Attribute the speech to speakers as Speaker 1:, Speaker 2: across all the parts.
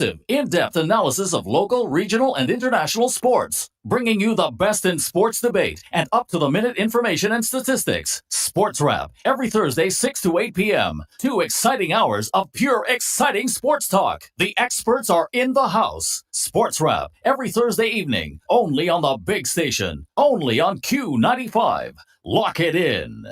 Speaker 1: In-depth analysis of local, regional, and international sports, bringing you the best in sports debate and up-to-the-minute information and statistics. Sports Wrap, every Thursday, 6 to 8 p.m. 2 exciting hours of pure exciting sports talk. The experts are in the house. Sports Wrap, every Thursday evening, only on the big station, only on Q95. Lock it in.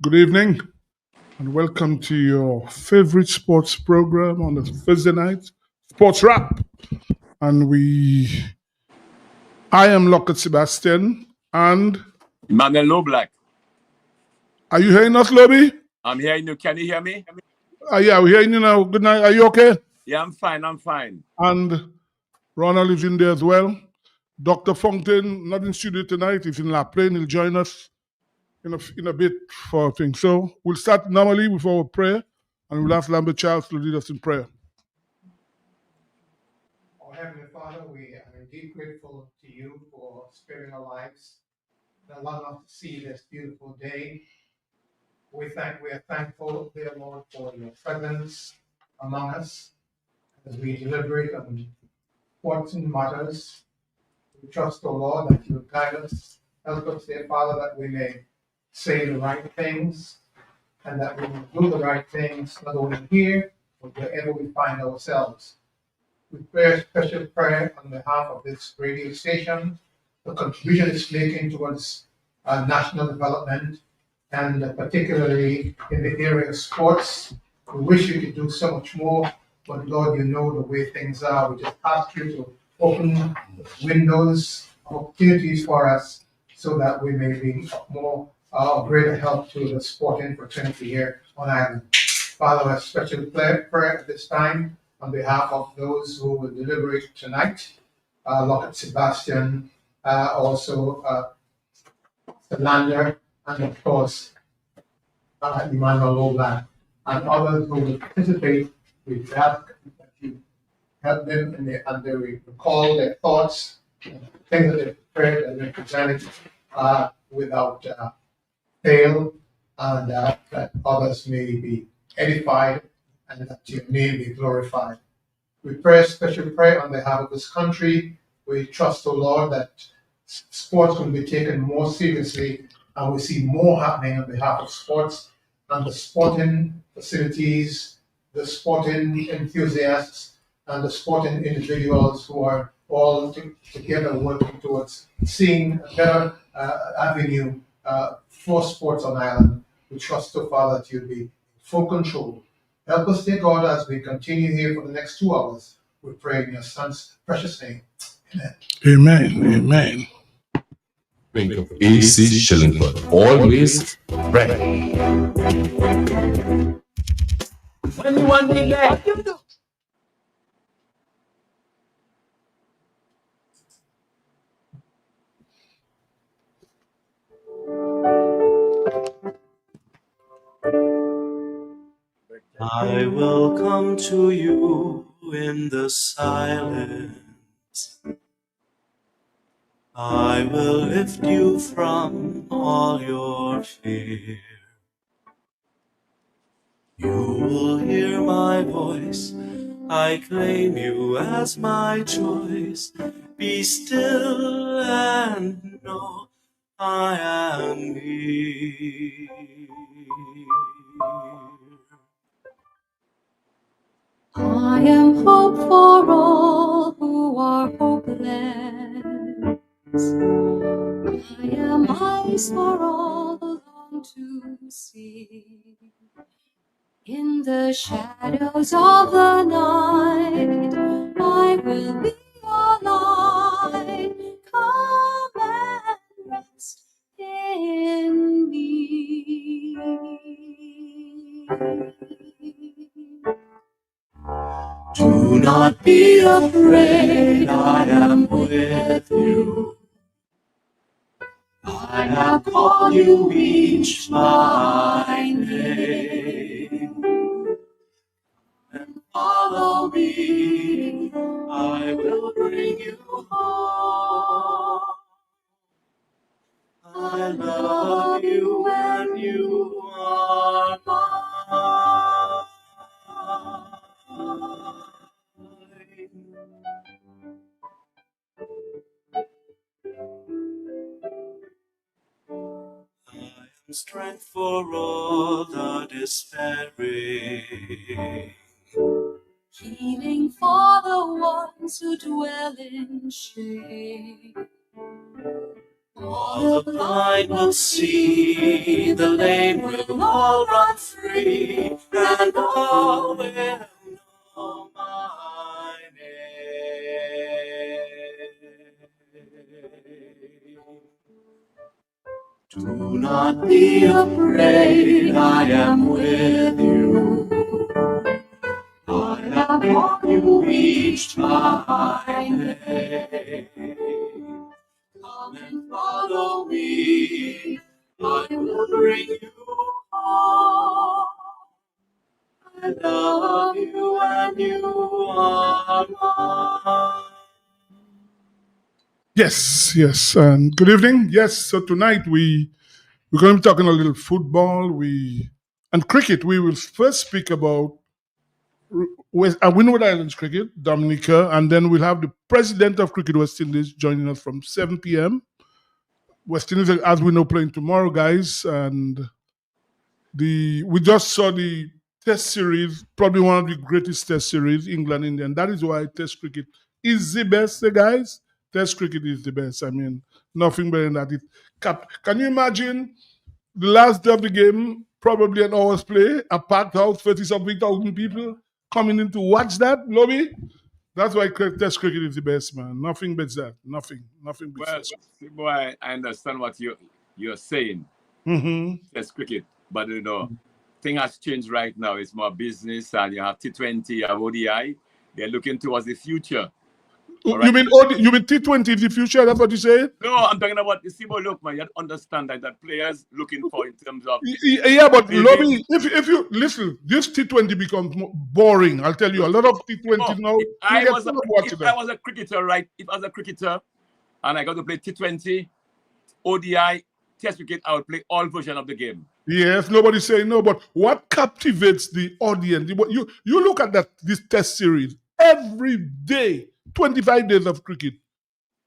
Speaker 2: Good evening and welcome to your favorite sports program on a Thursday night, Sports Wrap. And I am Lockett Sebastian and
Speaker 3: Emmanuel No Black.
Speaker 2: Are you hearing us, Lobby?
Speaker 3: I'm hearing you. Can you hear me?
Speaker 2: Yeah, we're hearing you now. Good night. Are you okay?
Speaker 3: Yeah, I'm fine.
Speaker 2: And Ronald is in there as well. Dr. Fontaine, not in studio tonight. He's in La Plaine. He'll join us in a bit for things. So we'll start normally with our prayer and we'll ask Lambert Charles to lead us in prayer.
Speaker 4: Oh, Heavenly Father, we are indeed grateful to you for sparing our lives and allowing us to see this beautiful day. We are thankful, dear Lord, for your presence among us as we deliberate on important matters. We trust, O Lord, that you will guide us. Help us, dear Father, that we may say the right things and that we will do the right things, not only here, but wherever we find ourselves. We pray a special prayer on behalf of this radio station, the contribution it's making towards national development, and particularly in the area of sports. We wish you could do so much more, but Lord, you know the way things are. We just ask you to open windows of opportunities for us so that we may be more greater help to the sporting fraternity here on Island. Father, a special prayer at this time on behalf of those who will deliberate tonight, Lockett Sebastian, also Selander, and of course, Emmanuel Loblan, and others who will participate. We ask that you help them and they recall their thoughts, things that they've prepared and they presented without fail, and that others may be edified and that your name be glorified. We pray a special prayer on behalf of this country. We trust, O Lord, that sports will be taken more seriously and we see more happening on behalf of sports and the sporting facilities, the sporting enthusiasts, and the sporting individuals who are all together working towards seeing a better avenue for sports on Ireland. We trust, O Father, that you'll be in full control. Help us, dear God, as we continue here for the next 2 hours. We pray in your Son's precious name.
Speaker 2: Amen.
Speaker 5: Think of AC Shillingford, always ready.
Speaker 3: When you want me there, you do.
Speaker 6: I will come to you in the silence. I will lift you from all your fear. You will hear my voice. I claim you as my choice. Be still and know I am here.
Speaker 7: I am hope for all who are hopeless. I am eyes for all who long to see. In the shadows of the night, I will be your light. Come and rest in me. Do not be afraid, I am with you. I have called you each by name. And follow me, I will bring you home. I love you and you are mine. I am strength for all the despairing, healing for the ones who dwell in shame. All the blind will see, the lame will all run free, and all will know my name. Do not be afraid, I am with you. I have called you each by name. Come and follow me, I will bring you home. I love you and you are mine.
Speaker 2: Yes, yes. And good evening. Yes, so tonight we're going to be talking a little football and cricket. We will first speak about Windward Islands cricket, Dominica, and then we'll have the president of Cricket West Indies joining us from 7 p.m. West Indies, as we know, playing tomorrow, guys. And we just saw the Test series, probably one of the greatest Test series, England, India. And that is why Test cricket is the best, guys. Test cricket is the best. I mean, nothing better than that. Can you imagine the last day of the game, probably an hour's play, a packed house, 30-something thousand people coming in to watch that, Lobby? That's why Test cricket is the best, man. Nothing beats that. Nothing beats
Speaker 3: Well,
Speaker 2: that.
Speaker 3: boy, I understand what you're saying. Test cricket, but thing has changed right now. It's more business, and you have T20, you have ODI. They're looking towards the future.
Speaker 2: You mean T20 is the future? That's what you say?
Speaker 3: No, I'm talking about the Sibo. Look, man, you have to understand that players looking for in terms of.
Speaker 2: Yeah, but Lobby, if you listen, this T20 becomes boring. I'll tell you, a lot of T20 now.
Speaker 3: If I was a cricketer, right? If I was a cricketer, and I got to play T20, ODI, Test cricket, I would play all versions of the game.
Speaker 2: Yes, nobody's saying no, but what captivates the audience? You look at this Test series every day, 25 days of cricket.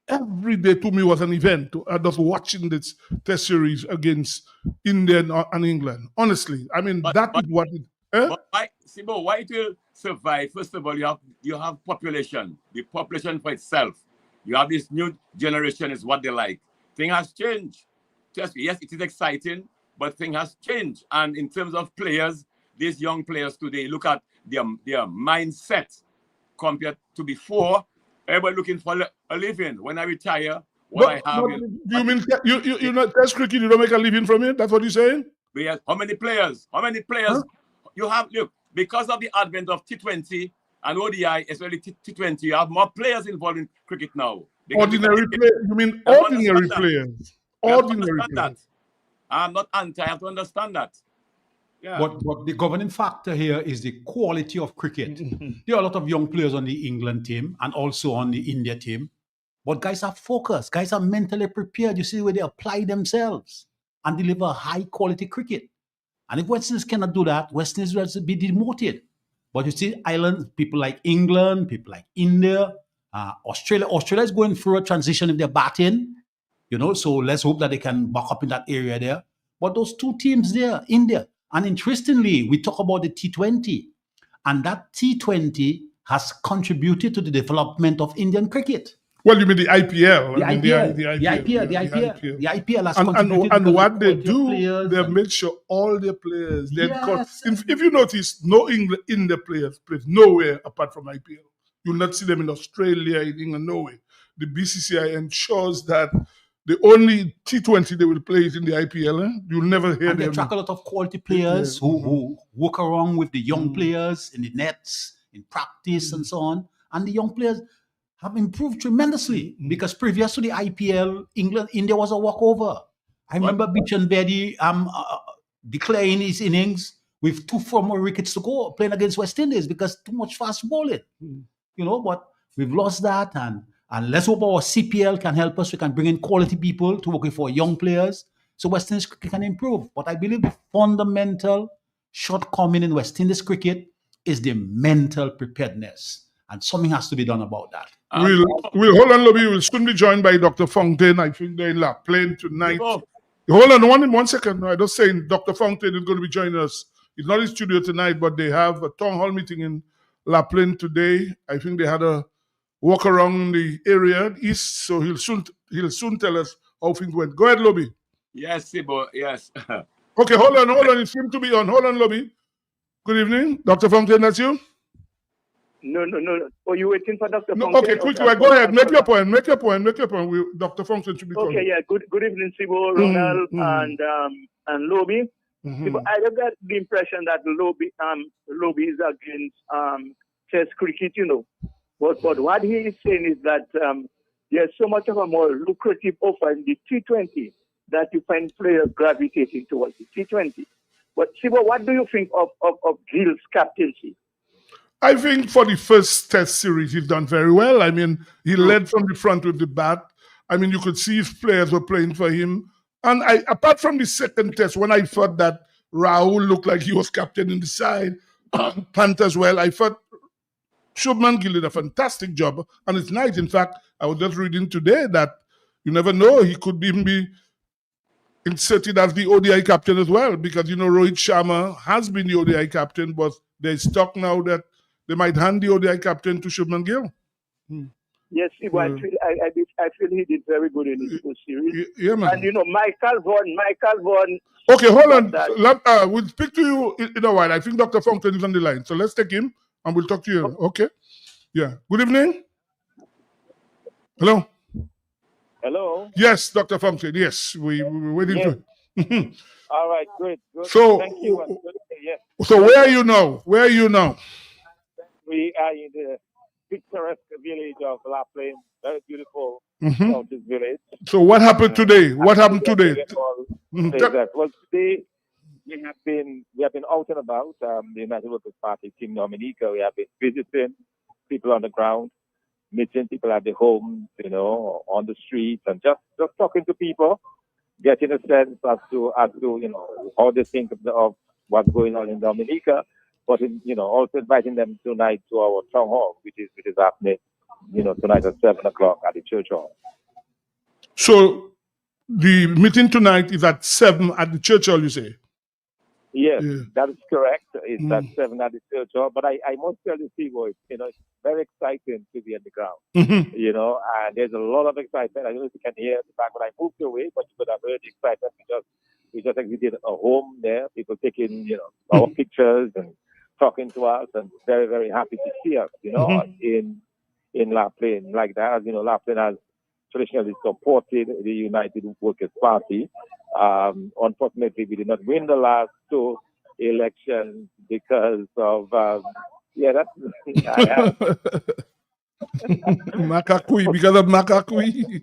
Speaker 2: Every day to me was an event. I was watching this Test series against India and England. Honestly, I mean is what.
Speaker 3: But why it will survive? First of all, you have population. The population for itself. You have this new generation is what they like. Thing has changed. Yes, it is exciting, but thing has changed. And in terms of players, these young players today, look at their mindset compared to before. Everybody looking for a living. When I retire, I have.
Speaker 2: You mean you not Test cricket? You don't make a living from it? That's what you're saying?
Speaker 3: Yes. How many players?
Speaker 2: Huh?
Speaker 3: You have? Look, because of the advent of T20 and ODI, especially T20, you have more players involved in cricket now.
Speaker 2: Ordinary players? You mean ordinary players? Ordinary players.
Speaker 3: I'm not anti. I have to understand that.
Speaker 8: Yeah. But the governing factor here is the quality of cricket. There are a lot of young players on the England team and also on the India team. But guys are focused. Guys are mentally prepared. You see where they apply themselves and deliver high quality cricket. And if West Indies cannot do that, West Indies will be demoted. But you see islands, people like England, people like India, Australia. Australia is going through a transition if they're batting. So let's hope that they can back up in that area there. But those two teams there, India. And interestingly, we talk about the T20. And that T20 has contributed to the development of Indian cricket.
Speaker 2: Well, you mean the IPL?
Speaker 8: The
Speaker 2: I mean,
Speaker 8: IPL,
Speaker 2: the
Speaker 8: IPL has
Speaker 2: and
Speaker 8: contributed
Speaker 2: and
Speaker 8: because
Speaker 2: what
Speaker 8: of
Speaker 2: they
Speaker 8: quality of
Speaker 2: do,
Speaker 8: players
Speaker 2: they
Speaker 8: and-
Speaker 2: make sure all their players.
Speaker 8: Yes.
Speaker 2: If you notice, no England in the players play nowhere apart from IPL. You'll not see them in Australia, in England, nowhere. The BCCI ensures that the only T20 they will play is in the IPL. You'll never hear
Speaker 8: and they
Speaker 2: them.
Speaker 8: attract a lot of quality players who work around with the young players in the nets, in practice, and so on. And the young players have improved tremendously because previous to the IPL, India was a walkover. I remember Bichan Bedi declaring his innings with 2 more wickets to go, playing against West Indies because too much fast bowling. But we've lost that, and let's hope our CPL can help us. We can bring in quality people to work with for young players so West Indies cricket can improve. But I believe the fundamental shortcoming in West Indies cricket is the mental preparedness, and something has to be done about that.
Speaker 2: We'll hold on, Lobby. We'll soon be joined by Dr. Fontaine. I think they're in La Plaine tonight. Hold on one second. No, I just saying Dr. Fontaine is going to be joining us. He's not in studio tonight, but they have a town hall meeting in La Plaine today. I think they had a walk around the area east, so he'll soon tell us how things went. Go ahead, Lobby.
Speaker 3: Yes, Sibo, yes.
Speaker 2: Okay, hold on. It seems to be on. Hold on, Lobby. Good evening, Dr. Fontaine. That's you.
Speaker 9: No. Oh, you waiting for Dr.
Speaker 2: No,
Speaker 9: Fontaine?
Speaker 2: okay, quickly. Go ahead. Make your point. Dr. Fontaine should be calling.
Speaker 9: Okay, yeah. Good evening, Sibo, Ronald, and Lobby. Sibo, I got the impression that Lobby is against Test cricket, But what he is saying is that there's so much of a more lucrative offer in the T20 that you find players gravitating towards the T20. But Sibo, what do you think of Gill's captaincy?
Speaker 2: I think for the first Test series, he's done very well. I mean, he led from the front with the bat. I mean, you could see his players were playing for him. And apart from the second Test, when I thought that Rahul looked like he was captain in the side, Pant as well, I thought Shubman Gill did a fantastic job. And it's nice. In fact, I was just reading today that you never know, he could even be inserted as the ODI captain as well, because, Rohit Sharma has been the ODI captain, but there's talk now that they might hand the ODI captain to Shubman Gill.
Speaker 9: Yes, I feel he did very good in his first series.
Speaker 2: Yeah, man.
Speaker 9: And Michael Vaughan.
Speaker 2: Okay, hold on. We'll speak to you in a while. I think Dr. Fontaine is on the line, so let's take him and we'll talk to you. Okay? Yeah. Good evening. Hello.
Speaker 9: Hello.
Speaker 2: Yes, Dr. Fontaine. Yes, we're waiting for you.
Speaker 9: All right, good.
Speaker 2: So,
Speaker 9: thank you. Yes.
Speaker 2: So where are you now?
Speaker 9: We are in the picturesque village of La Plaine, very beautiful mountain village.
Speaker 2: So what happened today? What happened today?
Speaker 9: Well, today we have been out and about. The United Workers' Party Team Dominica. We have been visiting people on the ground, meeting people at the homes, on the streets, and just talking to people, getting a sense as to how they think of what's going on in Dominica. But also inviting them tonight to our town hall, which is happening, tonight at 7:00 at the church hall.
Speaker 2: So the meeting tonight is at 7 at the church hall, you say?
Speaker 9: Yes, that is correct. It's at 7 at the church hall. But I must tell you, Steve, it's very exciting to be on the ground. And there's a lot of excitement. I don't know if you can hear the back when I moved away, but you could have heard the excitement because we just exited a home there. People taking, our pictures and talking to us, and very, very happy to see us, in La Plaine like that. As La Plaine has traditionally supported the United Workers' Party. Unfortunately, we did not win the last 2 elections because of, that's...
Speaker 2: Makakui, because of Makakui.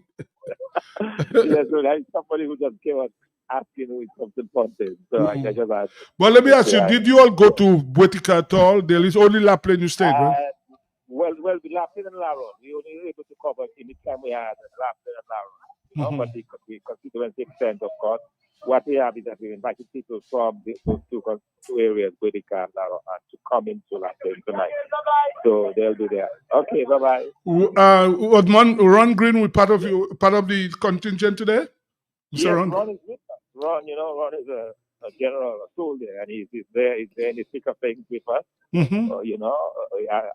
Speaker 9: Yes, so that's somebody who just came up asking who is something Fontaine. So I just asked.
Speaker 2: But let me ask you, did you all go to Bwetika at all? There is only La Plaine you stayed, right?
Speaker 9: Well, La Plaine and Laron. We only were able to cover in the time we had La Plaine and Laron. But the constituency extent, of course. What we have is that we invited people from those two areas, Bwetika and Laron, to come into La Plaine tonight. So they'll be there. Okay, bye-bye.
Speaker 2: Was Ron Green with part of the contingent today?
Speaker 9: Yes, Ron is with us. Ron is a general, a soldier, and he's there in the thick of things with us. You know,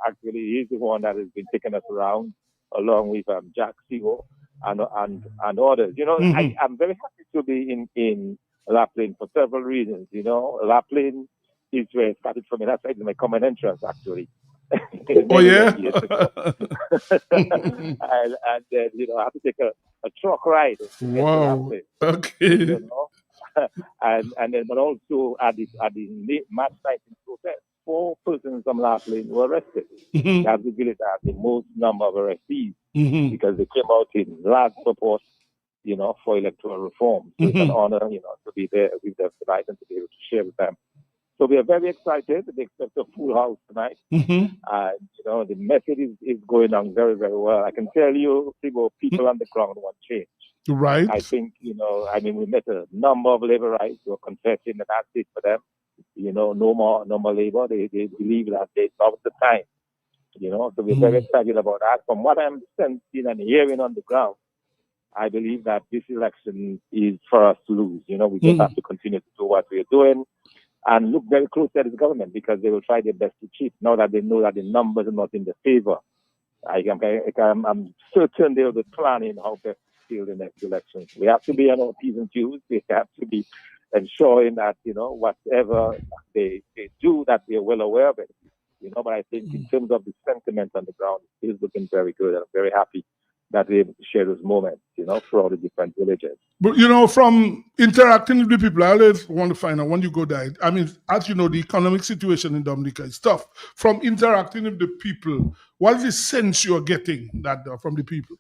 Speaker 9: actually, he's the one that has been taking us around, along with Jack Sigo and others. You know, I'm very happy to be in La Plaine for several reasons. You know, La Plaine is where it started from. That's like my common entrance, actually.
Speaker 2: Oh yeah.
Speaker 9: and then, you know, I have to take a truck ride.
Speaker 2: Wow. Okay.
Speaker 9: You know? and then, but also at the match night in protest, 4 persons from La Plaine were arrested. That's the village that has the most number of arrestees because they came out in large support, you know, for electoral reform. So it's an honor, you know, to be there with them tonight and to be able to share with them. So we are very excited. We expect a full house tonight. And, you know, the message is going on very, very well. I can tell you, people on the ground want change.
Speaker 2: Right.
Speaker 9: I think, you know, I mean, we met a number of labor rights who are confessing that that's it for them. You know, no more labor. They believe that it's not the time. You know, so we're very excited about that. From what I'm sensing and hearing on the ground, I believe that this election is for us to lose. You know, we just have to continue to do what we're doing and look very closely at the government because they will try their best to cheat now that they know that the numbers are not in their favor. I'm certain they'll be planning how best to deal the next election. We have to be on our P's and Q's. We have to be ensuring that, you know, whatever they do, that we are well aware of it. You know, but I think in terms of the sentiment on the ground, it is looking very good. And I'm very happy that we're able to share those moments, you know, throughout the different villages.
Speaker 2: But, you know, from interacting with the people, I always want to find out when you go there. I mean, as you know, the economic situation in Dominica is tough. From interacting with the people, what is the sense you're getting from the people?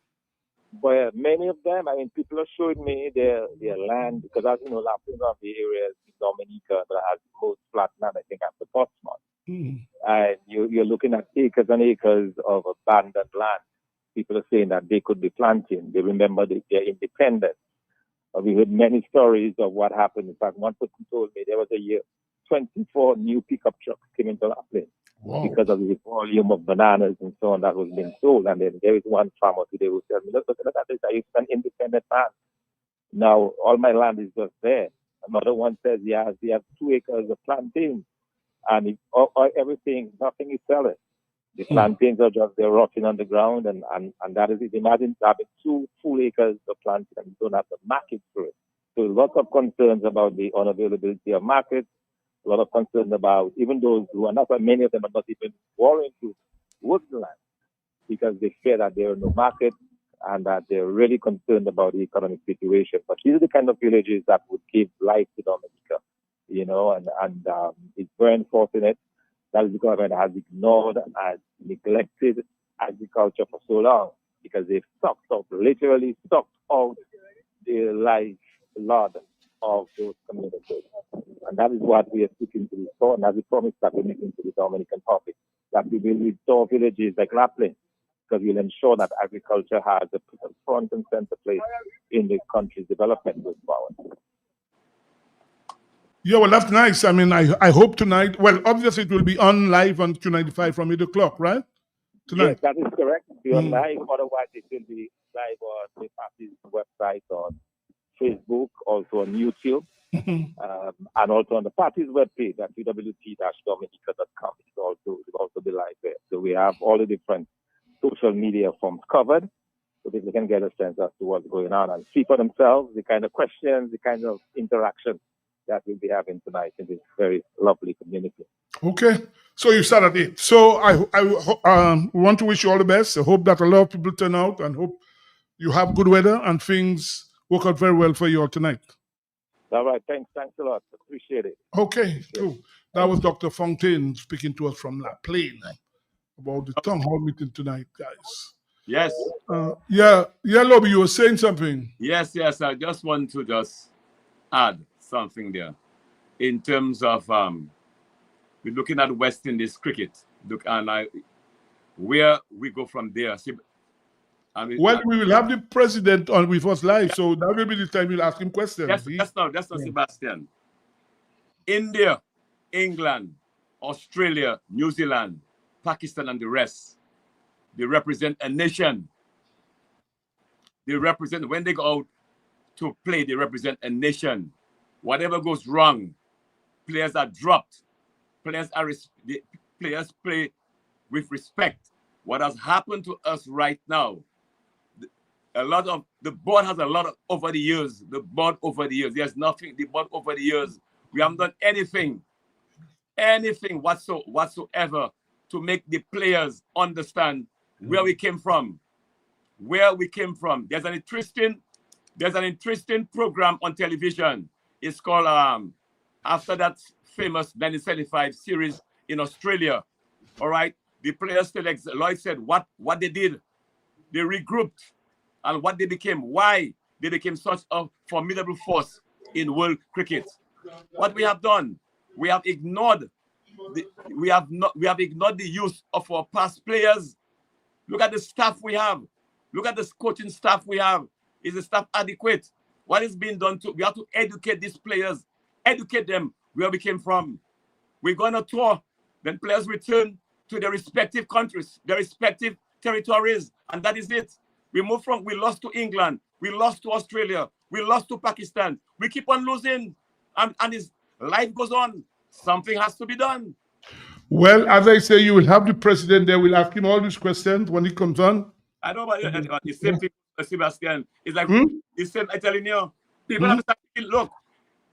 Speaker 9: Well, many of them, I mean, people are showing me their land, because as you know, La Plaine of the areas in Dominica that has the most flat land, I think, after Portsmouth. And you're looking at acres and acres of abandoned land. People are saying that they could be planting. They remember their independence. We heard many stories of what happened. In fact, one person told me there was a year 24 new pickup trucks came into La Plaine because of the volume of bananas and so on that was being sold. And then there is one farmer today who said, look at this, I used to be an independent man. Now all my land is just there. Another one says, he has 2 acres of plantains. And everything, nothing is selling. The plantains are just, they're rotting on the ground, and that is it. Imagine having 2 full acres of plantains and you don't have the market for it. So lots of concerns about the unavailability of markets, a lot of concerns about even those who are not, many of them are not even willing to work the land because they fear that there are no markets and that they're really concerned about the economic situation. But these are the kind of villages that would give life to Dominica, you know, and it's very unfortunate that the government has ignored and has neglected agriculture for so long because they've literally sucked out the lifeblood of those communities. And that is what we are seeking to restore, and that's the promise that we're making to the Dominican public, that we will restore villages like La Plaine, because we'll ensure that agriculture has a front and center place in the country's development going forward.
Speaker 2: Yeah, well, that's nice. I mean, I hope tonight, well, obviously it will be on live on Q95 from 8 o'clock, right? Tonight.
Speaker 9: Yes, that is correct. It will be on live. Otherwise, it will be live on the party's website, on Facebook, also on YouTube, and also on the party's webpage at www.dominica.com. It will also be live there. So we have all the different social media forms covered, so that they can get a sense as to what's going on and see for themselves the kind of questions, the kind of interaction that we'll be having tonight in this very lovely community.
Speaker 2: Okay. So you start at 8. So I want to wish you all the best. I hope that a lot of people turn out and hope you have good weather and things work out very well for you all tonight.
Speaker 9: All right. Thanks a lot. Appreciate it.
Speaker 2: Okay. Cool. That was Dr. Fontaine speaking to us from La Plaine about the town hall meeting tonight, guys.
Speaker 3: Yes.
Speaker 2: Yeah, Lobby, you were saying something.
Speaker 3: Yes. I just want to add something there in terms of we're looking at West Indies cricket. Look, and where we go from there. See, we
Speaker 2: will have the president on with us live, so that will be the time we'll ask him questions.
Speaker 3: That's not Sebastian. India, England, Australia, New Zealand, Pakistan, and the rest. They represent a nation. They represent, when they go out to play, they represent a nation whatever goes wrong, players are dropped. Players play with respect. What has happened to us right now, the board has a lot of over the years. There's nothing. The board over the years, we haven't done anything whatsoever to make the players understand where we came from. There's an interesting program on television. It's called after that famous 1975 series in Australia. All right, the players Lloyd said what they did, they regrouped, and what they became, why they became such a formidable force in world cricket. What we have done, we have ignored the use of our past players. Look at the staff we have. Look at the coaching staff we have. Is the staff adequate? What is being done we have to educate these players, educate them where we came from. We're going to tour, then players return to their respective countries, their respective territories, and that is it. We lost to England, we lost to Australia, we lost to Pakistan. We keep on losing, and life goes on. Something has to be done.
Speaker 2: Well, as I say, you will have the president there. We'll ask him all these questions when he comes on.
Speaker 3: I know about the same thing, Sebastian. It's like the same. I'm telling you, people have to look.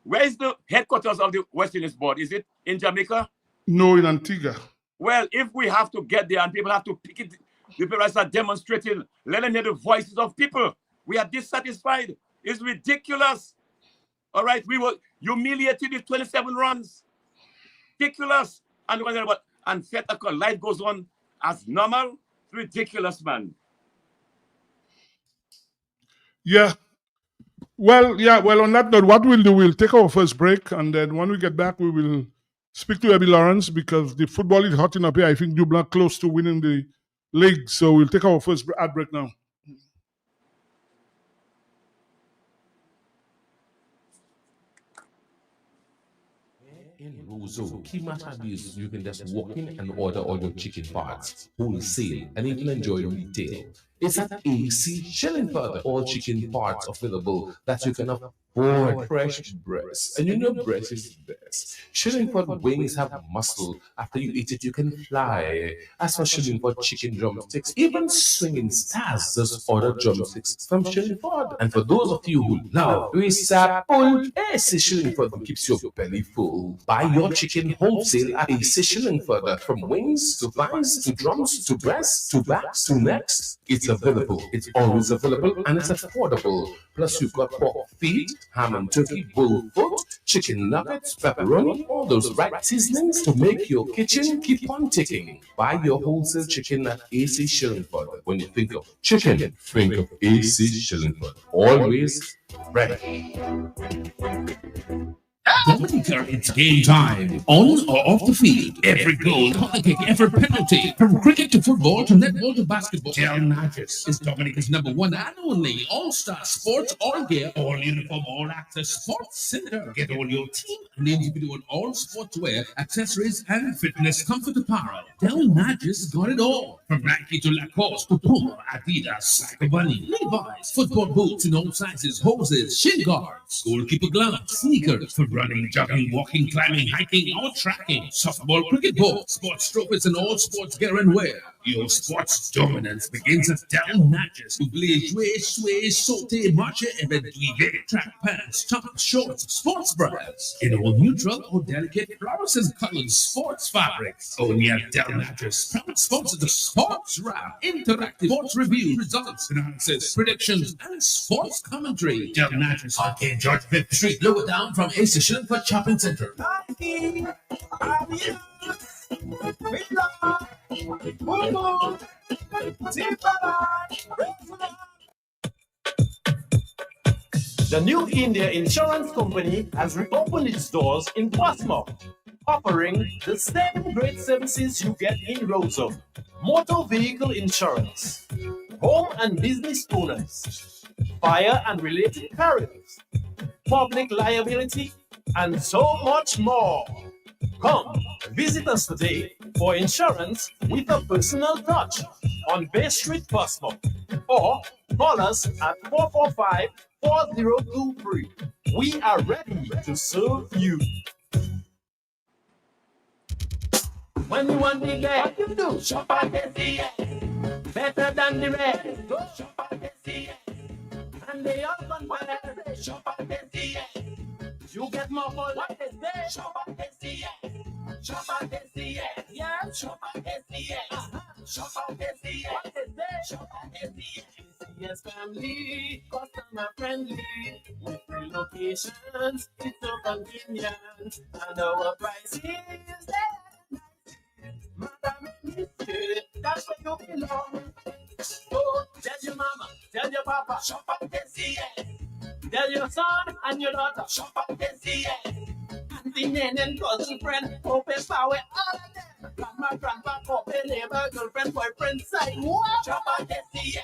Speaker 3: Where is the headquarters of the West Indies board? Is it in Jamaica?
Speaker 2: No, in Antigua.
Speaker 3: Well, if we have to get there and people have to pick it, the people are demonstrating, let them hear the voices of people. We are dissatisfied. It's ridiculous. All right, we were humiliated with 27 runs. Ridiculous. And life goes on as normal. Ridiculous, man.
Speaker 2: Yeah. Well, on that note, what we'll do, we'll take our first break, and then when we get back, we will speak to Abby Lawrence, because the football is hotting up here. I think Dublin close to winning the league, so we'll take our first ad break now.
Speaker 5: In Roseau, Kima Tabis, you can just walk in and order all your chicken parts, wholesale, and even enjoy retail. It's at AC Shillingford. All chicken parts available that you can afford. Fresh breast, and you know breast is the best. Shillingford wings have muscle. After you eat it, you can fly. As for Shillingford chicken drumsticks, even swinging stars just order drumsticks from Shillingford. And for those of you who love Risapul, AC Shillingford keeps your belly full. Buy your chicken wholesale at AC Shillingford. From wings to thighs to drums to breasts to backs to necks, it's available. It's always available, and it's affordable. Plus, you've got pork feet, ham and turkey, bull foot, chicken nuggets, pepperoni, all those right seasonings to make your kitchen keep on ticking. Buy your wholesale chicken at AC Shillingford. When you think of chicken, think of AC Shillingford. Always ready.
Speaker 10: Dominica, it's game time. On or off the field, every goal, corner kick, every penalty. From cricket to football to netball to basketball, Del Matches is Dominica's #1 and only all-star sports, all gear, all uniform, all access sports center. Get all your team and individual all sportswear, accessories, and fitness comfort apparel. Del Matches got it all. From Nike to Lacoste to Puma, Adidas, Psycho Bunny, Levi's, football boots in all sizes, hoses, shin guards, goalkeeper gloves, sneakers for running, jogging, walking, climbing, hiking, or tracking, softball, cricket ball, sports trophies, and all sports gear and wear. Your sports dominance begins at Del Matches. Oubliez, jouer, sway, sauter, marcher, éventuer, track pants, top, shorts, sports bras, in all neutral or delicate fluorescent colored sports fabrics. Only at Del Matches. Proud sponsor the Sports Wrap, interactive sports review, results, analysis, predictions, and sports commentary. Del Matches on King George 5th Street, lower down from AC Shillingford Shopping Center.
Speaker 11: The New India Insurance Company has reopened its doors in Portsmouth, offering the same great services you get in Roseau: motor vehicle insurance, home and business owners, fire and related perils, public liability, and so much more. Come, visit us today for insurance with a personal touch on Bay Street, Portsmouth, or call us at 4023. We are ready to serve you. When you want the best, what you do? Shop at SCS. Better than the rest. Go shop at SCS. And they all compare. Shop at SCS. You get more for what is there. Shop at SCS. Shop at SCS. Yeah, shop at SCS. Shop at SCS. What is there? Shop at SCS. Yes, family, customer friendly, with free locations, it's so convenient, and our price is there. Madam, that's where you belong. So tell your mama, tell your papa, shop at SCS. Tell your son and your daughter, shop at SCS. Auntie, nan, and cousin, friend, open power, all of them. Grandma, grandpa, couple, neighbor, girlfriend, boyfriend, side. Shop at SCS.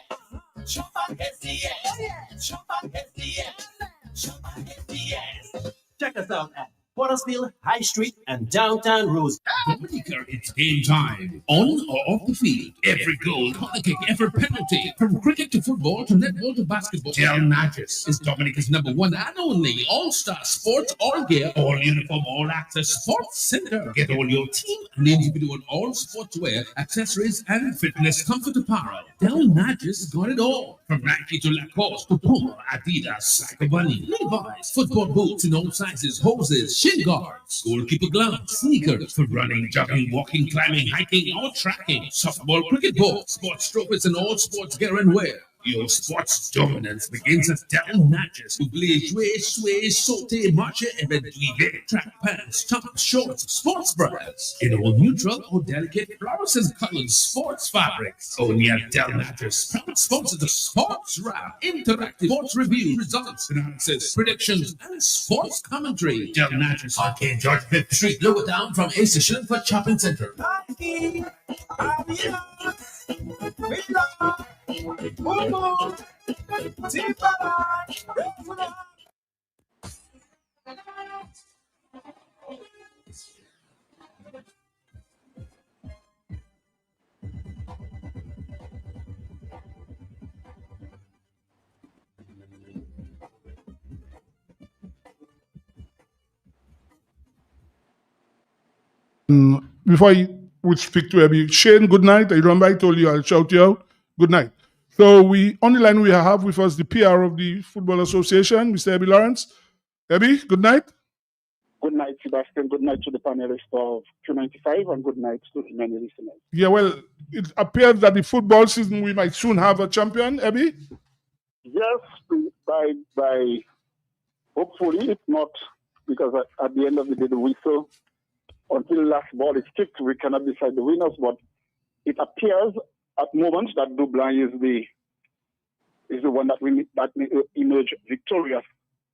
Speaker 11: Shop at SCS. Shop at SCS. Shop at SCS. Check us out at Pottersville, High Street, and downtown Rose.
Speaker 10: Dominica, it's game time. On or off the field, every goal, corner kick, every penalty. From cricket to football to netball to basketball, Del Magis is Dominica's #1 and only all-star sports, all gear, all uniform, all access sports center. Get all your team and individual all sportswear, accessories, and fitness comfort apparel. Del Magis got it all. From Nike to Lacoste to Puma, Adidas, Psycho Bunny, Levi's, football boots in all sizes, hoses, shin guards, goalkeeper gloves, sneakers for running, jogging, walking, climbing, hiking, or tracking, softball, cricket ball, sports trophies, and all sports gear and wear. Your sports dominance begins at Del Magis. Oubliez jouer, sway, sauter, marcher, éventuer, track pants, top shorts, sports bras, in all neutral or delicate fluorescent colored sports fabrics. Only at Del Magis. Proud sponsor the Sports Wrap, interactive sports review, results, analysis, predictions, and sports commentary. Del Magis, Arcade George 5th Street, lower down from A Station for Shopping Center.
Speaker 2: Before we speak to Abby, Shane, good night. I remember I told you I'll shout you out. Good night. So on the line we have with us the PR of the Football Association, Mr. Abby Lawrence. Abby, good night.
Speaker 12: Good night, Sebastian. Good night to the panelists of Q95 and good night to the many listeners.
Speaker 2: Yeah, well, it appears that the football season we might soon have a champion, Abby.
Speaker 12: Yes, by hopefully, if not, because at the end of the day, the whistle, until the last ball is kicked, we cannot decide the winners, but it appears at the moment that Dublin is the one that will emerge victorious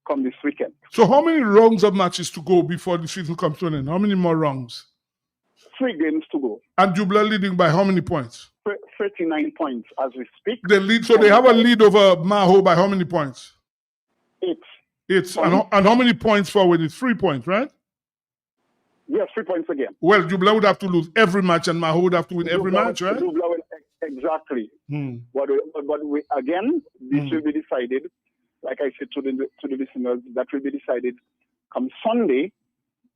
Speaker 12: come this weekend.
Speaker 2: So how many rounds of matches to go before the season comes to an end? How many more rounds?
Speaker 12: 3 games to go.
Speaker 2: And Dublin leading by how many points?
Speaker 12: 39 points as we speak.
Speaker 2: They lead, so they have a lead over Maho by how many points?
Speaker 12: 8.
Speaker 2: And how many points forward? It's 3 points, right?
Speaker 12: Yes, 3 points again.
Speaker 2: Well, Dublin would have to lose every match and Maho would have to win every match, right?
Speaker 12: Exactly. But again, this will be decided, like I said to the listeners, that will be decided come Sunday,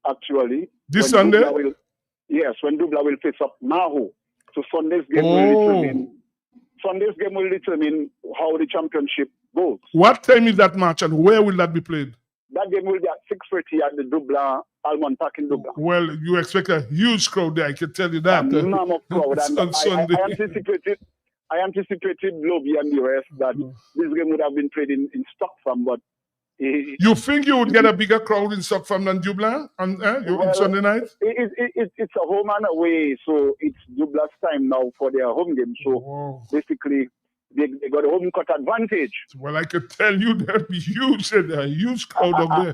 Speaker 12: actually.
Speaker 2: This Sunday?
Speaker 12: When Dublin will face up Maho. So Sunday's game will determine how the championship goes.
Speaker 2: What time is that match and where will that be played?
Speaker 12: That game will be at 6:30 at the Dublin Almond Park in Dublin.
Speaker 2: Well, you expect a huge crowd there, I can tell you that.
Speaker 12: Enormous crowd. And
Speaker 2: on Sunday.
Speaker 12: I anticipated Lobby and the rest that this game would have been played in Stockholm, but
Speaker 2: you think you would get a bigger crowd in Stockholm than Dublin on Sunday night?
Speaker 12: It's a home and away, so it's Dublin's time now for their home game. So basically, they got a home court advantage.
Speaker 2: Well, I can tell you there'll be huge crowd up there.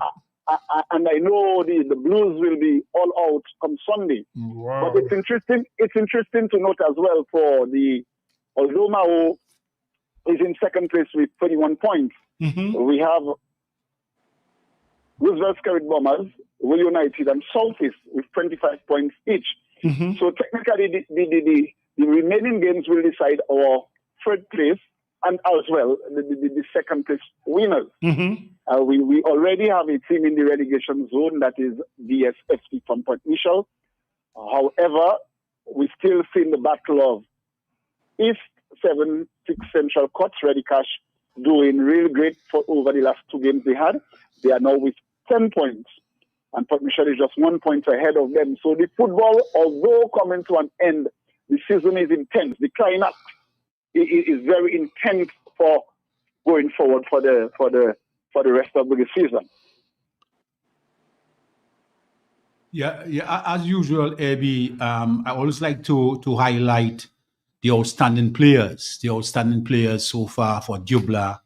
Speaker 12: And I know the Blues will be all out come Sunday.
Speaker 2: Wow.
Speaker 12: But it's interesting to note as well although Maho is in second place with 31 points, we have Roosevelt Skerrit Bombers, Will United, and Southeast with 25 points each. So technically, the remaining games will decide our third place and as well the second place winners.
Speaker 2: Mm-hmm.
Speaker 12: We already have a team in the relegation zone, that is DSFC from Port Michel. However, we still see in the battle of East 7-6 Central Courts, Ready Cash doing real great for over the last 2 games they had. They are now with 10 points, and Port Michel is just 1 point ahead of them. So the football, although coming to an end, the season is intense. The climax is very intense for going forward for the rest of the season.
Speaker 8: Yeah. As usual, Abby, I always like to highlight the outstanding players so far for Dubla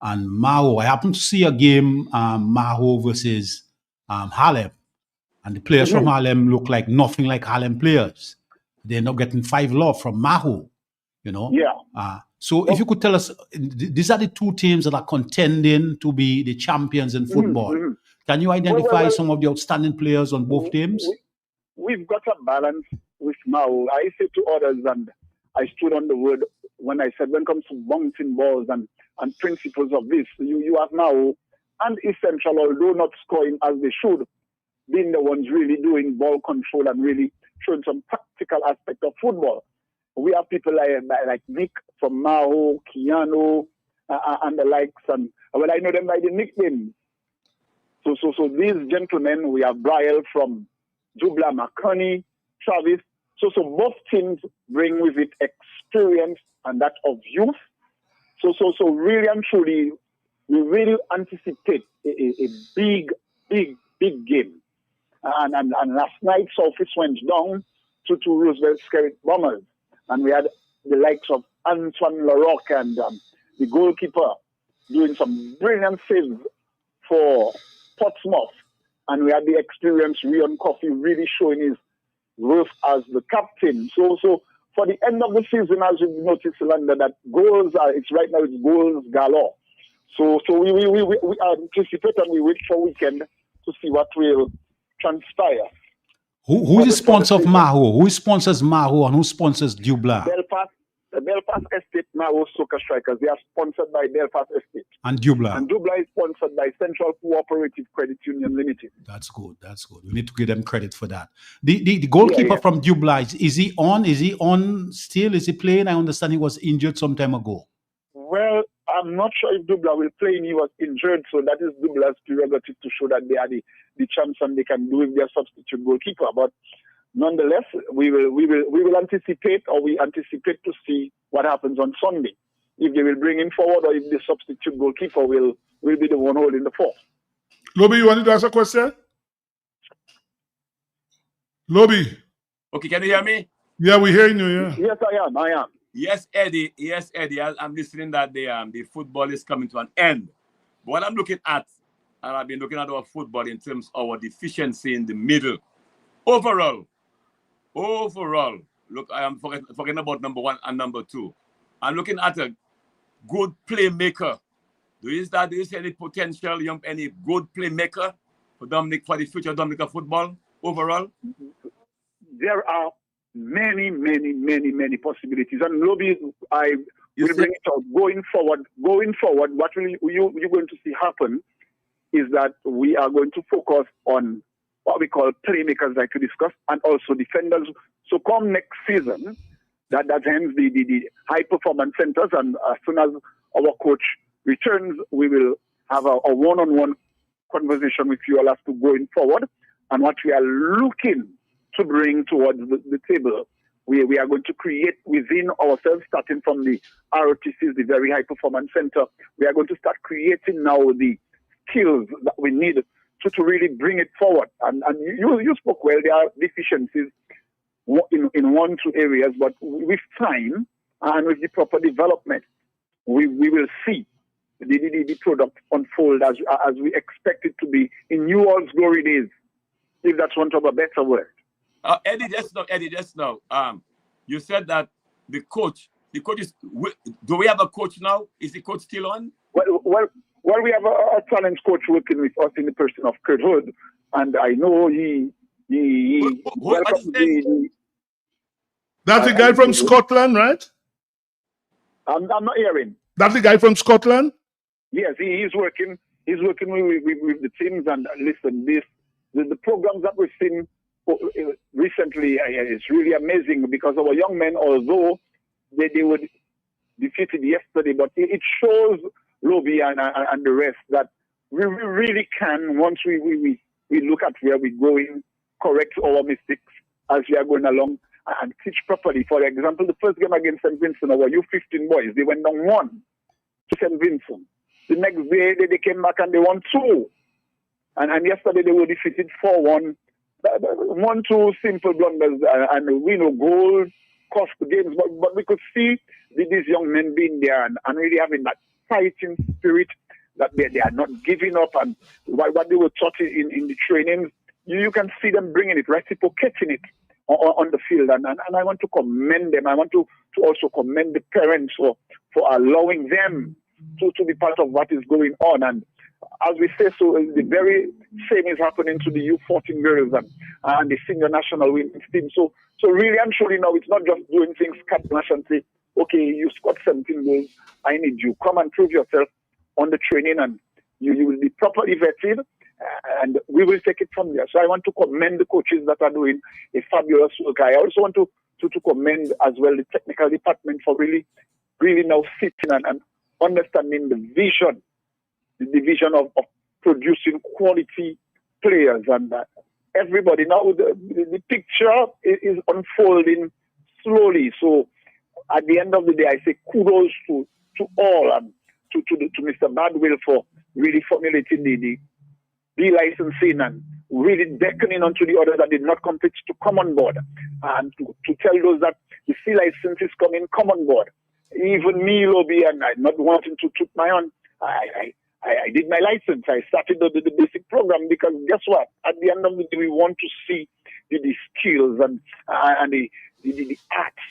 Speaker 8: and Maho. I happened to see a game, Maho versus Harlem, and the players from Harlem look like nothing like Harlem players. They're not getting 5 love from Maho, you know.
Speaker 12: Yeah.
Speaker 8: So if you could tell us, these are the 2 teams that are contending to be the champions in football. Can you identify some of the outstanding players on both teams?
Speaker 12: We've got a balance with Maho. I say to others, and I stood on the word when I said, when it comes to bouncing balls and principles of this, you have Maho and Essential, although not scoring as they should, being the ones really doing ball control and really showing some practical aspect of football. We have people like Nick from Maho, Keanu, and the likes, and well, I know them by the nicknames. So these gentlemen, we have Brian from Dubla, McConney, Travis. So both teams bring with it experience and that of youth. So really and truly, we really anticipate a big game. And last night, Southeast went down to Roosevelt Skerrit Bombers, and we had the likes of Antoine Larocque and the goalkeeper doing some brilliant saves for Portsmouth, and we had the experienced Rion Coffey really showing his worth as the captain. So for the end of the season, as you've noticed, London, that goals it's goals galore. So we anticipate and we wait for weekend to see what will transpire.
Speaker 8: Who is the sponsor of Maho? Who sponsors Maho and who sponsors Dubla?
Speaker 12: The Belfast Estate Maho Soccer Strikers. They are sponsored by Belfast Estate.
Speaker 8: And Dubla.
Speaker 12: And Dubla is sponsored by Central Cooperative Credit Union Limited.
Speaker 8: That's good. We need to give them credit for that. The goalkeeper from Dubla, is he on? Is he on still? Is he playing? I understand he was injured some time ago.
Speaker 12: Well, I'm not sure if Dubla will play. He was injured, so that is Dubla's prerogative to show that they are the champs and they can do with their substitute goalkeeper. But nonetheless, we will anticipate to see what happens on Sunday. If they will bring him forward or if the substitute goalkeeper will be the one holding the fort.
Speaker 2: Lobby, you wanted to ask a question? Lobby.
Speaker 3: Okay, can you hear me?
Speaker 2: Yeah, we're hearing you, yeah.
Speaker 12: Yes, I am.
Speaker 3: Yes, Eddie. I'm listening that the football is coming to an end. But what I'm looking at, and I've been looking at our football in terms of our deficiency in the middle. Overall, look, I am forgetting about number 1 and number 2. I'm looking at a good playmaker. Do you see any potential, any good playmaker for the future Dominica football overall?
Speaker 12: There are many possibilities. And Lobby, I will bring it out. Going forward, what you're going to see happen is that we are going to focus on what we call playmakers, like we discussed, and also defenders. So come next season, that ends the high performance centers, and as soon as our coach returns, we will have a one-on-one conversation with you all as to going forward and what we are looking to bring towards the table. We are going to create within ourselves, starting from the ROTCs, the very high performance center. We are going to start creating now the skills that we need to really bring it forward. And you spoke well, there are deficiencies in 1-2 areas, but with time and with the proper development, we will see the product unfold as we expect it to be in New Orleans glory days, if that's one of a better word.
Speaker 3: Eddie, just now, you said that the coach is. Do we have a coach now? Is the coach still on?
Speaker 12: Well, we have a talent coach working with us in the person of Kurt Hood, and I know he
Speaker 2: That's a guy from Scotland, right?
Speaker 12: I'm not hearing.
Speaker 2: That's the guy from Scotland?
Speaker 12: Yes, he's working. He's working with the teams. And listen, the programs that we've seen recently is really amazing because our young men, although they were defeated yesterday, but it shows Lobby and the rest that we really can, once we look at where we're going, correct our mistakes as we are going along and teach properly. For example, the first game against St. Vincent, our U15 boys, they went down 1 to St. Vincent. The next day, they came back and they won 2. And yesterday, they were defeated 4-1. 1-2 simple blunders and we know goal cost the games. But we could see these young men being there and really having that fighting spirit that they are not giving up. And what they were taught in the trainings, you can see them bringing it, reciprocating it on the field. And I want to commend them. I want to also commend the parents for allowing them to be part of what is going on. And as we say, so the very same is happening to the U14 girls and the senior national women's team. So really and truly now, it's not just doing things cat nash and say, okay, you scored 17 goals, I need you. Come and prove yourself on the training and you will be properly vetted and we will take it from there. So I want to commend the coaches that are doing a fabulous work. I also want to commend as well the technical department for really now sitting and understanding the vision of producing quality players and everybody. Now the picture is unfolding slowly. So at the end of the day, I say kudos to all and to Mr. Badwill for really formulating the licensing and really beckoning onto the others that did not compete to come on board and to tell those that the C license is coming, come on board. Even me, Lobby, and I not wanting to took my own. I did my license. I started the basic program because guess what? At the end of the day, we want to see the skills and the acts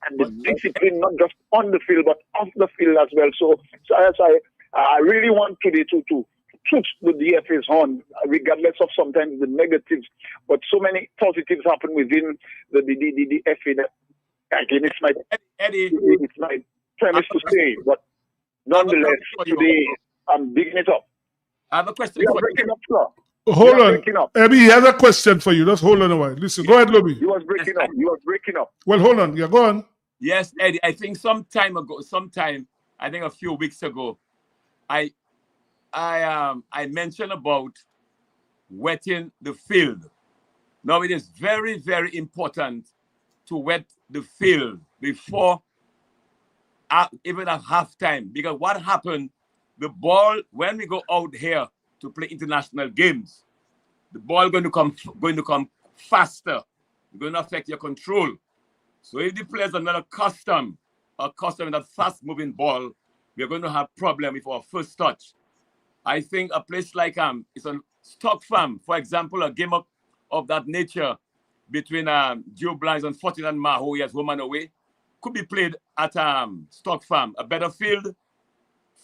Speaker 12: and the discipline, not just on the field, but off the field as well. So I really want today to push the DFA's on, regardless of sometimes the negatives, but so many positives happen within the FA that, again, it's my premise to say, but nonetheless, today, I'm digging it up.
Speaker 3: I have a question.
Speaker 12: We are breaking up, sir.
Speaker 2: Hold on. Abby, he has a question for you. Just hold on a while. Listen, go ahead, Lobby.
Speaker 12: You was breaking up. You was breaking up.
Speaker 2: Well, hold on. Yeah, go on.
Speaker 3: Yes, Eddie. I think I think a few weeks ago, I mentioned about wetting the field. Now, it is very, very important to wet the field before, even at halftime, because what happened, the ball, when we go out here to play international games, the ball going to come faster. It's going to affect your control. So if the players are not accustomed to that fast-moving ball, we're going to have problem with our first touch. I think a place like it's on Stock Farm, for example, a game of that nature between Joe Blancs and Fortin Maho, he has home and away, could be played at Stock Farm. A better field,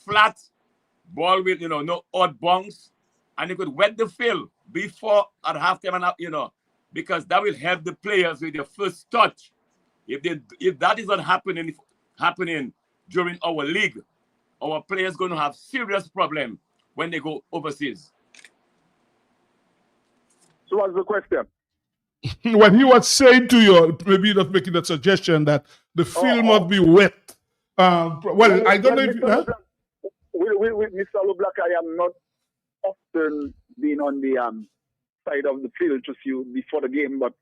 Speaker 3: flat, ball with, no odd bunks, and you could wet the field before at halftime and because that will help the players with their first touch. If that is not happening during our league, our players going to have serious problem when they go overseas.
Speaker 12: So what's the question?
Speaker 2: When he was saying to you, maybe not making a suggestion that the field must be wet. I don't know if you...
Speaker 12: With Mr. LeBlanc, I am not often been on the side of the field to see before the game, but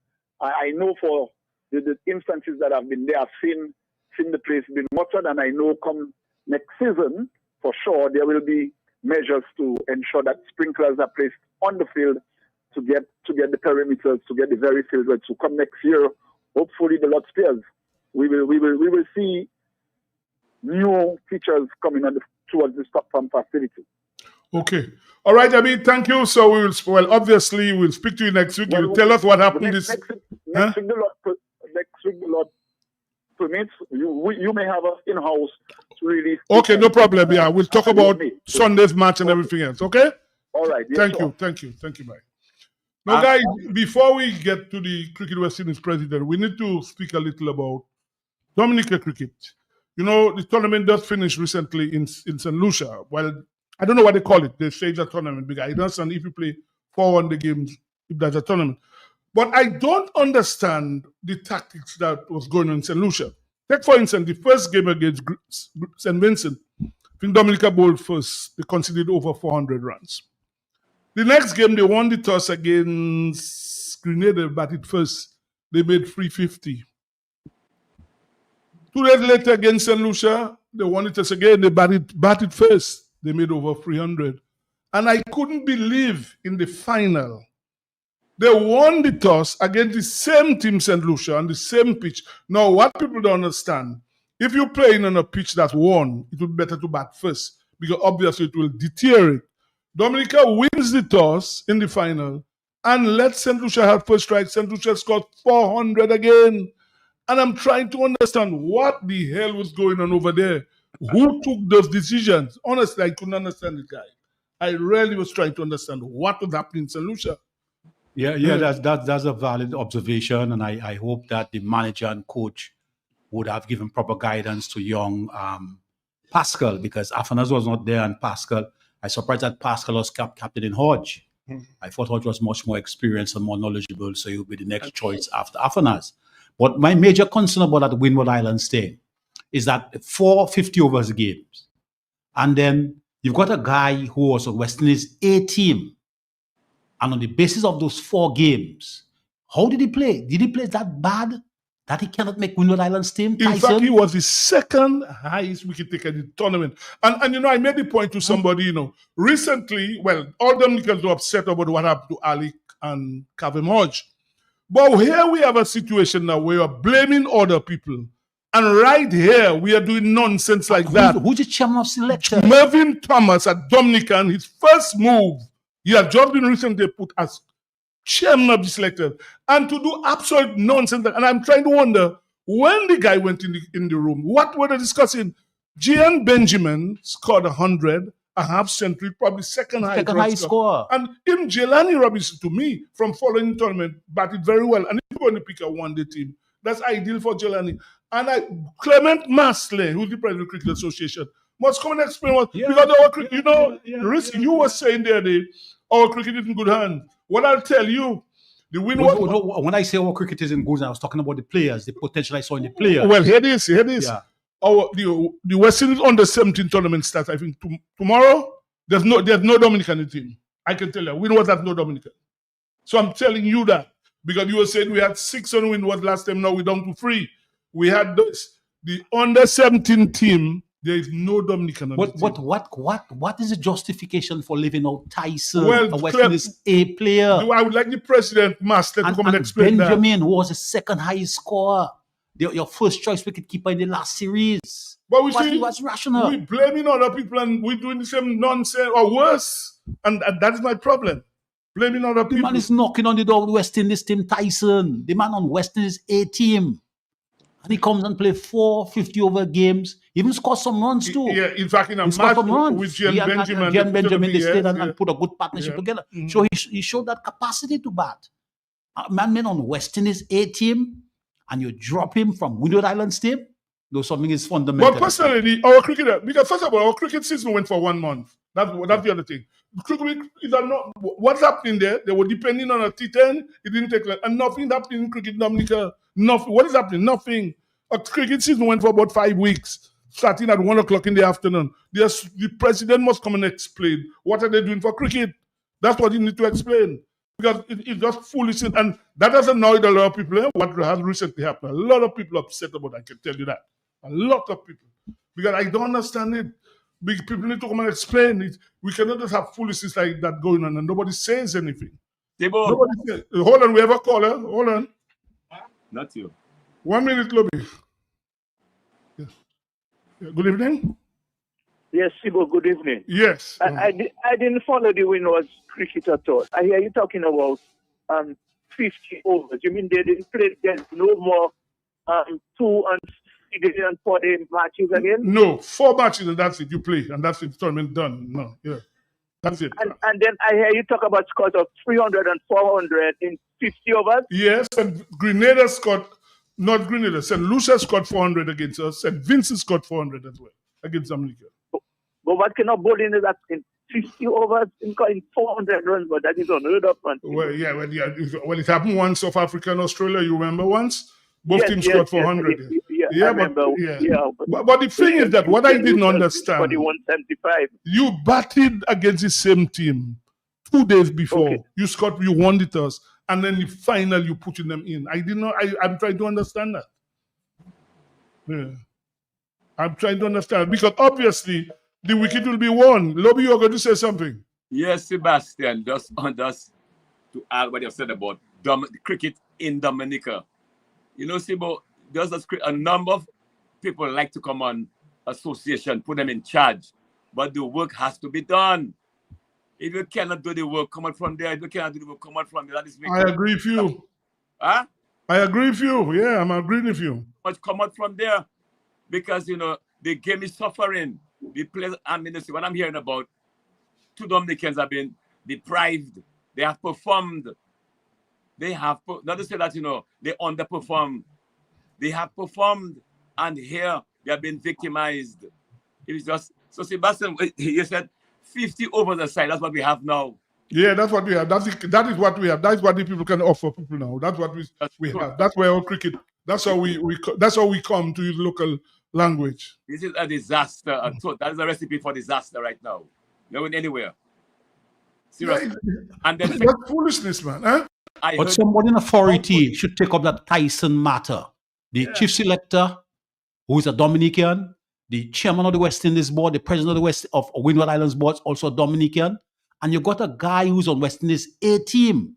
Speaker 12: I know for the instances that have been there, I've seen the place being watered, and I know come next season, for sure, there will be measures to ensure that sprinklers are placed on the field to get the perimeters, to get the very field right. So come next year, hopefully the Lord spares. We will see new features coming towards the Stock Farm facility.
Speaker 2: Okay. All right, Abby, thank you. So obviously we'll speak to you next week. You'll tell us what happened
Speaker 12: Next week the Lord permits, you may have us in-house to really...
Speaker 2: Okay, no problem. Yeah, we'll talk about Sunday's match and everything else, okay?
Speaker 12: All right.
Speaker 2: Thank you. Bye. Now, guys, before we get to the Cricket West Indies president, we need to speak a little about Dominica cricket. You know, the tournament just finished recently in St. Lucia. Well, I don't know what they call it. They say it's a tournament because I don't understand if you play 4-1 games, if there's a tournament. But I don't understand the tactics that was going on in St. Lucia. Take, for instance, the first game against St. Vincent. I think Dominica bowled first. They conceded over 400 runs. The next game, they won the toss against Grenada, batted first. They made 350. 2 days later against St. Lucia, they won the toss again. They batted first. They made over 300. And I couldn't believe in the final, they won the toss against the same team, St. Lucia, on the same pitch. Now, what people don't understand, if you're playing on a pitch that's won, it would be better to bat first because obviously it will deteriorate. Dominica wins the toss in the final and lets St. Lucia have first strike. St. Lucia scored 400 again. And I'm trying to understand what the hell was going on over there. Who took those decisions? Honestly, I couldn't understand the guy. I really was trying to understand what was happening in St. Lucia.
Speaker 8: Yeah, that's a valid observation, and I hope that the manager and coach would have given proper guidance to young Pascal, because Afanas was not there, and Pascal, I surprised that Pascal was captain in Hodge. I thought Hodge was much more experienced and more knowledgeable, so he would be the next choice after Afanas. But my major concern about that Windward Islands thing is that 4 50 overs games, and then you've got a guy who was a West Indies A team. And on the basis of those 4 games, how did he play? Did he play that bad that he cannot make Windward Islands team?
Speaker 2: In fact, he was the second highest wicket taker in the tournament. And you know, I made the point to somebody, you know, recently, well, all Dominicans were upset about what happened to Ali and Kavem Hodge. But here we have a situation now where we are blaming other people. And right here, we are doing nonsense like that.
Speaker 8: Who's the chairman of selection?
Speaker 2: Mervyn Thomas at Dominican, his first move, he had just been recently put as chairman of the selectors, and to do absolute nonsense. And I'm trying to wonder, when the guy went in the room, what were they discussing? Gian Benjamin scored 100, a half century, probably second high score. And even Jelani Robinson, to me, from following the tournament, batted very well. And if you're going to pick a one-day team, that's ideal for Jelani. And Clement Masley, who's the president of the Cricket Association, must come and explain what, because our cricket, you know, you were saying there, our cricket is in good hands. What I'll tell you, the win was...
Speaker 8: When I say our cricket is in good hands, I was talking about the players, the potential I saw in the players.
Speaker 2: Well, here it is. Yeah. The West Indies under 17 tournament starts, I think, tomorrow. There's no Dominican in the team. I can tell you. Windward has no Dominican. So I'm telling you that, because you were saying we had 6 on Windward last time, now we're down to 3. We had the under 17 team. There is no Dominican on the team.
Speaker 8: What is the justification for leaving out Tyson, a West Indies A player?
Speaker 2: I would like the president, Master, to come and explain
Speaker 8: Benjamin, who was the second highest scorer, your first choice wicketkeeper in the last series.
Speaker 2: But
Speaker 8: what's rational?
Speaker 2: We're blaming other people and we're doing the same nonsense or worse. And that's my problem. Blaming other people.
Speaker 8: The man is knocking on the door of the West Indies team, Tyson. The man on West Indies A team. And he comes and plays 4 50 over games. He even scores some runs too.
Speaker 2: Yeah, in fact, in a
Speaker 8: match
Speaker 2: with Gian Benjamin.
Speaker 8: Gian Benjamin, they stayed and put a good partnership together. So he showed that capacity to bat. A man on West Indies A team, and you drop him from Windward Islands team, though something is fundamental.
Speaker 2: But personally, our cricket, because first of all, our cricket season went for 1 month. That's the other thing. What's happening there? They were depending on a T10. It didn't take long. And nothing happened in cricket, Dominica. Nothing. What is happening? Nothing. A cricket season went for about 5 weeks, starting at 1 o'clock in the afternoon. The president must come and explain what are they doing for cricket. That's what you need to explain. Because it's just foolish. And that has annoyed a lot of people. What has recently happened. A lot of people are upset about it, I can tell you that. A lot of people. Because I don't understand it. People need to come and explain it. We cannot just have foolishness like that going on and nobody says anything. Nobody says. Hold on, we have a caller. Hold on.
Speaker 3: Not you.
Speaker 2: 1 minute, Lobby. Yes. Good evening.
Speaker 13: Yes, Sibo, good evening.
Speaker 2: Yes.
Speaker 13: I didn't follow the Windward cricket at all. I hear you talking about 50 overs. You mean they didn't play then no more 2 and 3 and 4 matches again?
Speaker 2: No, 4 matches and that's it. You play and that's it. Tournament done. No, yeah. That's it.
Speaker 13: And then I hear you talk about scores of 300 and 400 in 50 overs?
Speaker 2: Yes, and Grenada scored Not Grenada. St. Lucia scored 400 against us. St. Vincent scored 400 as well against Dominica.
Speaker 13: But what kind of bowling is that in 50 overs in 400 runs? But that is unheard of, man.
Speaker 2: Well, yeah, well, it happened once, South Africa and Australia. You remember once? Both teams scored 400.
Speaker 13: Yeah, but
Speaker 2: the thing is that what I didn't understand,
Speaker 13: 175.
Speaker 2: you batted against the same team 2 days before. You won the toss, and then the final you putting them in. I didn't know. I'm trying to understand that. Yeah. I'm trying to understand because obviously the wicket will be won. Lobby, you're going to say something.
Speaker 3: Yes, Sebastian, just to add what you said about cricket in Dominica. You know, Sibo, there's a number of people like to come on association, put them in charge, but the work has to be done. If you cannot do the work, come out from there. If you cannot do the work, come out from there. That is
Speaker 2: I agree with you.
Speaker 3: Huh?
Speaker 2: I agree with you. Yeah, I'm agreeing with you.
Speaker 3: But come out from there because, you know, the game is suffering. The players, I mean, what I'm hearing about, 2 Dominicans have been deprived. They have performed. They have, not to say that, you know, they underperformed. They have performed, and here they have been victimized. It is just, so Sebastian, you said 50 overs aside, that's what we have now.
Speaker 2: Yeah, that's what we have. That is what we have. That's what the people can offer people now. That's what we have. That's where our cricket, that's how we come to use local language.
Speaker 3: This is a disaster. That is a recipe for disaster right now. No one anywhere. Seriously. And then
Speaker 2: that's foolishness, man. Huh?
Speaker 8: But somebody in authority should take up that Tyson matter. The chief selector, who is a Dominican, the chairman of the West Indies board, the president of Windward Islands board, also a Dominican, and you got a guy who's on West Indies A team,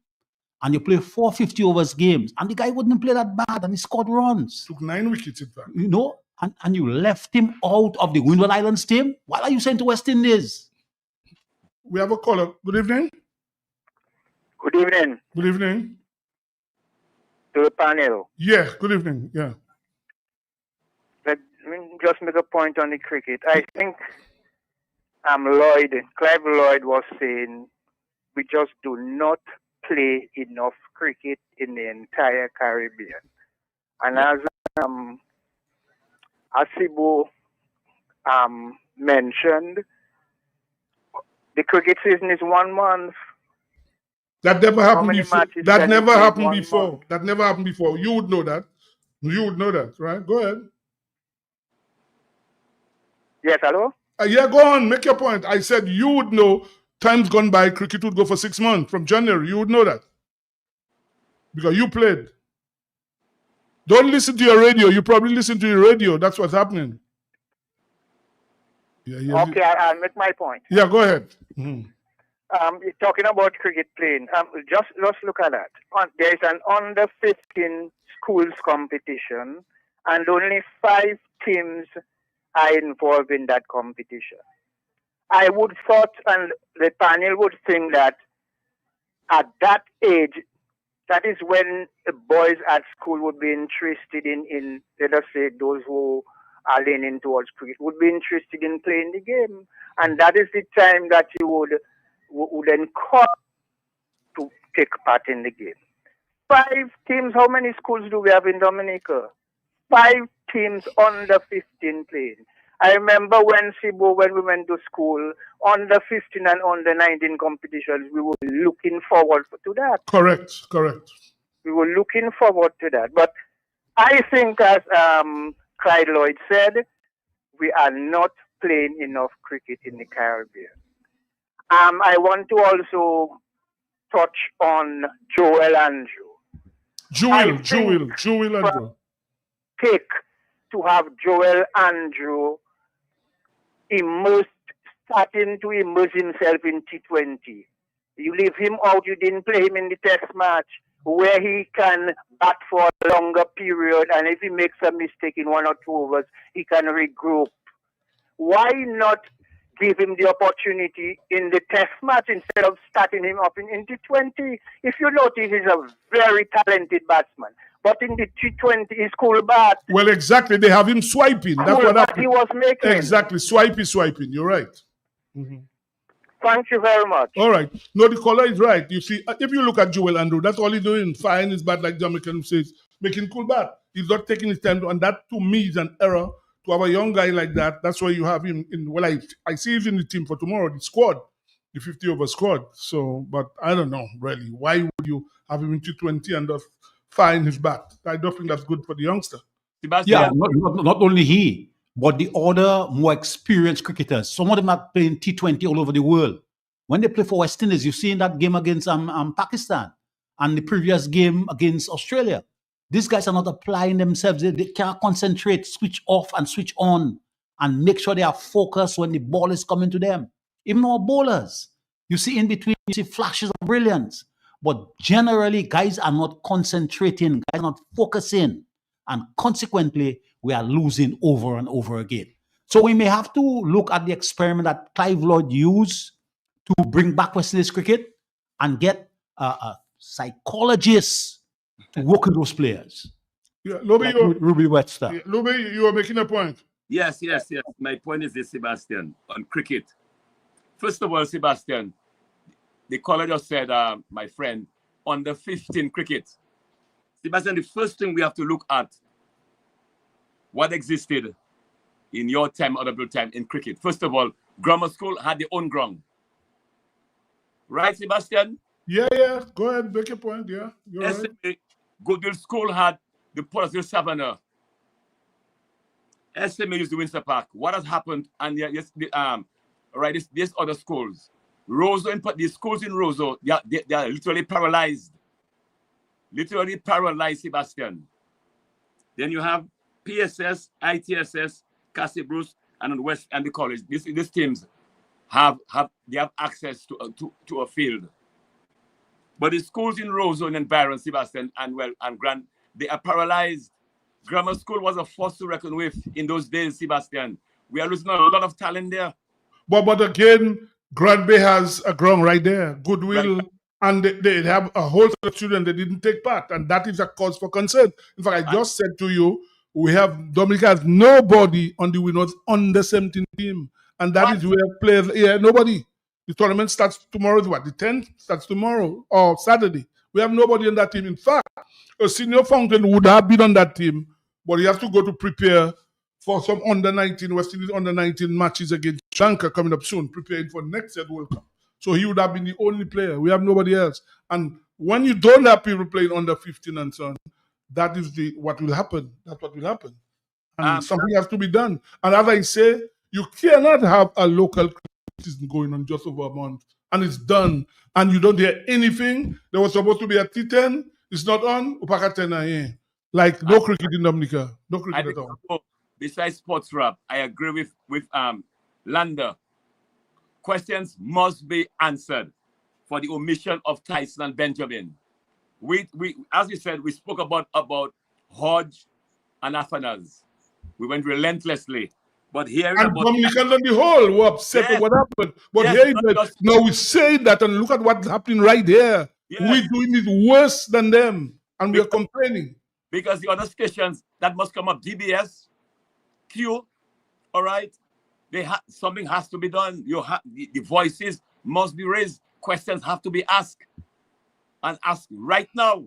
Speaker 8: and you play 450 overs games, and the guy wouldn't play that bad, and he scored runs.
Speaker 2: Took 9 wickets in fact.
Speaker 8: You know, and you left him out of the Windward Islands team. What are you saying to West Indies?
Speaker 2: We have a caller. Good evening.
Speaker 14: Good evening.
Speaker 2: Good evening.
Speaker 14: To the panel.
Speaker 2: Yeah, good evening. Yeah.
Speaker 14: Let me just make a point on the cricket. I think Clive Lloyd was saying we just do not play enough cricket in the entire Caribbean. And as Asibo mentioned, the cricket season is 1 month.
Speaker 2: That never happened before. That never happened before. That never happened before. You would know that. You would know that, right? Go ahead.
Speaker 14: Yes, hello?
Speaker 2: Yeah, go on. Make your point. I said you would know times gone by, cricket would go for 6 months from January. You would know that. Because you played. Don't listen to your radio. You probably listen to your radio. That's what's happening. Yeah.
Speaker 14: Okay, I'll make my point.
Speaker 2: Yeah, go ahead. Mm-hmm.
Speaker 14: You're talking about cricket playing. Just look at that. There's an under 15 schools competition, and only 5 teams are involved in that competition. I would thought, and the panel would think that at that age, that is when the boys at school would be interested in let us say, those who are leaning towards cricket, would be interested in playing the game. And that is the time that you would encourage to take part in the game. 5 teams, how many schools do we have in Dominica? 5 teams under 15 playing. I remember when we went to school, under 15 and under 19 competitions, we were looking forward to that.
Speaker 2: Correct.
Speaker 14: We were looking forward to that. But I think, as Clyde Lloyd said, we are not playing enough cricket in the Caribbean. I want to also touch on Joel Andrew. Joel Andrew. Pick to have Joel Andrew starting to immerse himself in T20. You leave him out, you didn't play him in the test match where he can bat for a longer period, and if he makes a mistake in 1 or 2 overs, he can regroup. Why not give him the opportunity in the test match instead of starting him up in T20? If you notice, he's a very talented batsman. But in the T20, he's cool bat.
Speaker 2: Well, exactly. They have him swiping. That's what happened.
Speaker 14: He was making.
Speaker 2: Exactly. Swiping. You're right. Mm-hmm.
Speaker 14: Thank you very much.
Speaker 2: All right. No, the caller is right. You see, if you look at Joel Andrew, that's all he's doing. Fine is bad, like Jamaican says, making cool bat. He's not taking his time, and that to me is an error. To have a young guy like that, that's why you have him in. Well, I see he's in the team for tomorrow, the squad, the 50-over squad. So, but I don't know really why would you have him in T20 and just find his bat? I don't think that's good for the youngster.
Speaker 8: Yeah, not only he, but the other more experienced cricketers. Some of them are playing T20 all over the world. When they play for West Indies, you see in that game against Pakistan and the previous game against Australia, these guys are not applying themselves. They can't concentrate, switch off and switch on, and make sure they are focused when the ball is coming to them. Even our bowlers, you see in between, you see flashes of brilliance. But generally, guys are not concentrating, guys are not focusing. And consequently, we are losing over and over again. So we may have to look at the experiment that Clive Lloyd used to bring back West Indies cricket and get psychologists to work with those players.
Speaker 2: Yeah, Lobby,
Speaker 8: like Ruby Webster.
Speaker 2: Yeah, Lobby, you are making a point.
Speaker 3: Yes. My point is this, Sebastian, on cricket. First of all, Sebastian, the caller just said, my friend, under 15 cricket. Sebastian, the first thing we have to look at what existed in your time, honorable time, in cricket. First of all, grammar school had their own ground. Right, Sebastian?
Speaker 2: Yeah. Go ahead, make a point. Yeah, you're right.
Speaker 3: Goodwill School had the Portsmouth Savannah. SMA used the Windsor Park. What has happened? And these other schools, Roseau, the schools in Roseau, they are literally paralyzed. Literally paralyzed, Sebastian. Then you have PSS, ITSS, Cassie Bruce, and West and the college. These teams have access to a field. But the schools in Roseau and Byron, Sebastian, and Grant, they are paralyzed. Grammar school was a force to reckon with in those days, Sebastian. We are losing a lot of talent there.
Speaker 2: But again, Grant Bay has a ground right there. Goodwill. Right. And they have a whole set of children that didn't take part, and that is a cause for concern. In fact, I just said to you, Dominica has nobody on the winners under 17 team, and that is where players. Yeah, nobody. The tournament starts tomorrow. What? The 10th starts tomorrow or Saturday. We have nobody on that team. In fact, a senior Fountain would have been on that team, but he has to go to prepare for some under 19 West Indies under 19 matches against Sri Lanka coming up soon, preparing for next year's World Cup. So he would have been the only player. We have nobody else. And when you don't have people playing under 15 and so on, that is what will happen. That's what will happen. And something has to be done. And as I say, you cannot have a local season going on just over a month. And it's done. And you don't hear anything. There was supposed to be a T10. It's not on. Upakatena, like no cricket in Dominica. No cricket at all.
Speaker 3: Besides sports rap, I agree with Lander. Questions must be answered for the omission of Tyson and Benjamin. We as we said, we spoke about Hodge and Afanas. We went relentlessly. But here
Speaker 2: and Dominicans on the whole were upset with what happened. But here now we say that and look at what's happening right here. Yes. We're doing it worse than them. And we're complaining.
Speaker 3: Because the other stations that must come up, DBS, Q, all right? Something has to be done. The voices must be raised. Questions have to be asked. And asked right now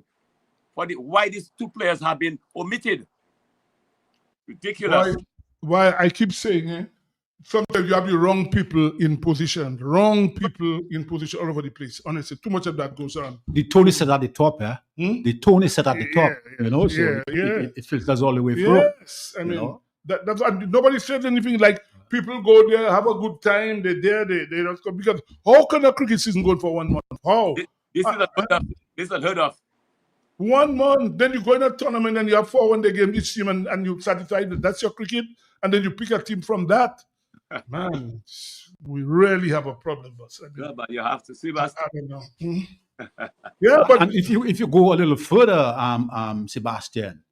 Speaker 3: for why these two players have been omitted. Ridiculous.
Speaker 2: Why I keep saying, sometimes you have the wrong people in position. Wrong people in position all over the place. Honestly, too much of that goes on.
Speaker 8: The Tony said at the top, The Tony said at the top, so it filters all the way through.
Speaker 2: Yes, I mean, that's nobody says anything like people go there, have a good time, they're there, they don't come. Because how can a cricket season go for 1 month? How?
Speaker 3: This is unheard of.
Speaker 2: 1 month, then you go in a tournament and you have 4 one-day games each team and you satisfy that that's your cricket, and then you pick a team from that. Man, we really have a problem, boss.
Speaker 3: But you have to see, I
Speaker 2: don't know. Yeah, but
Speaker 8: and if you go a little further, Sebastian,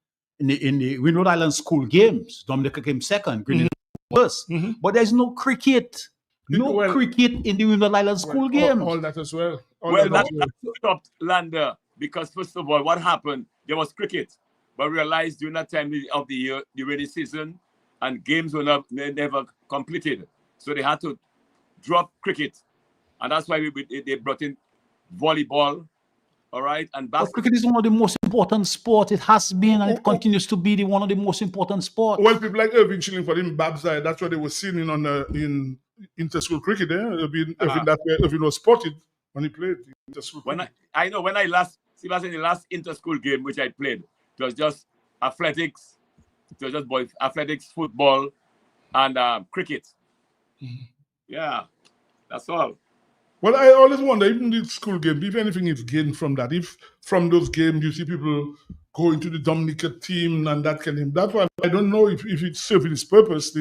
Speaker 8: in the Windward Island school games, Dominica came second, Greenwich first, but there's no cricket. No cricket in the Windward Island school games.
Speaker 2: All that as well.
Speaker 3: That stopped Lander because first of all, what happened? There was cricket, but realized during that time of the year, the rainy season, and games were never completed, so they had to drop cricket, and that's why they brought in volleyball, All right, and
Speaker 8: But
Speaker 3: basketball.
Speaker 8: cricket is one of the most important sports. It has been and it continues to be one of the most important sports.
Speaker 2: Well, people like Irving Chillingford in Babs Eye, that's what they were seeing in inter-school cricket. Irving, that's where Irving was spotted when he played inter-school cricket.
Speaker 3: When I last in the last inter-school game which I played, it was just athletics, it was just boys athletics, football, and cricket. Yeah, that's all.
Speaker 2: Well, I always wonder, even the school game, if anything is gained from that, if from those games you see people go into the Dominica team and that kind of thing, that's why I don't know if it's serving its purpose.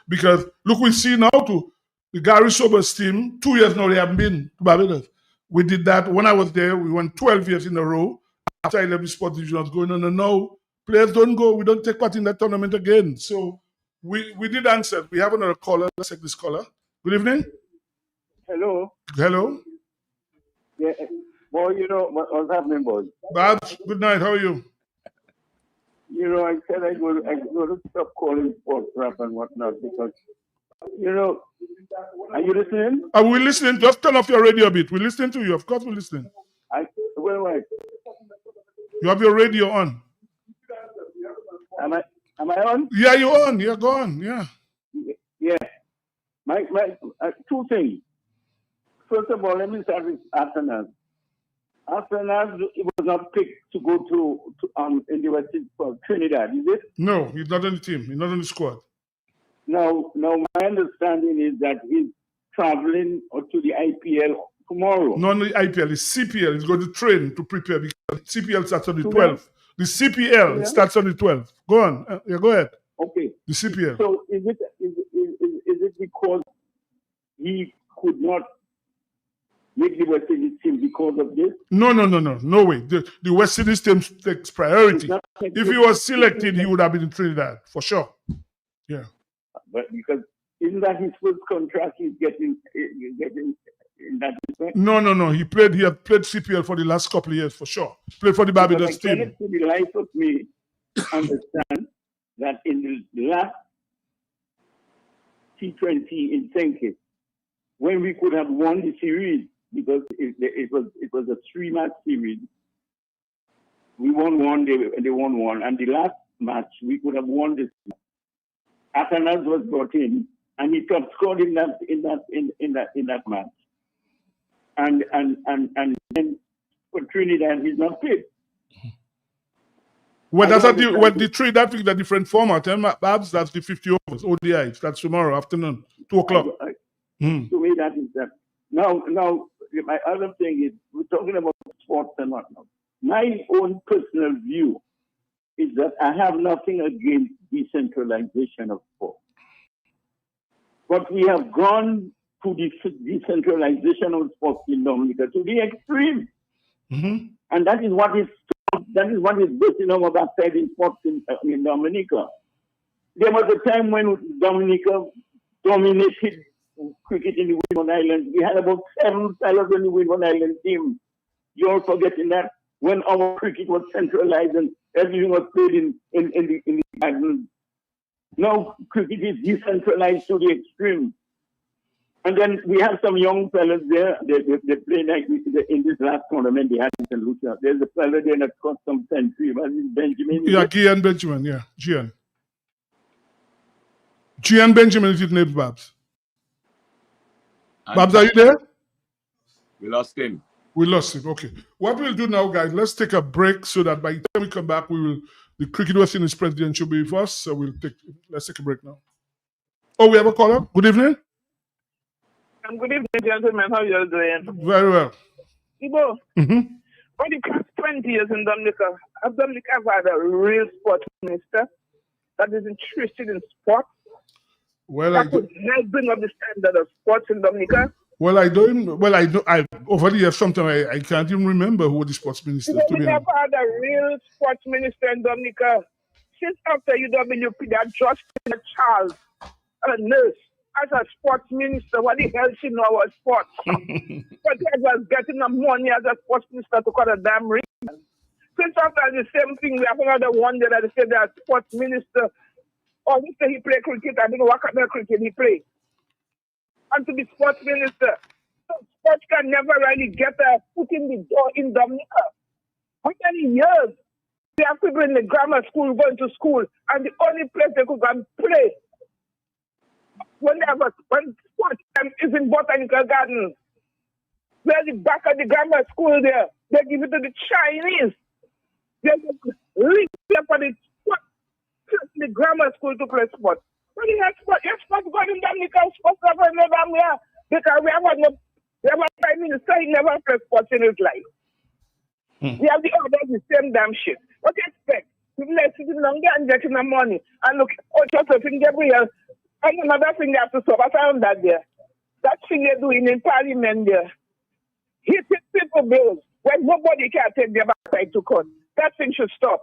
Speaker 2: Because look, we see now too, the Gary Sobers team, 2 years now they haven't been to Barbados. We did that when I was there, we won 12 years in a row after I left the sport division was going on, and now players don't go, we don't take part in that tournament again. So we did answer. We have another caller. Let's take this caller. Good evening.
Speaker 15: Hello.
Speaker 2: Hello.
Speaker 15: Yeah. Boy, you know what's happening, boy?
Speaker 2: Babs, good night. How are you?
Speaker 15: You know, I said I go to stop calling sports rap and whatnot because, you know, are you listening?
Speaker 2: Are we listening? Just turn off your radio a bit. We're listening to you. Of course, we're listening.
Speaker 15: Wait.
Speaker 2: You have your radio on.
Speaker 15: Am I on?
Speaker 2: Yeah, you're on. You're gone. Yeah.
Speaker 15: Yeah. My two things. First of all, let me start with Arsenal. Arsenal, it was not picked to go to in the West for Trinidad, is it?
Speaker 2: No, he's not on the team. He's not on the squad.
Speaker 15: No. My understanding is that he's traveling to the IPL tomorrow.
Speaker 2: Not the IPL, it's CPL. He's going to train to prepare because CPL starts on the 12th. The CPL starts on the 12th. Go on. Go ahead.
Speaker 15: Okay.
Speaker 2: The CPL.
Speaker 15: So is it because he could not make the West Indies team because of this?
Speaker 2: No way. The West Indies team takes priority. If he was selected, he would have been in Trinidad for sure. Yeah.
Speaker 15: But because isn't that his first contract he's getting in that respect?
Speaker 2: No. He had played CPL for the last couple of years for sure. Played for the Barbados team.
Speaker 15: I cannot to the life of me understand that in the last T20 in Senke, when we could have won the series, because it was a 3-match series. We won one, they won one, and the last match we could have won this match. Atanas was brought in, and he top scored in that match. And then for Trinidad, he's not fit.
Speaker 2: Well, that's the Trinidad is a different format. Babs, that's the 50 overs ODI. That's tomorrow afternoon, 2:00.
Speaker 15: To me, that is that. Now, my other thing is, we're talking about sports and whatnot. My own personal view is that I have nothing against decentralization of sport. But we have gone to the decentralization of sports in Dominica to the extreme.
Speaker 2: Mm-hmm.
Speaker 15: And that is what is based on what I said in sports in Dominica. There was a time when Dominica dominated cricket in the Windward Islands. We had about 7 fellows in the Windward Island team. You're forgetting that when our cricket was centralized and everything was played in the islands. Now cricket is decentralized to the extreme. And then we have some young fellas there. They play like in this last tournament they had in St. Lucia. There's a fella there that got some century. Was it Benjamin?
Speaker 2: Yeah, Gian Benjamin. Yeah, Gian Benjamin is his name, Babs. Babs, are you there?
Speaker 3: We lost him.
Speaker 2: We lost him. Okay. What we'll do now, guys, let's take a break so that by the time we come back, the Cricket West Indies president should be with us. So let's take a break now. Oh, we have a caller. Good evening.
Speaker 16: Good evening, gentlemen. How are you doing?
Speaker 2: Very well.
Speaker 16: Ibo, for the past 20 years in Dominica, Dominica have had a real sports minister that is interested in sports. That could help bring up the standard of sports in Dominica.
Speaker 2: I over the years, sometimes I can't even remember who the sports minister is.
Speaker 16: We have had a real sports minister in Dominica. Since after UWP, they are just a child, a nurse, as a sports minister. What the hell she know about sports? But he was getting the money as a sports minister to cut a damn ring. Since after the same thing, we have another one there that they say they are sports minister. Oh, he say he play cricket. I don't know what kind of cricket he play. And to be sports minister. So sports can never really get a foot in the door in Dominica. how many years they have people in the grammar school going to school, and the only place they could go and play when sport time is in Botanical Gardens. Where the back of the grammar school there, they give it to the Chinese. They leave there for the sport, the grammar school to play sport. But the sport, going in Dominica, sports never here because we have a prime minister, he never played sports in his life. We have the others, the same damn shit. What do you expect? People are sitting down there and getting the money. And look, Josephine Gabriel, and another thing they have to stop. I found that there. That thing they're doing in Parliament there. Hitting people bills when nobody can take their backside to court. That thing should stop.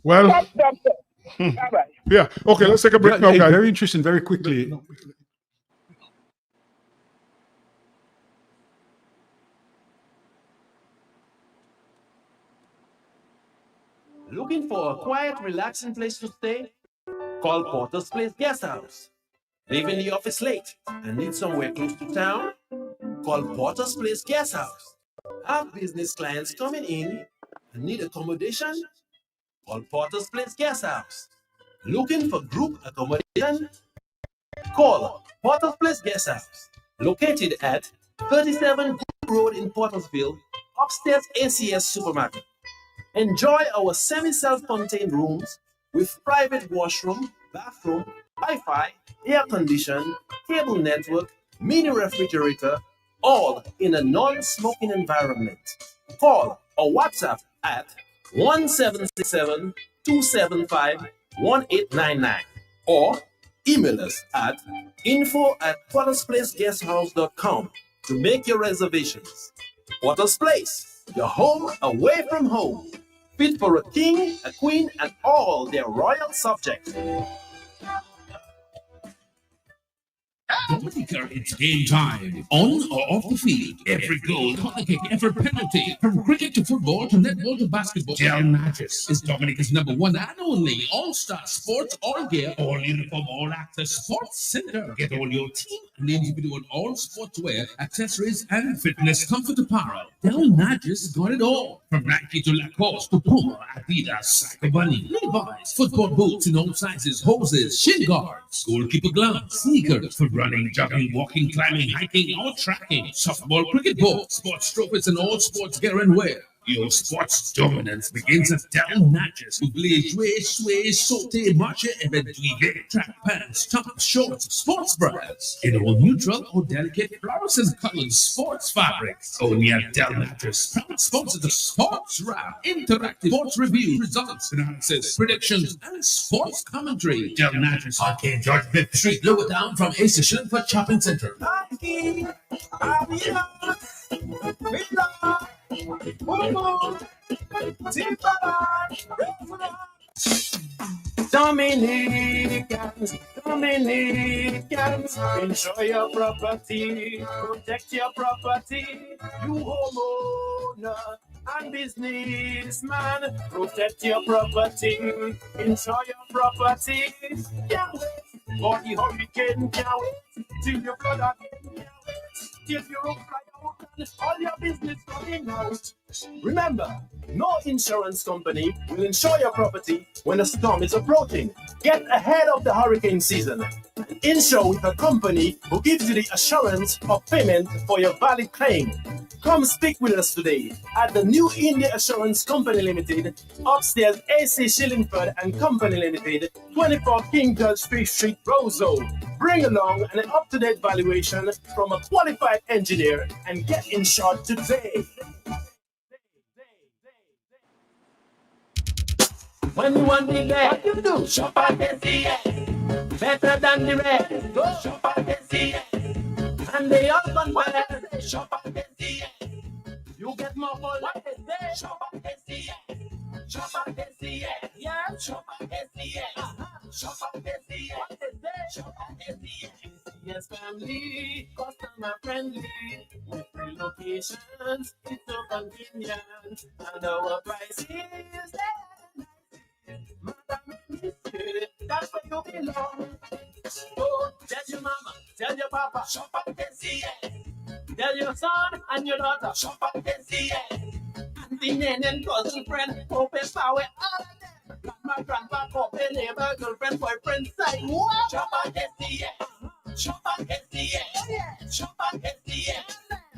Speaker 2: Well,
Speaker 16: stop. Bye-bye.
Speaker 2: Yeah. Okay, let's take a break now, guys.
Speaker 8: Very interesting, very quickly.
Speaker 11: Looking for a quiet, relaxing place to stay? Call Porter's Place Guest House. Leaving the office late and need somewhere close to town? Call Porter's Place Guest House. Have business clients coming in and need accommodation? Call Porter's Place Guest House. Looking for group accommodation? Call Porter's Place Guest House. Located at 37 Group Road in Portersville, upstairs ACS Supermarket. Enjoy our semi-self-contained rooms with private washroom, bathroom, Wi-Fi, air condition, cable network, mini refrigerator, all in a non-smoking environment. Call or WhatsApp at 1767-275-1899 or email us at info@portersplaceguesthouse.com to make your reservations. Porter's Place, your home away from home. Fit for a king, a queen, and all their royal subjects.
Speaker 10: Dominica, it's game time. On or off the field, every goal, corner kick, every penalty. From cricket to football to netball to basketball, Del Matches is Dominica's #1 and only all-star sports, all gear, all uniform, all access sports center. Get all your team and individual all sportswear, accessories, and fitness comfort apparel. Del Matches got it all. From Nike to Lacoste to Puma, Adidas, Psycho Bunny, Levi's, football boots in all sizes, hoses, shin guards, goalkeeper gloves, sneakers for running, jogging, walking, climbing, hiking, or tracking, softball, cricket ball, sports trophies, and all sports gear and wear. Your sports dominance begins at Del Matches. Oubliez jouer, sway, sauter, marcher, éventuer, track pants, tops, shorts, sports bras, in all neutral or delicate fluorescent colored sports fabrics. Only at Del Matches, proud sponsor the Sports Wrap, interactive sports review, results, analysis, predictions, and sports commentary. Del Matches, Arcade George 5th Street, lower down from Ace Shillingford Shopping Center.
Speaker 11: Dominicans, enjoy your property, protect your property. You homeowner and businessman, protect your property, enjoy your property. Can't wait for the hurricane, can't wait till your flood again, can't wait till your roof fly out and all your business coming out. Remember, no insurance company will insure your property when a storm is approaching. Get ahead of the hurricane season. Insure with a company who gives you the assurance of payment for your valid claim. Come speak with us today at the New India Assurance Company Limited, upstairs AC Shillingford and Company Limited, 24 King George Street, Roseau. Bring along an up-to-date valuation from a qualified engineer and get insured today. When you want the leg, you do shop at SCS. Better than the rest, go shop at SCS. And they all gone well, shop at SCS. You get more for what they say, shop at SCS. Shop at SCS, yeah, shop at SCS. Shop at SCS, what they say, shop at SCS. Yes, family, customer friendly, with free locations, it's so convenient, and our prices. That's where you belong. Oh, tell your mama, tell your papa, shop at SCS. Tell your son and your daughter, shop at SCS. And auntie, and cousin, friend, open power, all of them. My grandpa, couple, neighbor, girlfriend, boyfriend, side. Chop and get the air. Chop and get the air. Chop and get the air.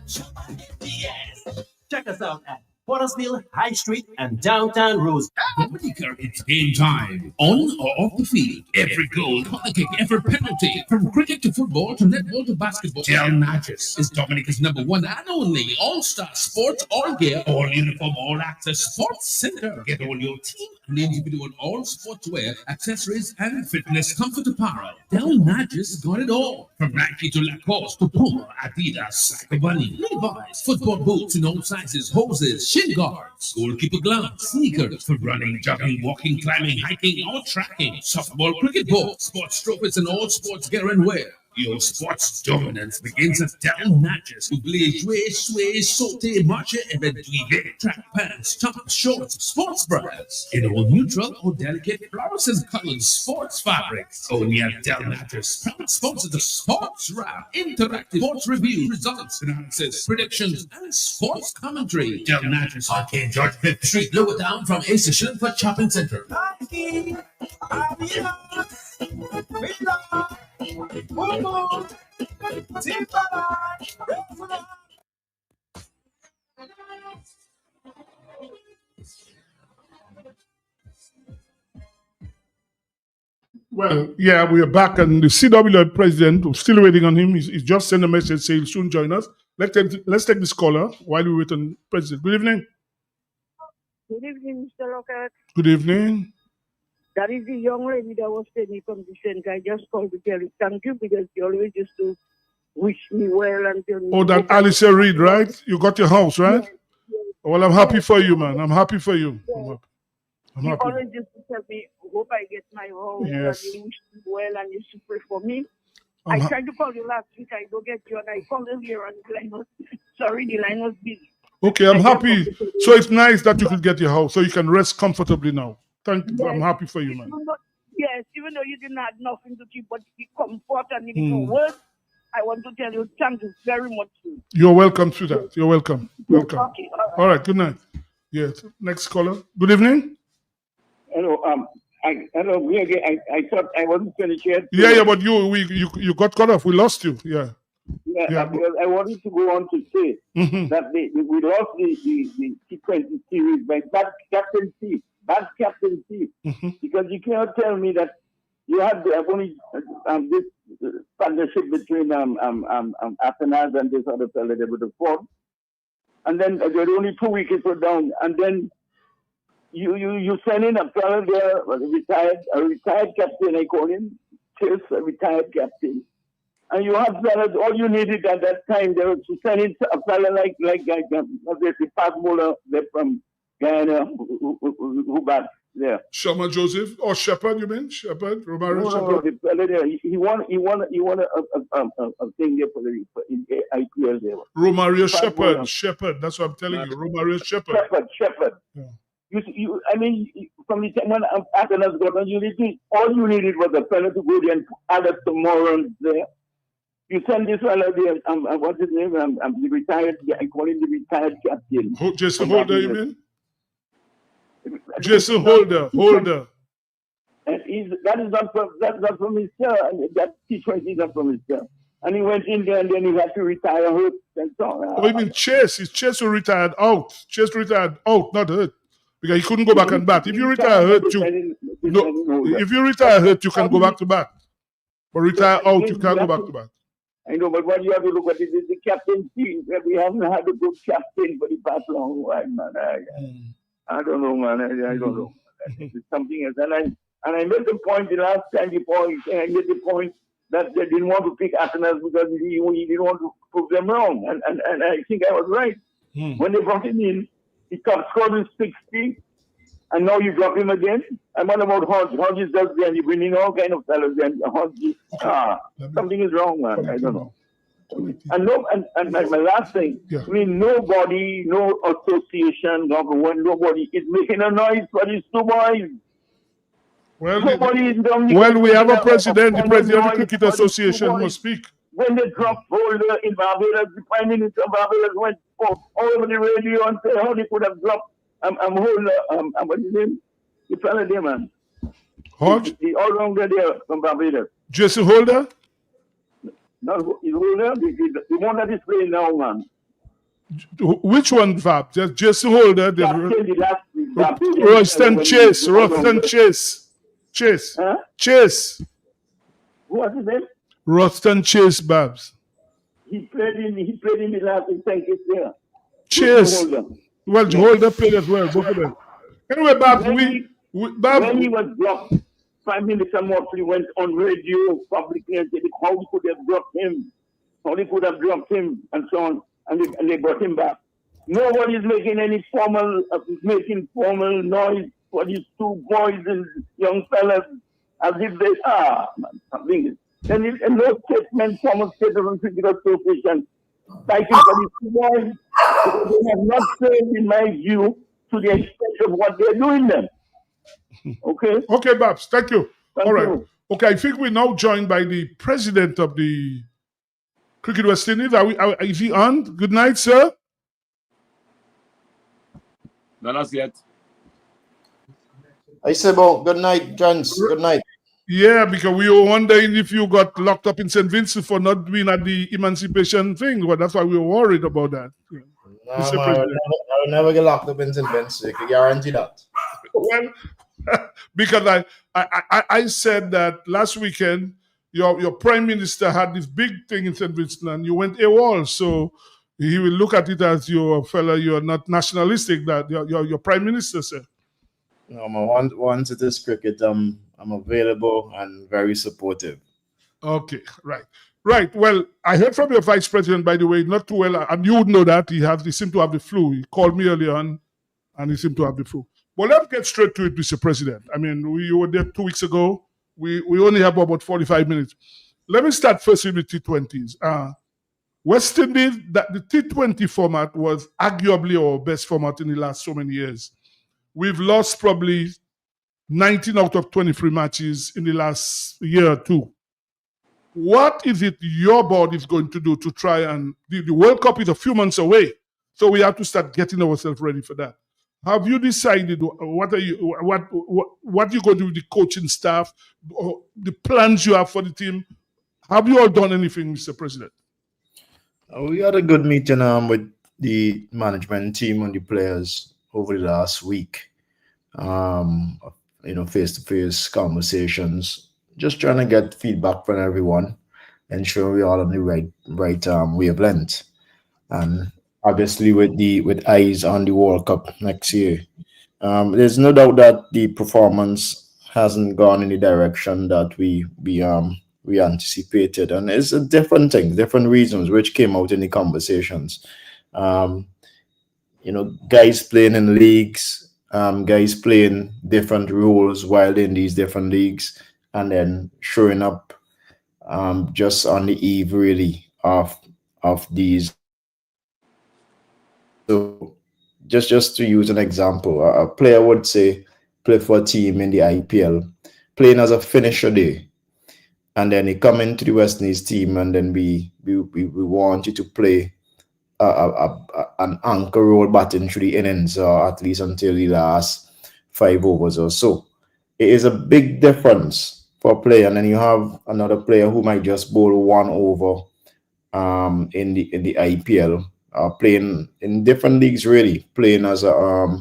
Speaker 11: Chop and get the air. Check us out at Pottersville, High Street, and downtown Rose.
Speaker 10: Dominica, it's game time. On or off the field. Every goal, corner kick, every penalty. From cricket to football to netball to basketball. Del Natchez is Dominica's #1 and only all-star sports, all gear, all uniform, all access sports center. Get all your team and individual all sportswear, accessories, and fitness comfort apparel. Del Natchez got it all. From Nike to Lacoste to Puma, Adidas, Psycho Bunny, Levi's, football boots in all sizes, hoses, shin guards, goalkeeper gloves, sneakers for running, jogging, walking, climbing, hiking, or tracking, softball, cricket ball, sports trophies, and all sports gear and wear. Your sports dominance begins at Del Natchez. Oubliez jouer, sway, sauter, marcher, éventuer, track pants, tops, shorts, sports bras, in all neutral or delicate fluorescent colored sports fabrics. Only at Del Natchez, proud sponsor the Sports Wrap, interactive sports review, results, analysis, predictions, and sports commentary. Del Natchez, Arcade George 5th Street, lower down from A Station for Shopping Center.
Speaker 2: Well, yeah, we are back, and the CWL president, we're still waiting on him. He's just sent a message saying he'll soon join us. Let's take this caller while we wait on president. Good evening.
Speaker 17: Good evening, Mr. Lockhart.
Speaker 2: Good evening.
Speaker 17: That is the young lady that was telling me from the center. I just called to tell you thank you because you always used to wish me well and tell me.
Speaker 2: Oh, that Alicia Reed, right? You got your house, right?
Speaker 17: Yes.
Speaker 2: Well, I'm happy for you, man. I'm happy for you. I'm
Speaker 17: You
Speaker 2: happy.
Speaker 17: always used to tell me, hope I get my home.
Speaker 2: Yes.
Speaker 17: And you wish me well and you used to pray for me.
Speaker 2: I'm
Speaker 17: I
Speaker 2: ha-
Speaker 17: tried to call you last week. I don't get you, and I called earlier and the line was sorry, the line was busy.
Speaker 2: Okay, I'm happy. So it's nice that you could get your house, so you can rest comfortably now. Thank you.
Speaker 17: Yes.
Speaker 2: I'm happy for you, man.
Speaker 17: Yes, even though you didn't have nothing to keep, but the comfort and the
Speaker 2: Mm.
Speaker 17: words, I want to tell you thank you very much.
Speaker 2: You're welcome to that. You're welcome. Welcome.
Speaker 17: Okay, all right.
Speaker 2: All right. Good night. Yes. Next caller. Good evening.
Speaker 15: Hello, hello, me again. I thought I wasn't finished yet.
Speaker 2: Yeah, but you got cut off. We lost you. Yeah.
Speaker 15: Yeah, because I wanted to go on to say that we lost the T20 series by bad captaincy, because you cannot tell me that you had only this partnership between Athenas and this other fellow there with the Ford, and then there were only 2 wickets were down, and then you send in a fellow there, a retired captain, I call him, Chase, a retired captain. And you have fellas, all you needed at that time, there was to send in a fella like the fast bowler from Guyana, who bat there.
Speaker 2: Shama Joseph or Shepherd, you mean? Shepherd? Romario
Speaker 15: No,
Speaker 2: Shepherd?
Speaker 15: the fella there, he won a thing there in IPL there.
Speaker 2: Romario
Speaker 15: Fast bowler.
Speaker 2: Shepherd. That's what I'm telling you. Romario Shepherd.
Speaker 15: Shepherd.
Speaker 2: Yeah.
Speaker 15: I mean, from the time when Athenas got on, all you needed was a fella to go there and add up some morons there. You send this fellow there, what's his name? The retired, I call him the retired captain.
Speaker 2: Jason Holder, you mean? Jason Holder.
Speaker 15: And that's not from his sir. That T20 is not from his sir. And he went in there and then he had to retire hurt and so on.
Speaker 2: Oh, you mean Chase? It's Chase who retired out. Chase retired out, not hurt. Because he couldn't go back and bat. If you retire hurt, if you retire hurt, you can go back to bat. But retire out, you can't go back to bat.
Speaker 15: I know, but what you have to look at is the captaincy. We haven't had a good captain for the past long while, man. I don't know, man. I don't know. It's something else. And I made the point the last time before. I made the point that they didn't want to pick Athenas because he didn't want to prove them wrong. And I think I was right. When they brought him in, he top scored with 60. And now you drop him again. And what about Hodge? Hodge is just there. You bring in all kind of fellas. And Hodge, something is wrong, man. I don't know. And my last thing, I mean, nobody, no association, government, nobody is making a noise for these two boys.
Speaker 2: Well, we have a president. The president of the Cricket Association must speak.
Speaker 15: when they dropped Holder in Barbados, the Prime Minister of Barbados went all over the radio and said how they could have dropped Holder, what's his name? The fella there, man.
Speaker 2: Hodge?
Speaker 15: The all-rounder there from Barbados.
Speaker 2: Jason Holder?
Speaker 15: No, he's Holder, the one that is playing now, man.
Speaker 2: Which one, Vab? Just Jason Holder? Ruston Chase. Ruston Chase. Chase.
Speaker 15: Huh?
Speaker 2: Chase.
Speaker 15: What's his name?
Speaker 2: Ruston Chase, Babs.
Speaker 15: He played in the last thing there.
Speaker 2: Chase. Well, Holder played as well, both of them. Anyway, Babs,
Speaker 15: when he was blocked, Prime Minister Motley went on radio publicly and said how he could have dropped him, and so on, and they brought him back. Nobody's making any formal noise for these two boys and young fellas as if they are. Something. And no statement, formal statement from the Association fighting for these two boys because they have not served, in my view, to the extent of what they're doing them. Okay?
Speaker 2: Okay, Babs, thank you. All right.
Speaker 15: you.
Speaker 2: Okay, I think we're now joined by the president of the Cricket West Indies. Is he on? Good night, sir.
Speaker 3: Not us yet.
Speaker 18: I say, good night, gents. Good night.
Speaker 2: Yeah, because we were wondering if you got locked up in St. Vincent for not being at the emancipation thing. Well, that's why we were worried about that.
Speaker 18: No, man, I will never get locked up in St. Vincent. I can guarantee that.
Speaker 2: Well, because I said that last weekend your prime minister had this big thing in St. Vincent and you went AWOL, so he will look at it as you're not nationalistic, that your prime minister said.
Speaker 18: No, man, once it is cricket, I'm available and very supportive.
Speaker 2: Okay, right. Well, I heard from your vice president, by the way, not too well, and you would know that he seemed to have the flu. He called me earlier on, and he seemed to have the flu. Well, let's get straight to it, Mr. President. I mean, you were there 2 weeks ago. We only have about 45 minutes. Let me start first with the T20s. West Indies, the T20 format was arguably our best format in the last so many years. We've lost probably 19 out of 23 matches in the last year or two. What is it your board is going to do to try and... The World Cup is a few months away, so we have to start getting ourselves ready for that. Have you decided what you're going to do with the coaching staff, or the plans you have for the team? Have you all done anything, Mr. President?
Speaker 18: We had a good meeting with the management team and the players over the last week. Face-to-face conversations, just trying to get feedback from everyone, ensure we're all on the right wavelength, and obviously with eyes on the World Cup next year. There's no doubt that the performance hasn't gone in the direction that we anticipated, and it's a different thing, different reasons which came out in the conversations. Guys playing in leagues, guys playing different roles while in these different leagues, and then showing up just on the eve really of these. So just to use an example, a player would say play for a team in the IPL, playing as a finisher there, and then he come into the West Indies team, and then we want you to play an anchor role batting through the innings, or at least until the last 5 overs or so. It is a big difference for a player, and then you have another player who might just bowl 1 over in the IPL, playing in different leagues, really playing as a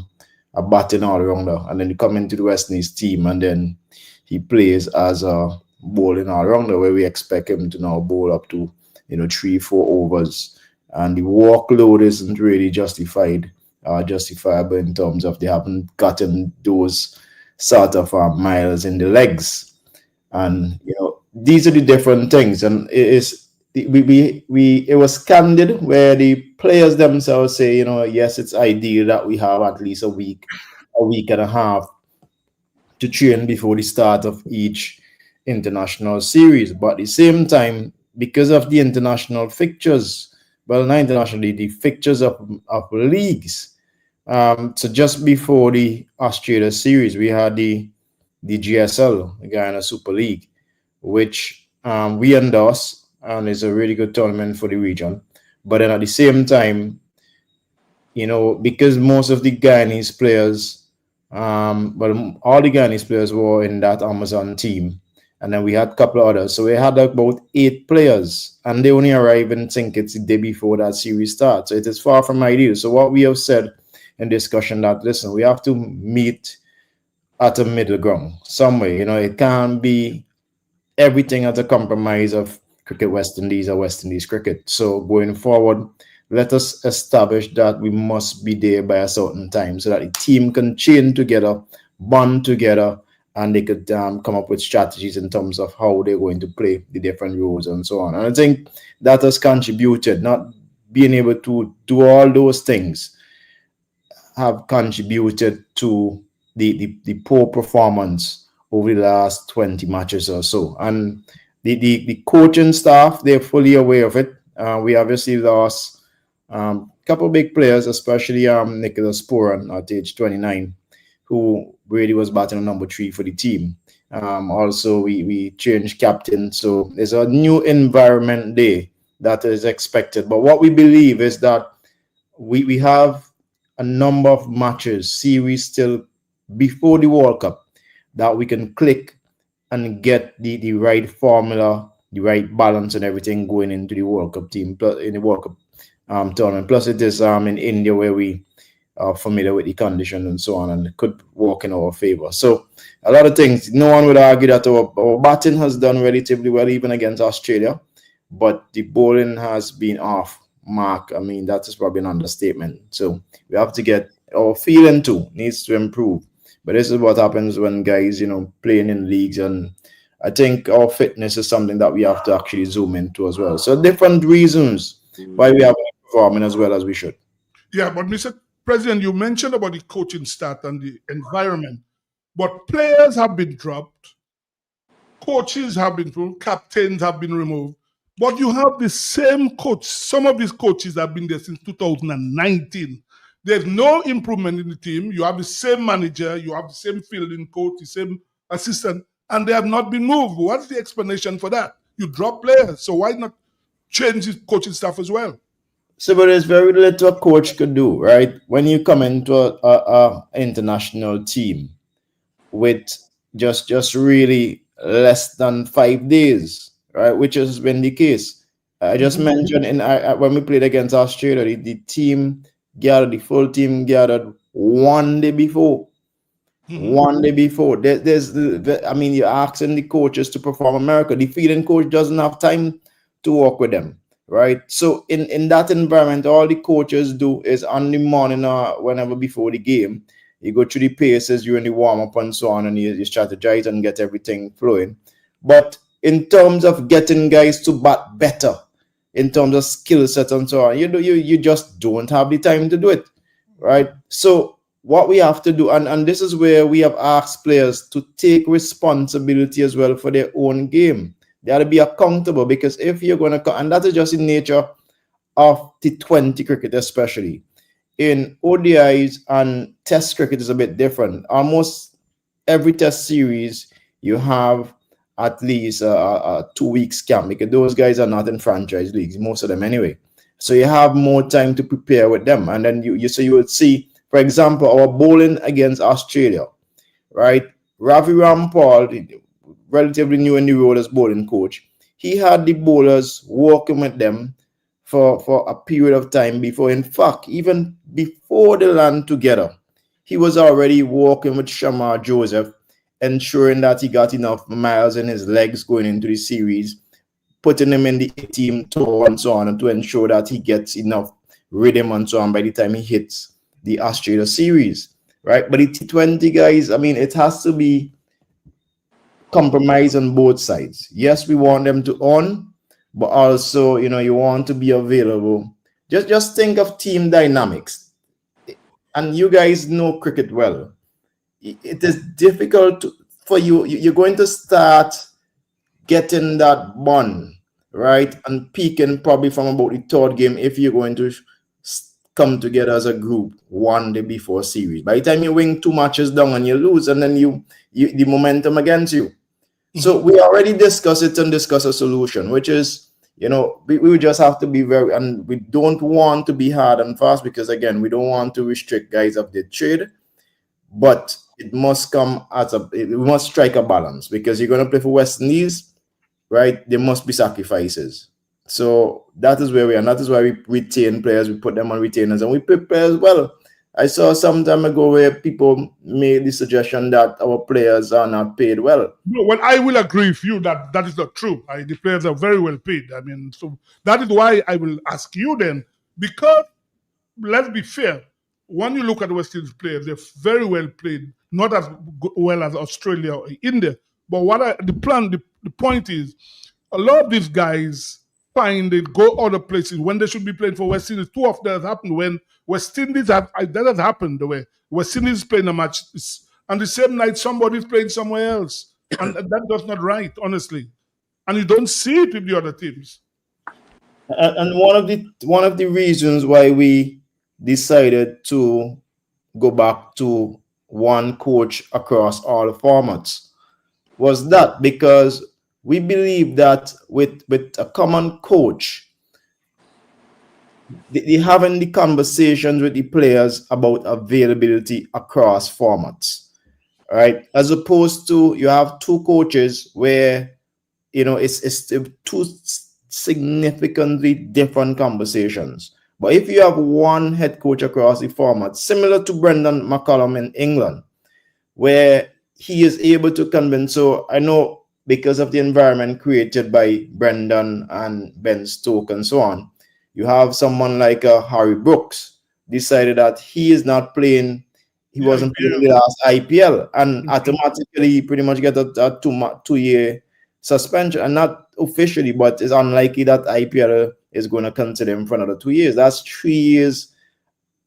Speaker 18: batting all-rounder, and then you come into the West Indies team, and then he plays as a bowling all-rounder, where we expect him to now bowl up to 3-4 overs. And the workload isn't really justifiable in terms of they haven't gotten those sort of miles in the legs. And these are the different things. And it was candid where the players themselves say, yes, it's ideal that we have at least a week and a half to train before the start of each international series. But at the same time, because of the international fixtures, well, not internationally, the fixtures of leagues. So just before the Australia series, we had the GSL, the Guyana Super League, which we endorse and it's a really good tournament for the region. But then at the same time, because most of the Guyanese players, all the Guyanese players were in that Amazon team, and then we had a couple of others. So we had about 8 players, and they only arrived and think it's the day before that series starts. So it is far from ideal. So what we have said in discussion that, listen, we have to meet at a middle ground somewhere. It can't be everything at a compromise of cricket West Indies or West Indies cricket. So going forward, let us establish that we must be there by a certain time so that the team can chain together, bond together, and they could come up with strategies in terms of how they're going to play the different roles and so on. And I think that has contributed, not being able to do all those things have contributed to the poor performance over the last 20 matches or so. And the coaching staff, they're fully aware of it. We obviously lost a couple of big players, especially Nicholas Puran at age 29, who really was batting on number 3 for the team. Also, we changed captain. So there's a new environment there that is expected. But what we believe is that we have a number of matches, series still before the World Cup that we can click and get the right formula, the right balance and everything going into the World Cup team, in the World Cup tournament. Plus it is in India where we are familiar with the condition and so on, and it could work in our favor. So a lot of things. No one would argue that our batting has done relatively well even against Australia, but the bowling has been off mark. I mean, that is probably an understatement. So we have to get our feeling too needs to improve. But this is what happens when guys, playing in leagues, and I think our fitness is something that we have to actually zoom into as well. So different reasons why we are performing as well as we should.
Speaker 2: Yeah, but Mr. President, you mentioned about the coaching staff and the environment, but players have been dropped, coaches have been removed, captains have been removed, but you have the same coach. Some of these coaches have been there since 2019. There's no improvement in the team. You have the same manager, you have the same fielding coach, the same assistant, and they have not been moved. What's the explanation for that? You drop players, so why not change the coaching staff as well?
Speaker 18: So, but there's very little a coach could do, right? When you come into a international team with just really less than 5 days, right? Which has been the case. I just mentioned when we played against Australia, the full team gathered 1 day before. 1 day before. You're asking the coaches to perform America. The fielding coach doesn't have time to work with them, right? So in that environment, all the coaches do is on the morning or whenever before the game, you go through the paces, you're in the warm-up and so on, and you strategize and get everything flowing. But in terms of getting guys to bat better, in terms of skill set and so on, you just don't have the time to do it, right? So what we have to do, and this is where we have asked players to take responsibility as well for their own game. They have to be accountable, because if you're going to, and that is just in nature of T20 cricket especially. In ODIs and Test cricket is a bit different. Almost every Test series, you have at least a 2 weeks camp, because those guys are not in franchise leagues, most of them anyway. So you have more time to prepare with them. And then you would see, for example, our bowling against Australia, right? Ravi Rampal, relatively new in the role as bowling coach, he had the bowlers working with them for a period of time before. In fact, even before they land together, he was already working with Shamar Joseph, ensuring that he got enough miles in his legs going into the series, putting him in the team tour and so on, and to ensure that he gets enough rhythm and so on by the time he hits the Australia series, right? But the T20 guys, it has to be compromise on both sides. Yes, we want them to earn, but also, you want to be available. Just think of team dynamics. And you guys know cricket well. It is difficult for you. You're going to start getting that bond, right? And peaking probably from about the third game if you're going to come together as a group 1 day before series. By the time you win 2 matches down and you lose, and then you the momentum against you. So we already discuss it and discuss a solution, which is, we just have to be very, and we don't want to be hard and fast because, again, we don't want to restrict guys of the trade, but it must come we must strike a balance because you're going to play for West Indies, right? There must be sacrifices. So that is where we are, and that is why we retain players, we put them on retainers, and we pay players well. I saw some time ago where people made the suggestion that our players are not paid well.
Speaker 2: No, well, I will agree with you that that is not true. The players are very well paid. I mean, so that is why I will ask you then, because let's be fair, when you look at the West Indies players, they're very well played, not as well as Australia or India. But the point is, a lot of these guys find they go other places when they should be playing for West Indies. Too often that has happened when West Indies that has happened the way West Indies is playing a match and the same night somebody's playing somewhere else. And that does not right, honestly. And you don't see it with the other teams.
Speaker 18: And one of the reasons why we decided to go back to one coach across all formats was that because we believe that with a common coach, they having the conversations with the players about availability across formats, right? As opposed to you have two coaches where it's two significantly different conversations. But if you have one head coach across the format, similar to Brendan McCullum in England, where he is able to convince, so I know because of the environment created by Brendan and Ben Stokes and so on, you have someone like Harry Brooks decided that he is not playing, he wasn't playing the last IPL, and automatically he pretty much get a 2-year suspension, and not officially, but it's unlikely that IPL is going to consider him for another 2 years. That's 3 years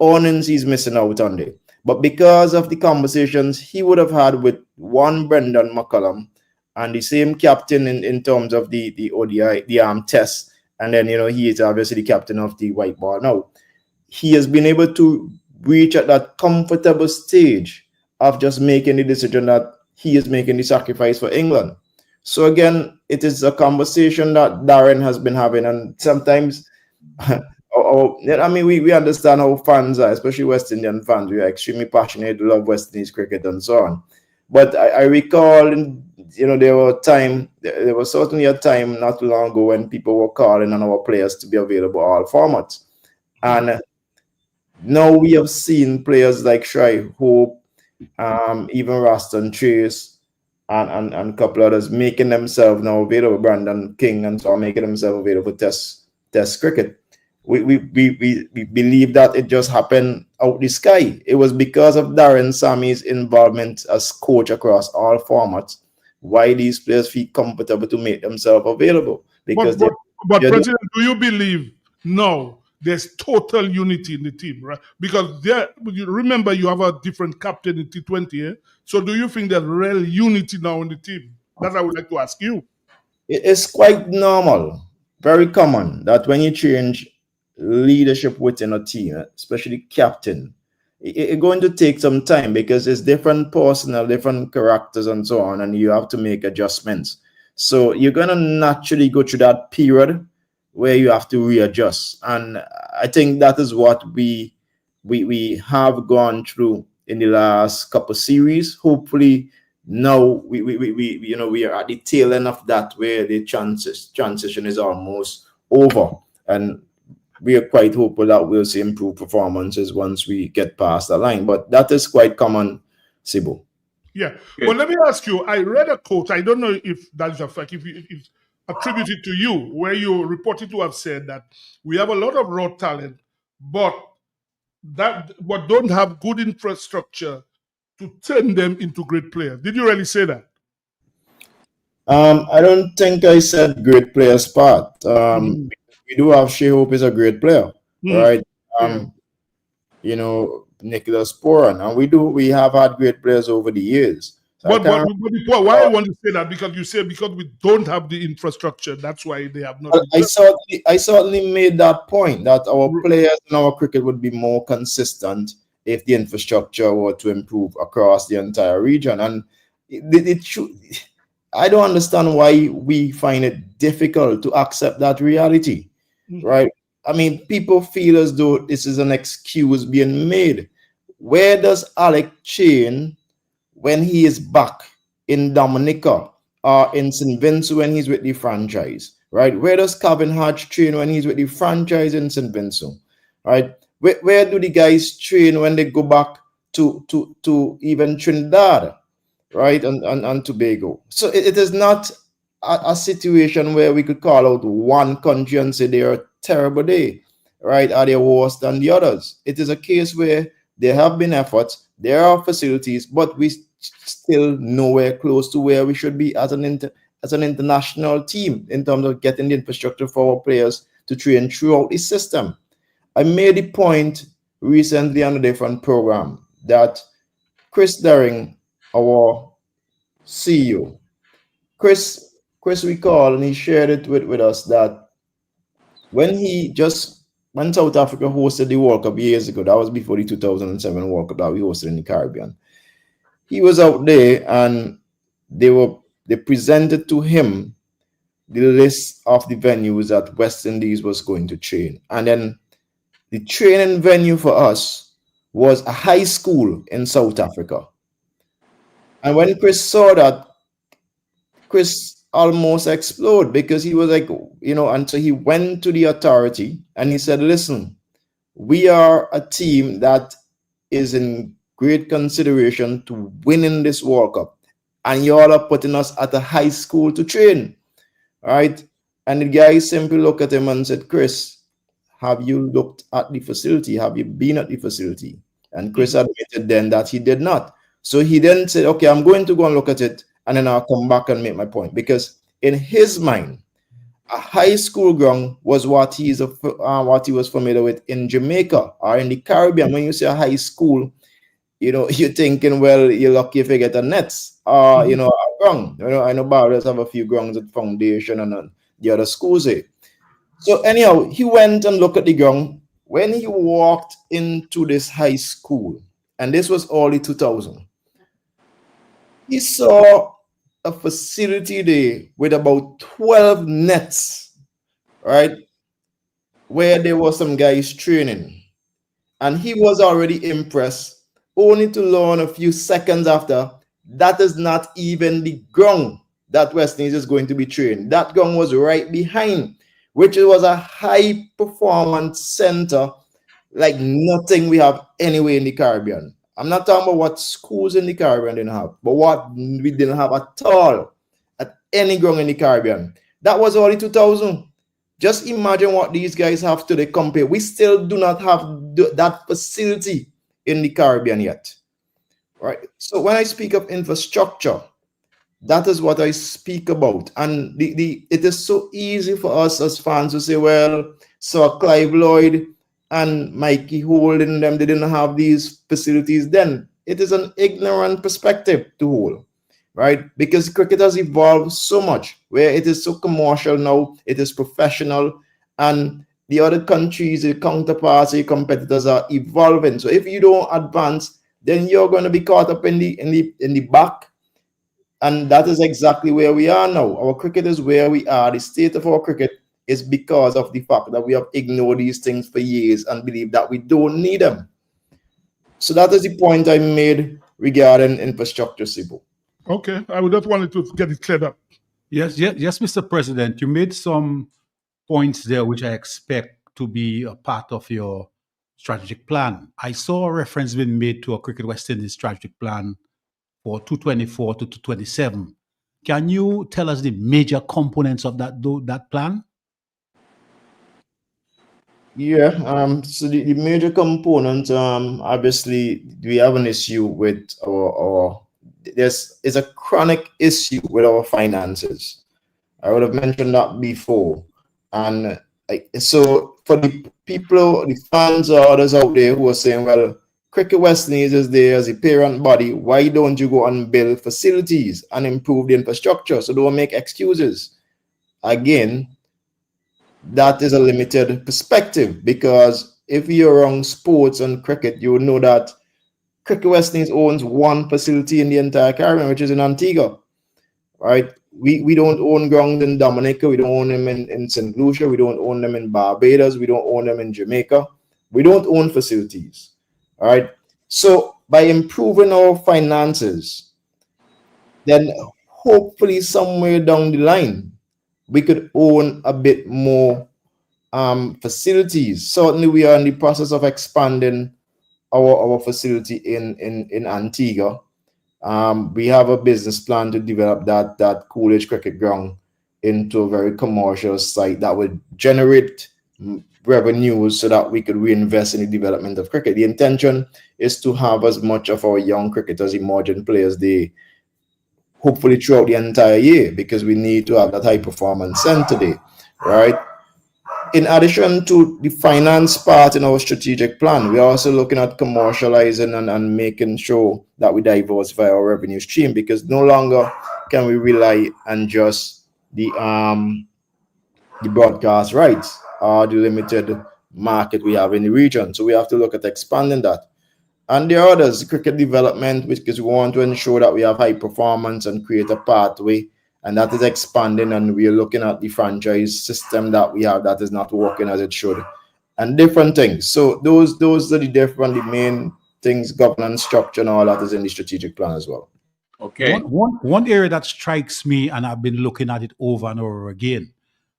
Speaker 18: earnings he's missing out on there. But because of the conversations he would have had with one Brendan McCullum and the same captain in terms of the ODI, the test, and then he is obviously the captain of the white ball now, he has been able to reach at that comfortable stage of just making the decision that he is making the sacrifice for England. So again, it is a conversation that Darren has been having, and sometimes, we understand how fans are, especially West Indian fans. We are extremely passionate, love West Indies cricket and so on. But I recall, there was certainly a time not too long ago when people were calling on our players to be available all formats, and now we have seen players like Shai Hope, even Raston Chase, and a couple others making themselves now available, Brandon King and so on, making themselves available for test cricket. We believe that it just happened out the sky. It was because of Darren Sammy's involvement as coach across all formats why these players feel comfortable to make themselves available. Because
Speaker 2: but President, do you believe no? There's total unity in the team, right? Because remember, you have a different captain in T20, eh? So do you think there's real unity now in the team? That I would like to ask you.
Speaker 18: It's quite normal, very common, that when you change leadership within a team, especially captain, it's going to take some time because it's different personnel, different characters and so on, and you have to make adjustments. So you're going to naturally go through that period where you have to readjust, and I think that is what we have gone through in the last couple of series. Hopefully now we are at the tail end of that, where the transition is almost over, and we are quite hopeful that we'll see improved performances once we get past the line. But that is quite common, Sibo.
Speaker 2: Yeah. Well, let me ask you, I read a quote, I don't know if that is a fact, if it's attributed to you, where you reported to have said that we have a lot of raw talent, but don't have good infrastructure to turn them into great players. Did you really say that?
Speaker 18: I don't think I said great players part. We do have Shai Hope is a great player, right? Nicholas Poran, and we have had great players over the years. So
Speaker 2: why I want to say that, because you say because we don't have the infrastructure, that's why they have not.
Speaker 18: I certainly made that point that our players in our cricket would be more consistent if the infrastructure were to improve across the entire region, and it should. I don't understand why we find it difficult to accept that reality, right? I mean, people feel as though this is an excuse being made. Where does Alec train when he is back in Dominica or in St. Vincent when he's with the franchise, right? Where does Calvin Hodge train when he's with the franchise in St. Vincent, right? Where do the guys train when they go back to even Trinidad, right, and Tobago? So it is not a situation where we could call out one country and say they are a terrible day, right, are they worse than the others? It is a case where there have been efforts, there are facilities, but we still nowhere close to where we should be as an international team in terms of getting the infrastructure for our players to train throughout the system. I made the point recently on a different program that Chris Daring, our CEO, Chris recalled, and he shared it with us, that when South Africa hosted the World Cup years ago, that was before the 2007 World Cup that we hosted in the Caribbean, he was out there and they presented to him the list of the venues that West Indies was going to train. And then the training venue for us was a high school in South Africa. And when Chris saw that, Chris almost exploded, because he was like, and so he went to the authority and he said, listen, we are a team that is in great consideration to winning this World Cup, and you all are putting us at a high school to train, right? And the guy simply looked at him and said, Chris, have you looked at the facility? Have you been at the facility? And Chris admitted then that he did not. So he then said, okay, I'm going to go and look at it, and then I'll come back and make my point. Because in his mind, a high school ground was what he was familiar with in Jamaica or in the Caribbean. When you say a high school, you're thinking, well, you're lucky if you get a nets or, a ground. I know Barbados have a few grounds at Foundation and the other schools there. So anyhow, he went and looked at the ground. When he walked into this high school, and this was early 2000, he saw a facility there with about 12 nets, right, where there were some guys training. And he was already impressed, only to learn a few seconds after that is not even the ground that West Indies is going to be trained. That ground was right behind, which was a high performance center like nothing we have anywhere in the Caribbean. I'm not talking about what schools in the Caribbean didn't have, but what we didn't have at all at any ground in the Caribbean. That was early 2000. Just imagine what these guys have today compared. We still do not have that facility in the Caribbean yet, right? So when I speak of infrastructure, that is what I speak about. And it is so easy for us as fans to say, well, so Clive Lloyd and Mikey Holden, them, they didn't have these facilities then. It is an ignorant perspective to hold, right? Because cricket has evolved so much, where it is so commercial now, it is professional, and the other countries, the counterparts, the competitors are evolving. So if you don't advance, then you're going to be caught up in the back. And that is exactly where we are now. Our cricket is where we are. The state of our cricket is because of the fact that we have ignored these things for years and believe that we don't need them. So that is the point I made regarding infrastructure, Sibo.
Speaker 2: Okay, I would just wanted to get it cleared up.
Speaker 8: Yes, Mr. President, you made some points there which I expect to be a part of your strategic plan. I saw a reference being made to a Cricket West Indies strategic plan for 224 to 227. Can you tell us the major components of that plan?
Speaker 18: Yeah, so the major component, obviously, we have an issue with there's a chronic issue with our finances. I would have mentioned that before. And so for the people, the fans or others out there who are saying, well, Cricket West Indies is there as a parent body, why don't you go and build facilities and improve the infrastructure? So don't make excuses. Again, that is a limited perspective, because if you're around sports and cricket, you would know that Cricket West Indies owns one facility in the entire Caribbean, which is in Antigua, right? we don't own grounds in Dominica. We don't own them in St. Lucia. We don't own them in Barbados. We don't own them in Jamaica. We don't own facilities. All right. So by improving our finances, then hopefully somewhere down the line, we could own a bit more facilities. Certainly, we are in the process of expanding our facility in Antigua. We have a business plan to develop that Coolidge Cricket Ground into a very commercial site that would generate revenues so that we could reinvest in the development of cricket. The intention is to have as much of our young cricketers, emerging players, they hopefully throughout the entire year, because we need to have that high performance center day, right? In addition to the finance part in our strategic plan, we're also looking at commercializing and making sure that we diversify our revenue stream, because no longer can we rely on just the broadcast rights or the limited market we have in the region. So we have to look at expanding that. And there are others, cricket development, because we want to ensure that we have high performance and create a pathway, and that is expanding, and we are looking at the franchise system that we have that is not working as it should, and different things. So those are the main things, governance structure and all that is in the strategic plan as well.
Speaker 3: Okay.
Speaker 8: One area that strikes me, and I've been looking at it over and over again,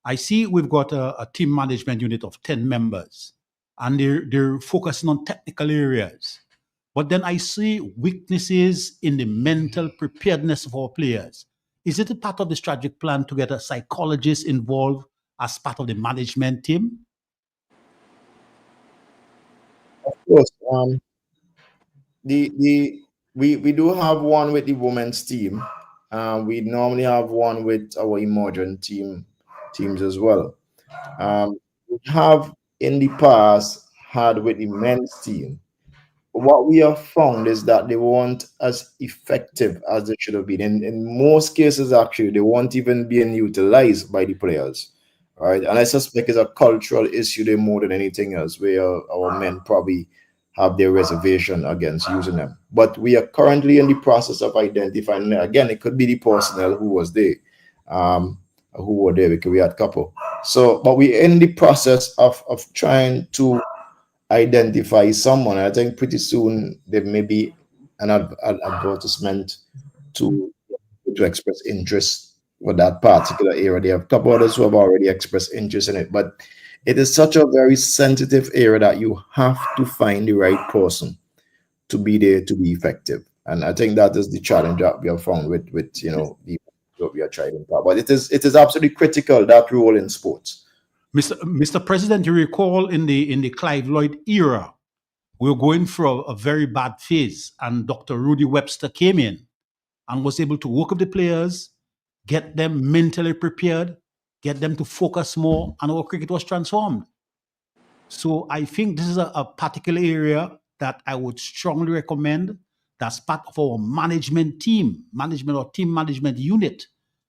Speaker 8: I see we've got a team management unit of 10 members, and they're focusing on technical areas. But then I see weaknesses in the mental preparedness of our players. Is it a part of the strategic plan to get a psychologist involved as part of the management team?
Speaker 18: Of course. We do have one with the women's team. We normally have one with our emerging teams as well. We have in the past had with the men's team. What we have found is that they weren't as effective as they should have been. In most cases, actually, they weren't even being utilized by the players, right? And I suspect it's a cultural issue there more than anything else, where our men probably have their reservation against using them. But we are currently in the process of identifying. Again, it could be the personnel who was there, who were there, because we had a couple. So, but we're in the process of trying to identify someone. I think pretty soon there may be an advertisement to express interest for that particular area. There are a couple others who have already expressed interest in it, but it is such a very sensitive area that you have to find the right person to be there to be effective. And I think that is the challenge that we have found with the what we are trying. But it is absolutely critical, that role in sports.
Speaker 8: Mr. President, you recall in the Clive Lloyd era, we were going through a very bad phase, and Dr. Rudy Webster came in and was able to work with the players, get them mentally prepared, get them to focus more, and our cricket was transformed. So I think this is a particular area that I would strongly recommend that's part of our management team management unit,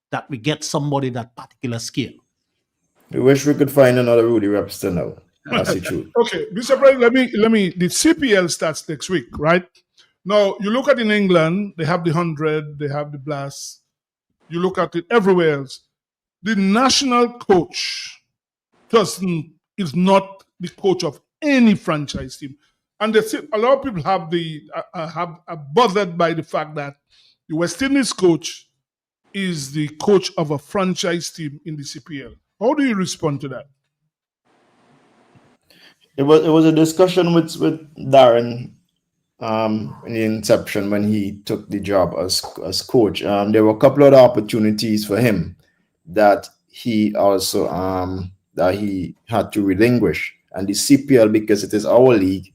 Speaker 8: that we get somebody that particular skill.
Speaker 18: We wish we could find another Rudy Webster now. That's the truth.
Speaker 2: Okay, Mr. President, let me. The CPL starts next week, right? Now you look at in England, they have the 100, they have the Blast. You look at it everywhere else. The national coach is not the coach of any franchise team, and a lot of people are bothered by the fact that the West Indies coach is the coach of a franchise team in the CPL. How do you respond to that?
Speaker 18: It was a discussion with Darren in the inception when he took the job as coach. There were a couple of opportunities for him that he also that he had to relinquish. And the CPL, because it is our league,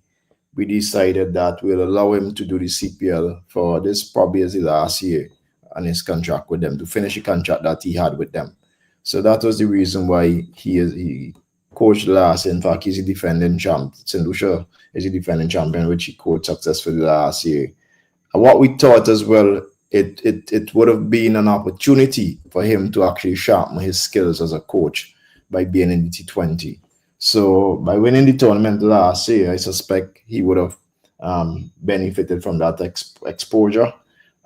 Speaker 18: we decided that we'll allow him to do the CPL for this probably as the last year on his contract with them, to finish the contract that he had with them. So that was the reason why he coached last. In fact, he's a defending champ. St. Lucia is a defending champion, which he coached successfully last year. And what we thought as well, it would have been an opportunity for him to actually sharpen his skills as a coach by being in the T20. So by winning the tournament last year, I suspect he would have benefited from that exposure.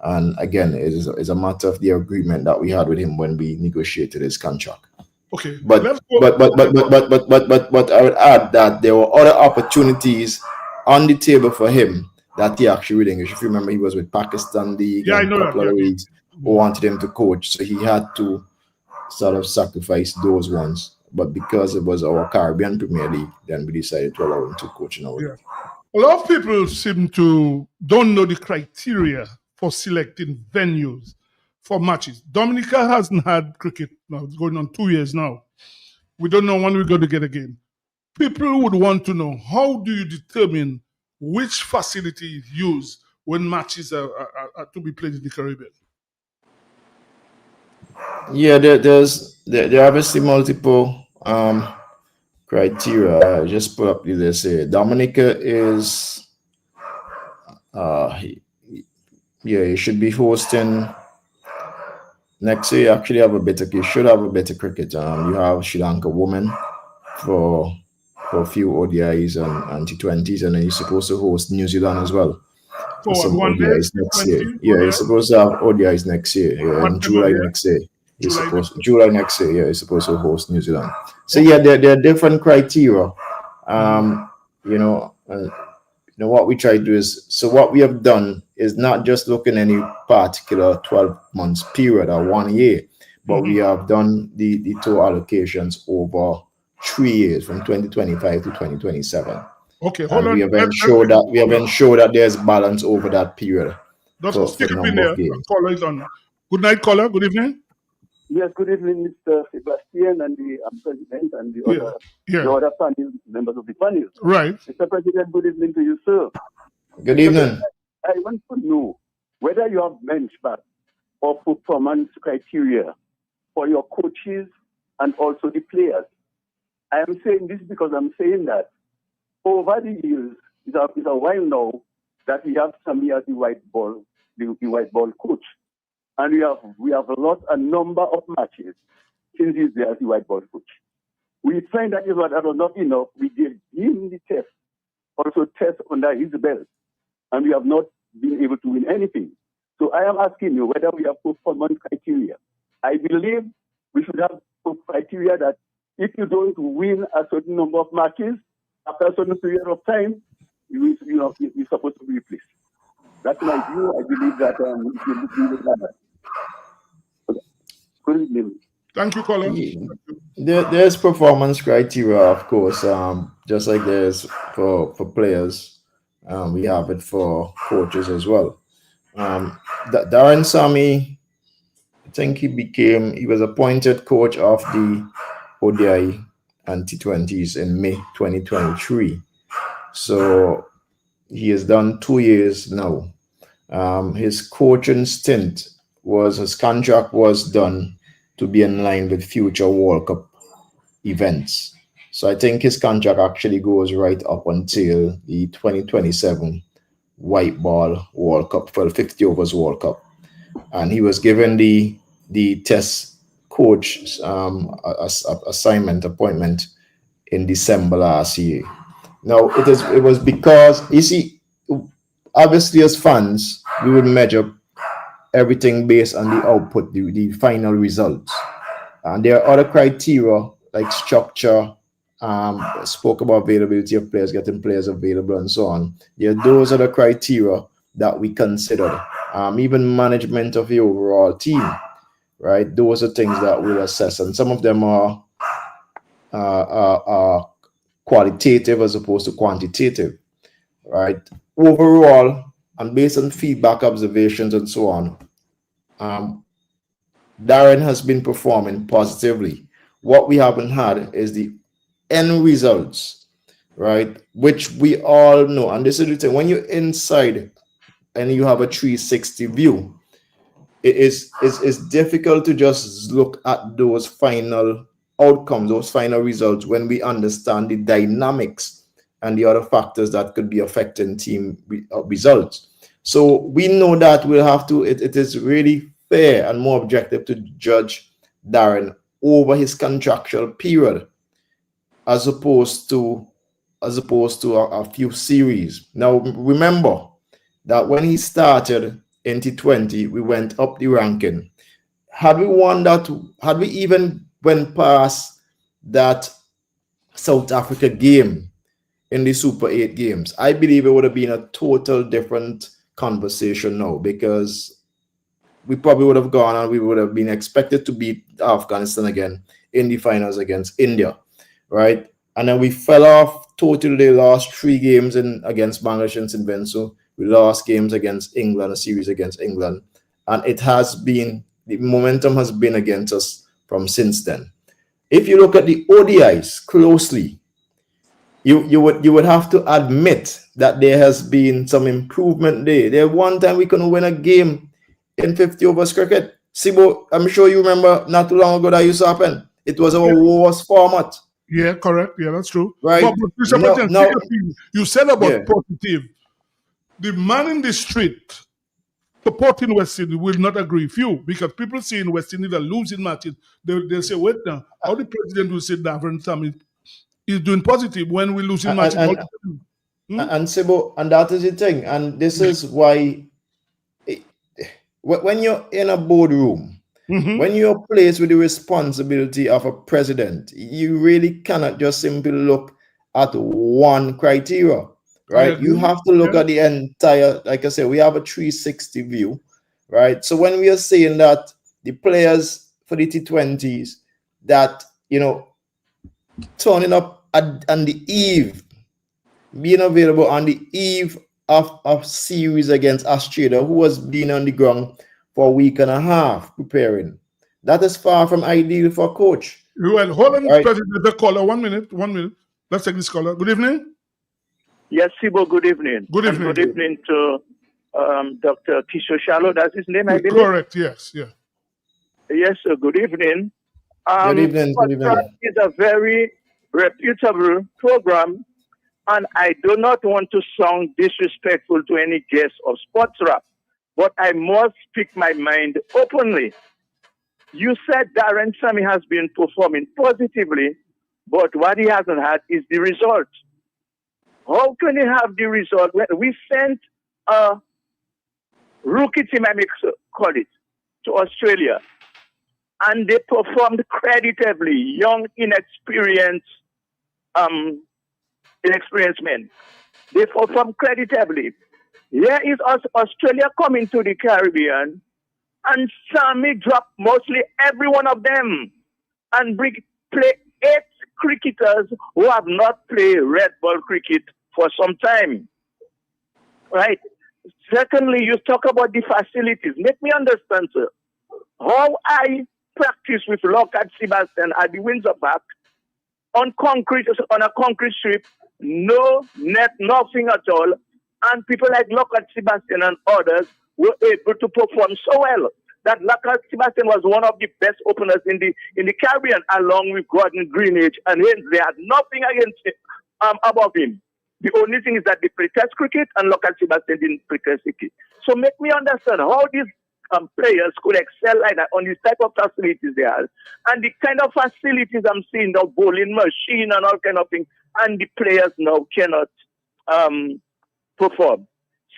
Speaker 18: And again, it is a matter of the agreement that we had with him when we negotiated his contract.
Speaker 2: Okay.
Speaker 18: But
Speaker 2: let's go.
Speaker 18: but I would add that there were other opportunities on the table for him that he actually read English. If you remember, he was with Pakistan League
Speaker 2: Yeah, I
Speaker 18: and
Speaker 2: know
Speaker 18: a couple
Speaker 2: that.
Speaker 18: of leagues who wanted him to coach. So he had to sort of sacrifice those ones. But because it was our Caribbean Premier League, then we decided to allow him to coach in our league.
Speaker 2: A lot of people seem to don't know the criteria for selecting venues for matches. Dominica hasn't had cricket now; it's going on 2 years now. We don't know when we're going to get a game. People would want to know, how do you determine which facility is used when matches are to be played in the Caribbean?
Speaker 18: Yeah, there are obviously multiple criteria. I just put up this here. Dominica is you should be hosting next year. You actually have you should have a better cricket. You have Sri Lanka women for a few ODIs and T20s, and then you're supposed to host New Zealand as well for some ODIs next year. Yeah, you're supposed to have ODIs next year. Yeah, in July next year. July next year, you're supposed to host New Zealand. So yeah, there are different criteria. What we try to do is, so what we have done is not just look in any particular 12 months period or 1 year, but we have done the tour allocations over 3 years from 2025 to 2027.
Speaker 2: Okay,
Speaker 18: hold on. We have ensured that there's balance over that period.
Speaker 2: Don't stick up in there. Caller is on. Good night, caller. Good evening.
Speaker 19: Yes, good evening, Mr. Sebastian and the President and the other panel, members of the panel.
Speaker 2: Right.
Speaker 19: Mr. President, good evening to you, sir.
Speaker 18: Good evening.
Speaker 19: I want to know whether you have benchmark or performance criteria for your coaches and also the players. I am saying this because I'm saying that over the years, it's a while now that we have Sammy as the white ball coach. And we have lost a number of matches since he's there as the white ball coach. We find that that was not enough. We gave him the test, also test under his belt, and we have not been able to win anything. So I am asking you whether we have performance criteria. I believe we should have criteria that if you don't win a certain number of matches after a certain period of time, you're supposed to be replaced. That's my view. I believe that if you look at that.
Speaker 2: Thank you, caller.
Speaker 18: There's performance criteria, of course, just like there's for players. We have it for coaches as well. Darren Sammy, I think he was appointed coach of the ODI and T20s in May 2023. So he has done 2 years now. His coaching stint his contract was done to be in line with future World Cup events. So I think his contract actually goes right up until the 2027 White Ball World Cup, 50 overs World Cup. And he was given the test coach assignment appointment in December last year. Now it was because, you see, obviously as fans, we would measure everything based on the output, the final results. And there are other criteria like structure, spoke about availability of players, getting players available and so on. Yeah, those are the criteria that we considered. Even management of the overall team, right? Those are things that we'll assess. And some of them are qualitative as opposed to quantitative, right? Overall, and based on feedback, observations, and so on, Darren has been performing positively. What we haven't had is the end results, right? Which we all know. And this is the thing, when you're inside and you have a 360 view, it's difficult to just look at those final outcomes, those final results, when we understand the dynamics and the other factors that could be affecting team results. So we know that we'll have to, it is really fair and more objective to judge Darren over his contractual period as opposed to a few series. Now remember that when he started in T20, we went up the ranking. Had we won that, had we even went past that South Africa game in the Super 8 games, I believe it would have been a total different conversation now, because we probably would have gone and we would have been expected to beat Afghanistan again in the finals against India, right? And then we fell off totally. Lost 3 games against Bangladesh and St. Vincent. We lost games against England, a series against England, and it has been, the momentum has been against us from since then. If you look at the ODIs closely, you would have to admit that there has been some improvement there. There one time we couldn't win a game in 50 overs cricket. Sibo, I'm sure you remember not too long ago that used to happen. It was our worst format.
Speaker 2: Yeah, correct. Yeah, that's true.
Speaker 18: Right.
Speaker 2: But you said about positive. The man in the street supporting West Indies will not agree with you, because people see in West Indies are losing matches. They'll say, wait now, how the president will say that Sam is doing positive when we're losing matches?
Speaker 18: And Sibo, and that is the thing. And this is why when you're in a boardroom, when you're placed with the responsibility of a president, you really cannot just simply look at one criteria, right? You have to look at the entire, like I said, we have a 360 view, right? So when we are saying that the players for the T20s that, you know, turning up on the eve, being available on the eve of a series against Australia, who has been on the ground for a week and a half preparing. That is far from ideal for a coach.
Speaker 2: Well, hold on,
Speaker 18: right.
Speaker 2: President, the caller. 1 minute. Let's take this caller. Good evening.
Speaker 13: Yes, Sibo, good evening.
Speaker 2: Good evening.
Speaker 13: And good evening to Dr. Kishore Shallow. That's his name, I believe.
Speaker 2: Correct, yes. Yeah.
Speaker 13: Yes, sir. Good evening.
Speaker 18: Good evening. Good evening.
Speaker 13: It's a very reputable program, and I do not want to sound disrespectful to any guest of Sports Rap, but I must speak my mind openly. You said Darren Sammy has been performing positively, but what he hasn't had is the result. How can he have the result? We sent a rookie team, I may call it, to Australia, and they performed creditably. Young, inexperienced men. They performed creditably. Here is Australia coming to the Caribbean, and Sammy dropped mostly every one of them and play 8 cricketers who have not played red ball cricket for some time. Right? Secondly, you talk about the facilities. Make me understand, sir, how I practice with Lockhart Sebastian at the Windsor Park on a concrete strip, no net, nothing at all, and people like Lockhart Sebastian and others were able to perform so well that Lockhart Sebastian was one of the best openers in the Caribbean, along with Gordon Greenidge and Haynes. They had nothing against him, above him. The only thing is that they play test cricket, and Lockhart Sebastian didn't play test cricket. So make me understand how these players could excel like that on this type of facilities they have, and the kind of facilities I'm seeing, the bowling machine and all kind of things, and the players now cannot perform.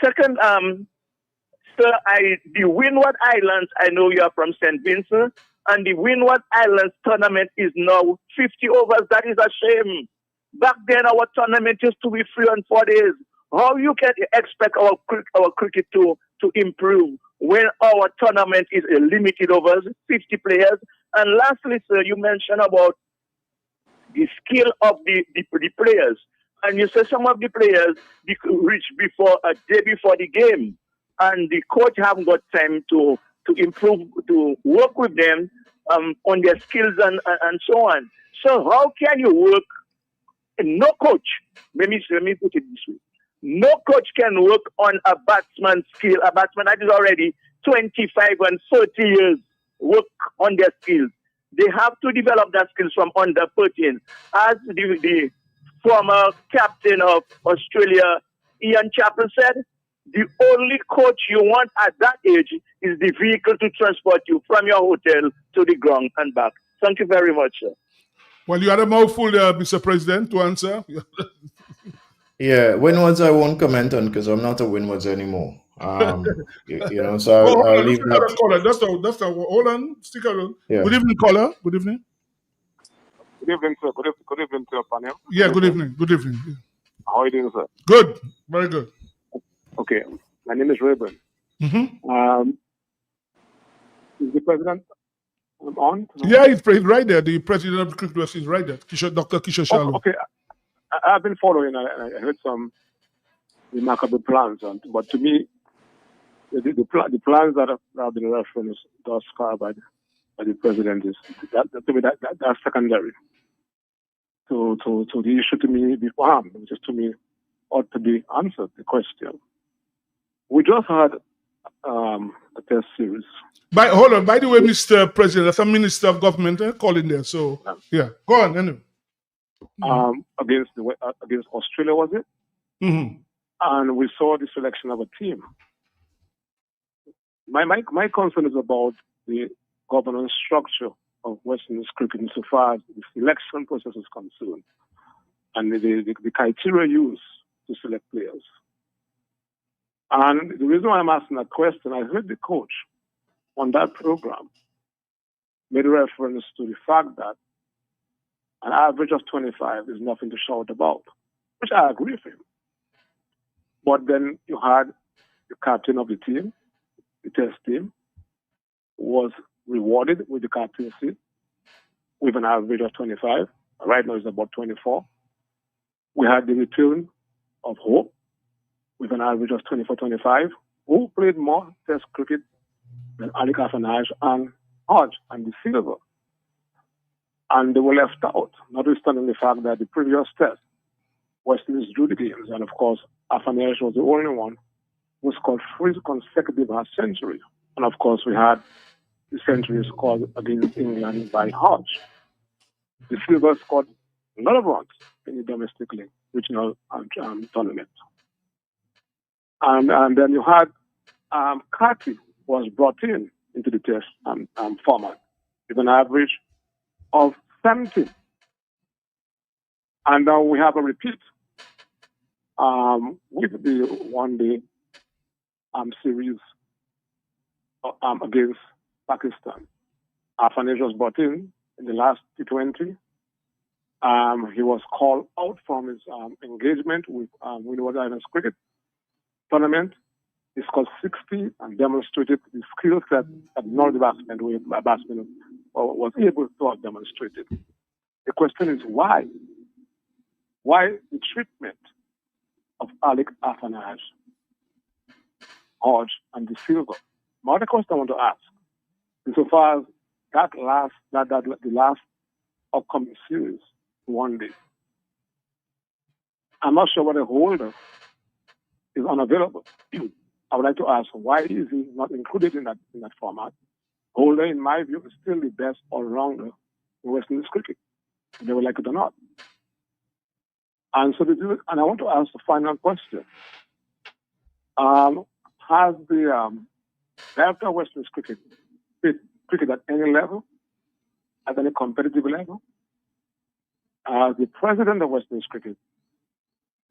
Speaker 13: Second, sir, the Windward Islands, I know you are from St. Vincent, and the Windward Islands tournament is now 50 overs. That is a shame. Back then, our tournament used to be 3 and 4 days. How you can expect our cricket to improve when our tournament is a limited overs, 50 players? And lastly, sir, you mentioned about the skill of the players. And you said some of the players reach a day before the game, and the coach haven't got time to improve, to work with them on their skills and so on. So how can you work? No coach, let me put it this way. No coach can work on a batsman's skill. A batsman that is already 25 and 30 years work on their skills. They have to develop that skills from under 13. As the former captain of Australia, Ian Chappell, said, the only coach you want at that age is the vehicle to transport you from your hotel to the ground and back. Thank you very much, sir.
Speaker 2: Well, you had a mouthful there, Mr. President, to answer.
Speaker 18: Yeah, Windwards I won't comment on because I'm not a Windwards anymore. So
Speaker 2: hold
Speaker 18: I'll
Speaker 2: on,
Speaker 18: leave
Speaker 2: let's
Speaker 18: that.
Speaker 2: caller. Hold on, stick around.
Speaker 18: Yeah.
Speaker 2: Good evening, caller. Good evening.
Speaker 20: Good evening, sir. Good evening to your panel.
Speaker 2: Yeah, good evening. Good evening. Yeah.
Speaker 20: How are you doing, sir?
Speaker 2: Good. Very good.
Speaker 20: Okay. My name is Rayburn.
Speaker 2: Mm-hmm.
Speaker 20: Is the president on?
Speaker 2: Yeah, he's right there. The president of the Cricket West is right there. Dr. Kishore Shalom.
Speaker 20: Okay. I've been following. I heard some remarkable plans, but to me, the plans that have been referenced thus far by the president is that's secondary to the issue to me before him, which is to me ought to be answered. The question we just had a test series.
Speaker 2: Hold on. By the way, Mr. President, that's a minister of government calling there. So yeah, go on. Anyway.
Speaker 20: Against Australia, was it?
Speaker 2: Mm-hmm.
Speaker 20: And we saw the selection of a team. My concern is about the governance structure of West Indies cricket insofar as the selection process is concerned and the criteria used to select players. And the reason why I'm asking that question, I heard the coach on that program made reference to the fact that an average of 25 is nothing to shout about, which I agree with him. But then you had the captain of the team, the test team, was rewarded with the captaincy with an average of 25. Right now it's about 24. We had the return of Hope with an average of 24-25, who played more test cricket than Alik Afanaj and Hodge and the Silver. And they were left out, notwithstanding the fact that the previous test, West Indies drew the games, and of course, Afanaj was the only one who scored 3 consecutive half-centuries. And of course, we had the century scored against England by Hodge. The Silver scored a lot of runs in the domestic league, regional tournament. And then you had Carty was brought into the test format with an average of 17. And now we have a repeat with the one-day series against Pakistan. Afanaj was brought in the last T20. He was called out from his engagement with Windward Islands cricket tournament. He scored 60 and demonstrated the skill set that none of the batsmen was able to have demonstrated. The question is why? Why the treatment of Alik Afanaj, Hodge, and the Silver? Now the question I want to ask, insofar as the last upcoming series, one day, I'm not sure what the holder is unavailable. I would like to ask, why is he not included in that format? Holder, in my view, is still the best all-rounder in West Indies cricket, whether they like it or not. And I want to ask the final question. Has the director of West Indies cricket played cricket at any level, at any competitive level? The president of West Indies cricket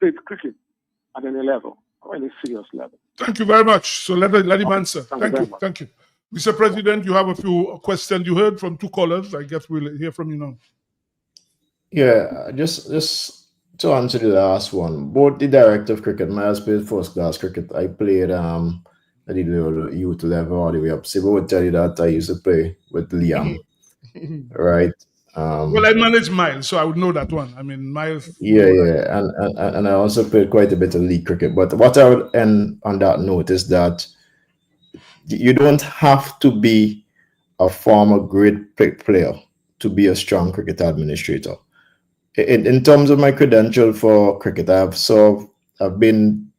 Speaker 20: played cricket at any level, or any serious level?
Speaker 2: Thank you very much. So let him answer. Thank you. Mr. President, you have a few questions. You heard from 2 callers. I guess we'll hear from you now.
Speaker 18: Yeah, just to answer the last one, both the director of cricket, Miles played first class cricket. I played at the youth level all the way up. Sibo would tell you that I used to play with Liam, right?
Speaker 2: Well, I managed Miles, so I would know that one. I mean, Miles.
Speaker 18: Yeah, and I also played quite a bit of league cricket. But what I would end on that note is that you don't have to be a former great player to be a strong cricket administrator. In terms of my credential for cricket, I've been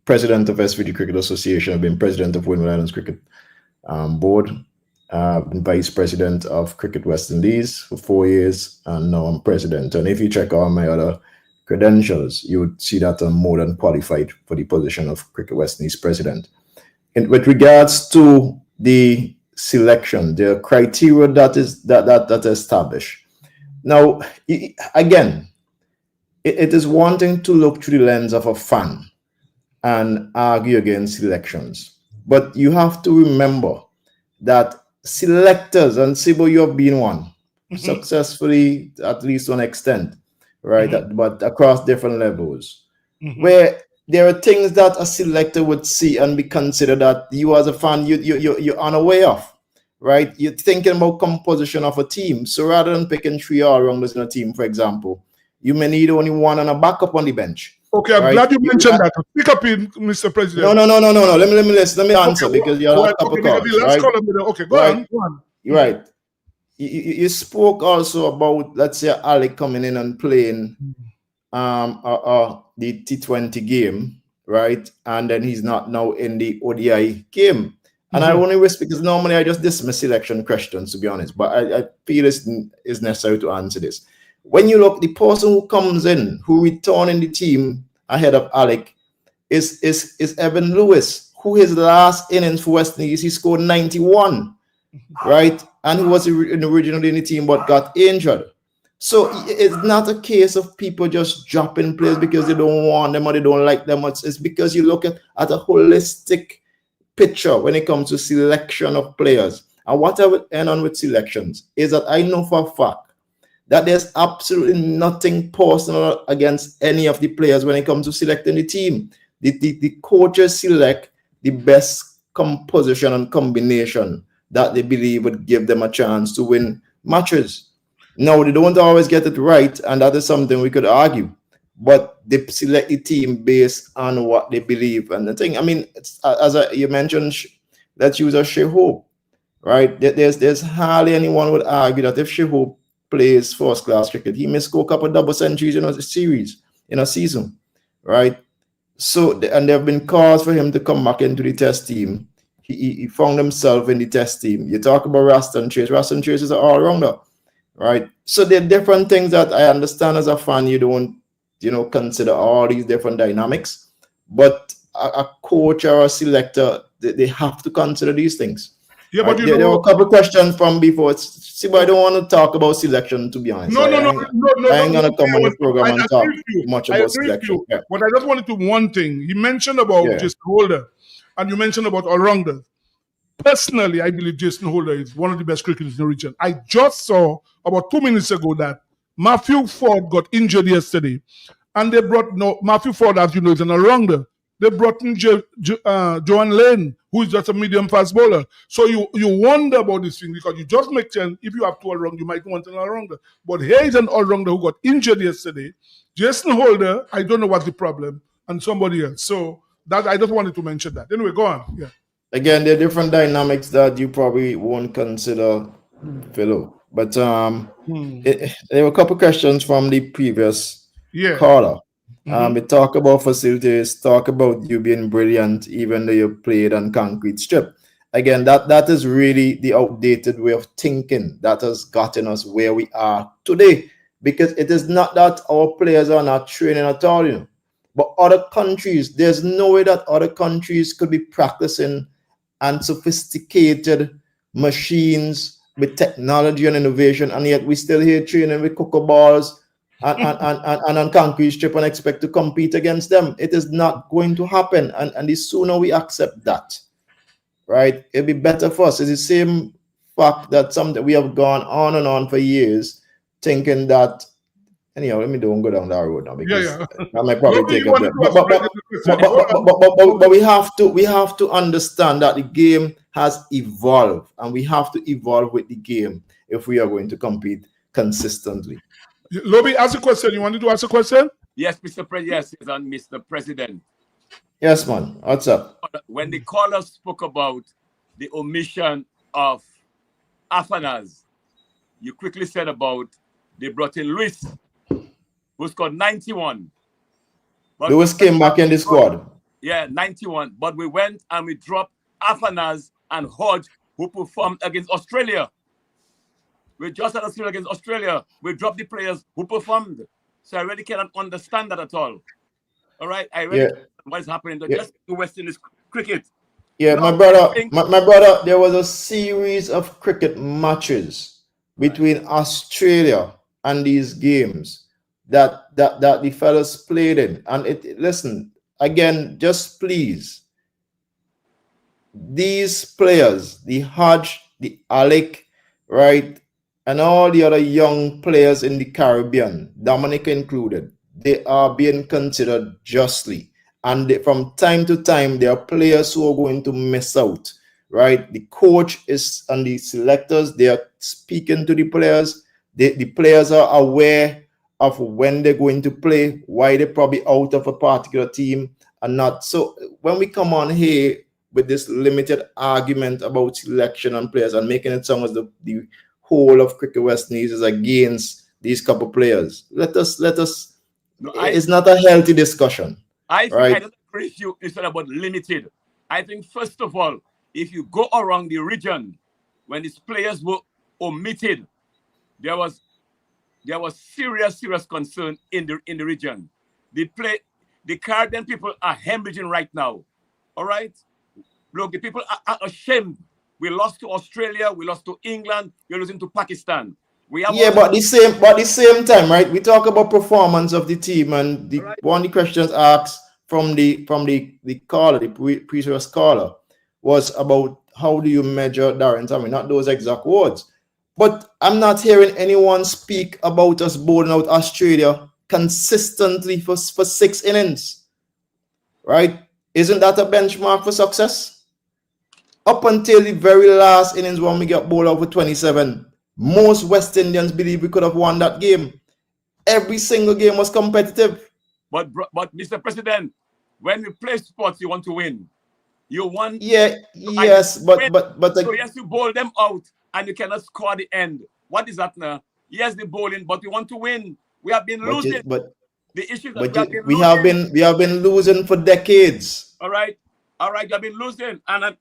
Speaker 18: president of SVG Cricket Association. I've been president of Windward Islands Cricket Board. Been vice president of Cricket West Indies for 4 years, and now I'm president. And if you check all my other credentials, you would see that I'm more than qualified for the position of Cricket West Indies president. And with regards to the selection, the criteria that is established. Now, again, it is wanting to look through the lens of a fan and argue against selections. But you have to remember that selectors, and Sibo, you have been one, successfully, at least to an extent, right? But across different levels, where there are things that a selector would see and be considered that you as a fan, you're unaware of, right? You're thinking about composition of a team. So rather than picking 3 all-rounders in a team, for example, you may need only one and a backup on the bench.
Speaker 2: Okay, I'm glad you mentioned that. Speak up, Mr. President.
Speaker 18: No. Let me answer, because you have a couple calls, right?
Speaker 2: Okay, go on.
Speaker 18: You're right. You spoke also about, let's say, Alec coming in and playing the T20 game, right? And then he's not now in the ODI game. And I only risk, because normally I just dismiss selection questions, to be honest, but I feel it's necessary to answer this. When you look, the person who comes in, who return in the team ahead of Alec, is Evan Lewis, who his last innings for West Indies, he scored 91, right? And he was originally in the team but got injured. So it's not a case of people just dropping players because they don't want them or they don't like them. It's because you look at a holistic picture when it comes to selection of players. And what I would end on with selections is that I know for a fact that there's absolutely nothing personal against any of the players when it comes to selecting the team. The coaches select the best composition and combination that they believe would give them a chance to win matches. Now, they don't always get it right, and that is something we could argue. But they select the team based on what they believe. And the thing, I mean, you mentioned, let's use a Shai Hope, right? There's hardly anyone would argue that if Shai Hope plays first-class cricket, he may score a couple of double centuries in a series, in a season, right? So, and there have been calls for him to come back into the test team. He found himself in the test team. You talk about Raston Chase. Raston Chase is an all-rounder, right? So there are different things that I understand as a fan. You don't, consider all these different dynamics. But a coach or a selector, they have to consider these things.
Speaker 2: Yeah,
Speaker 18: right?
Speaker 2: but
Speaker 18: there were a couple of questions from before. See, but I don't want to talk about selection, to be honest.
Speaker 2: No.
Speaker 18: I ain't going to come on the program and talk much about selection.
Speaker 2: Yeah. But I just wanted to one thing. He mentioned about Jason Holder, and you mentioned about all-rounders. Personally, I believe Jason Holder is one of the best cricketers in the region. I just saw about 2 minutes ago that Matthew Ford got injured yesterday, and they brought Matthew Ford, as you know, is an all-rounder. They brought in Joan Lane, who is just a medium fast bowler. So you wonder about this thing, because you just make sense. If you have two all-round, you might want an all-rounder. But here is an all-rounder who got injured yesterday. Jason Holder, I don't know what's the problem, and somebody else. So that I just wanted to mention that. Anyway, go on. Yeah.
Speaker 18: Again, there are different dynamics that you probably won't consider, Philo. But there were a couple questions from the previous caller. We talk about facilities, talk about you being brilliant, even though you played on concrete strip. Again, that is really the outdated way of thinking that has gotten us where we are today. Because it is not that our players are not training at all, But other countries, there's no way that other countries could be practicing and sophisticated machines with technology and innovation, and yet we still here training with cocoa balls and on concrete strip and expect to compete against them. It is not going to happen, and the sooner we accept that, right, it'll be better for us. It's the same fact that we have gone on and on for years thinking that. Anyhow, let me don't go down that road now, because I might probably take a bit. But we have to understand that the game has evolved, and we have to evolve with the game if we are going to compete consistently.
Speaker 2: Lobby, ask a question. You wanted to ask a question?
Speaker 3: Yes, Mr. President. Yes, Mr. President.
Speaker 18: Yes, man. What's up?
Speaker 3: When the caller spoke about the omission of Afanas, you quickly said about they brought in Luis, who scored 91. But
Speaker 18: Lewis came back in the squad.
Speaker 3: Yeah, 91. But we went and we dropped Afanas and Hodge, who performed against Australia. We just had a series against Australia. We dropped the players who performed. So I really cannot understand that at all. All right? I really don't understand what is happening just to West Indies cricket.
Speaker 18: Yeah, my brother, there was a series of cricket matches between Australia and these games that the fellas played in. And listen, again, just please, these players, the Hodge, the Alec, right, and all the other young players in the Caribbean, Dominica included, they are being considered justly. And from time to time, there are players who are going to miss out, right? The coach is and the selectors, they are speaking to the players. The players are aware of when they're going to play, why they're probably out of a particular team and not. So when we come on here with this limited argument about selection and players and making it sound as the whole of Cricket West Indies is against these couple players, let us. No, it's not a healthy discussion.
Speaker 3: I think
Speaker 18: right?
Speaker 3: I don't agree with you. It's not about limited. I think first of all, if you go around the region, when these players were omitted, there was serious concern in the region. The Caribbean people are hemorrhaging right now. All right, look, the people are ashamed. We lost to Australia, we lost to England, we're losing to Pakistan. We have
Speaker 18: but the same time, right? We talk about performance of the team, and one of the questions asked from the caller, the previous caller, was about how do you measure Darren Tammy? Not those exact words, but I'm not hearing anyone speak about us bowling out Australia consistently for 6 innings, right? Isn't that a benchmark for success? Up until the very last innings when we got bowled out for 27. Most West Indians believe we could have won that game. Every single game was competitive.
Speaker 3: But Mr. President, when we play sports, you want to win. You want.
Speaker 18: Yeah, yes, but
Speaker 3: so yes, you bowl them out and you cannot score the end. What is that now? Yes, the bowling, but we want to win. We have been losing. The issue that
Speaker 18: we have been losing for decades.
Speaker 3: All right, you have been losing, and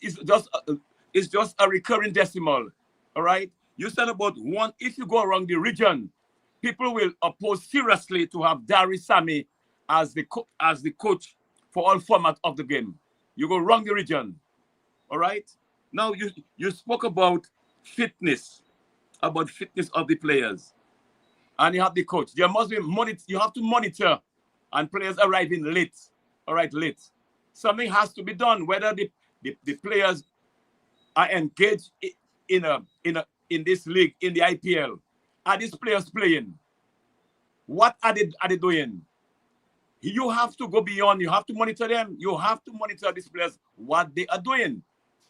Speaker 3: it's just a recurring decimal. All right. You said about one. If you go around the region, people will oppose seriously to have Dari Sami as the coach for all formats of the game. You go around the region, all right. Now you spoke about fitness of the players, and you have the coach. There must be you have to monitor, and players arriving late. All right, late. Something has to be done. Whether the players are engaged in this league, in the IPL. Are these players playing? What are they doing? You have to go beyond. You have to monitor them. You have to monitor these players, what they are doing.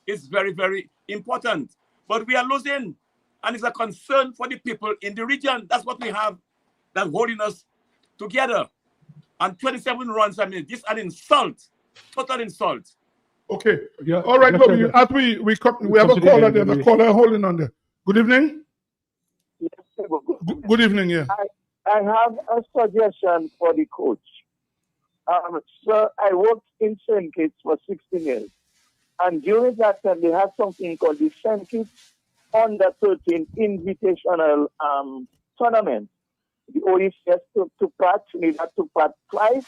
Speaker 3: It's very, very important. But we are losing. And it's a concern for the people in the region. That's what we have that's holding us together. And 27 runs, I mean, this is an insult. Total insult.
Speaker 2: Okay. Yeah. All right, Bobby. As we have a caller there. The caller holding on there. Good evening.
Speaker 13: Yes,
Speaker 2: good evening, yeah.
Speaker 13: I have a suggestion for the coach. Sir, I worked in St. Kitts for 16 years. And during that time, they had something called the St. Kitts Under-13 Invitational Tournament. The OECS took part, Trinidad took part twice,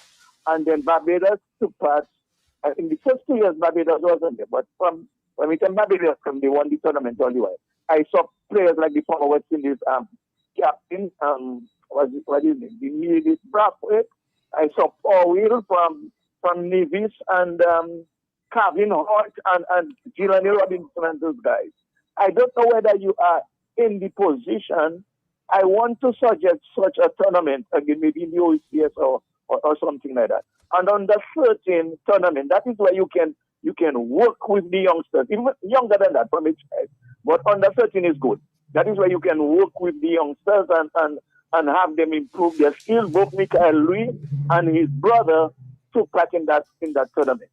Speaker 13: and then Barbados took part. In the first 2 years, Barbados wasn't there, but when we came Barbados, they won the tournament all the way. I saw players like the former West Indies captain, what is it? The Nevis Brathwaite. I saw Paul Will from Nevis and Calvin Hart and Jelani Robinson and those guys. I don't know whether you are in the position. I want to suggest such a tournament again, maybe in the OECS or something like that. And on the 13 tournament, that is where you can work with the youngsters, even younger than that from each side. But under 13 is good. That is where you can work with the youngsters and have them improve their skills. Both Michael Louis and his brother took part in that tournament.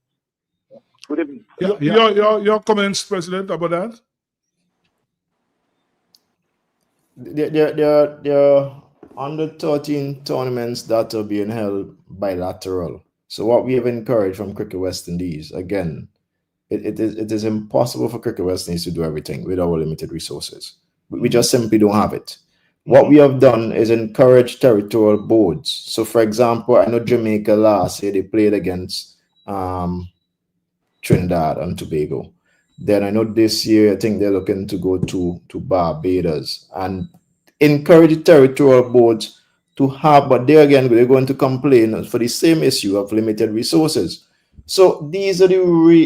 Speaker 13: Good evening.
Speaker 2: Your comments, President, about that?
Speaker 18: There are under 13 tournaments that are being held bilateral. So what we have encouraged from Cricket West Indies, again, it is impossible for Cricket West Indies to do everything with our limited resources. We just simply don't have it. What we have done is encourage territorial boards. So, for example, I know Jamaica last year, they played against Trinidad and Tobago. Then I know this year, I think they're looking to go to Barbados and encourage the territorial boards to have, but there again, they're going to complain for the same issue of limited resources. So these are the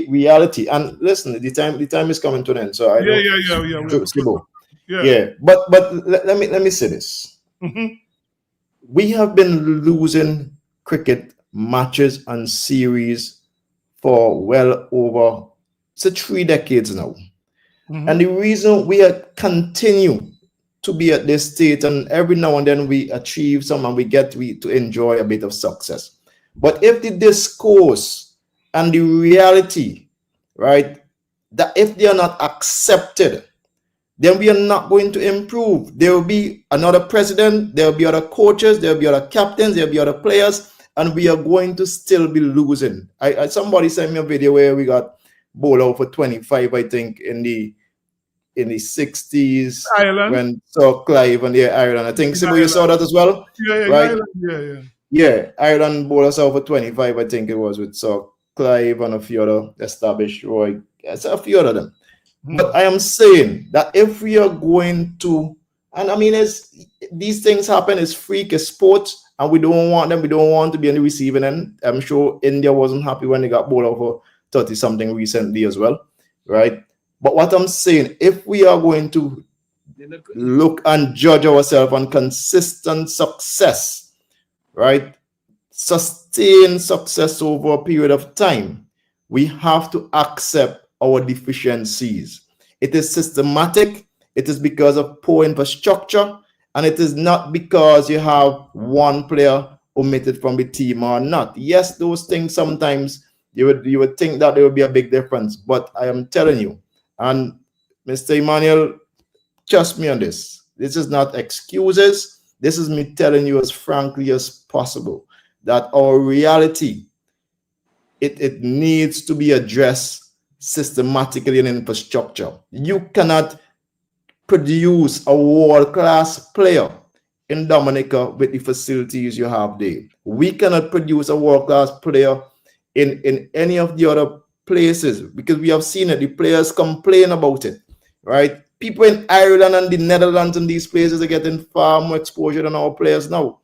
Speaker 18: reality. And listen, the time is coming to an end. So I
Speaker 2: Yeah.
Speaker 18: But let me say this. We have been losing cricket matches and series for well over 3 decades now. And the reason we continue to be at this state, and every now and then we achieve some and we get to enjoy a bit of success. But if the discourse and the reality, right, that if they are not accepted, then we are not going to improve. There will be another president, there will be other coaches, there will be other captains, there will be other players, and we are going to still be losing. Somebody sent me a video where we got bowled out for 25, I think, in the 60s,
Speaker 2: Ireland.
Speaker 18: when Sir Clive and Ireland. I think Sibu, you saw that as well? Right?
Speaker 2: Yeah.
Speaker 18: Ireland bowled us out for 25, I think it was, with Sir Clive and a few other established Roy. Yes, a few of them. But I am saying that if we are going to, and I mean, these things happen, it's freak, it's sports, and we don't want them. We don't want to be on the receiving end. I'm sure India wasn't happy when they got bowled out for 30-something recently as well, right? But what I'm saying, if we are going to look and judge ourselves on consistent success, right? Sustained success over a period of time, we have to accept our deficiencies. It is systematic. It is because of poor infrastructure, and it is not because you have one player omitted from the team or not. Yes, those things sometimes you would think that there would be a big difference, but I am telling you, and Mr. Emmanuel, trust me on this. This is not excuses. This is me telling you as frankly as possible that our reality, it needs to be addressed systematically in infrastructure. You cannot produce a world-class player in Dominica with the facilities you have there. We cannot produce a world-class player in any of the other places because we have seen it. The players complain about it, right? People in Ireland and the Netherlands and these places are getting far more exposure than our players now,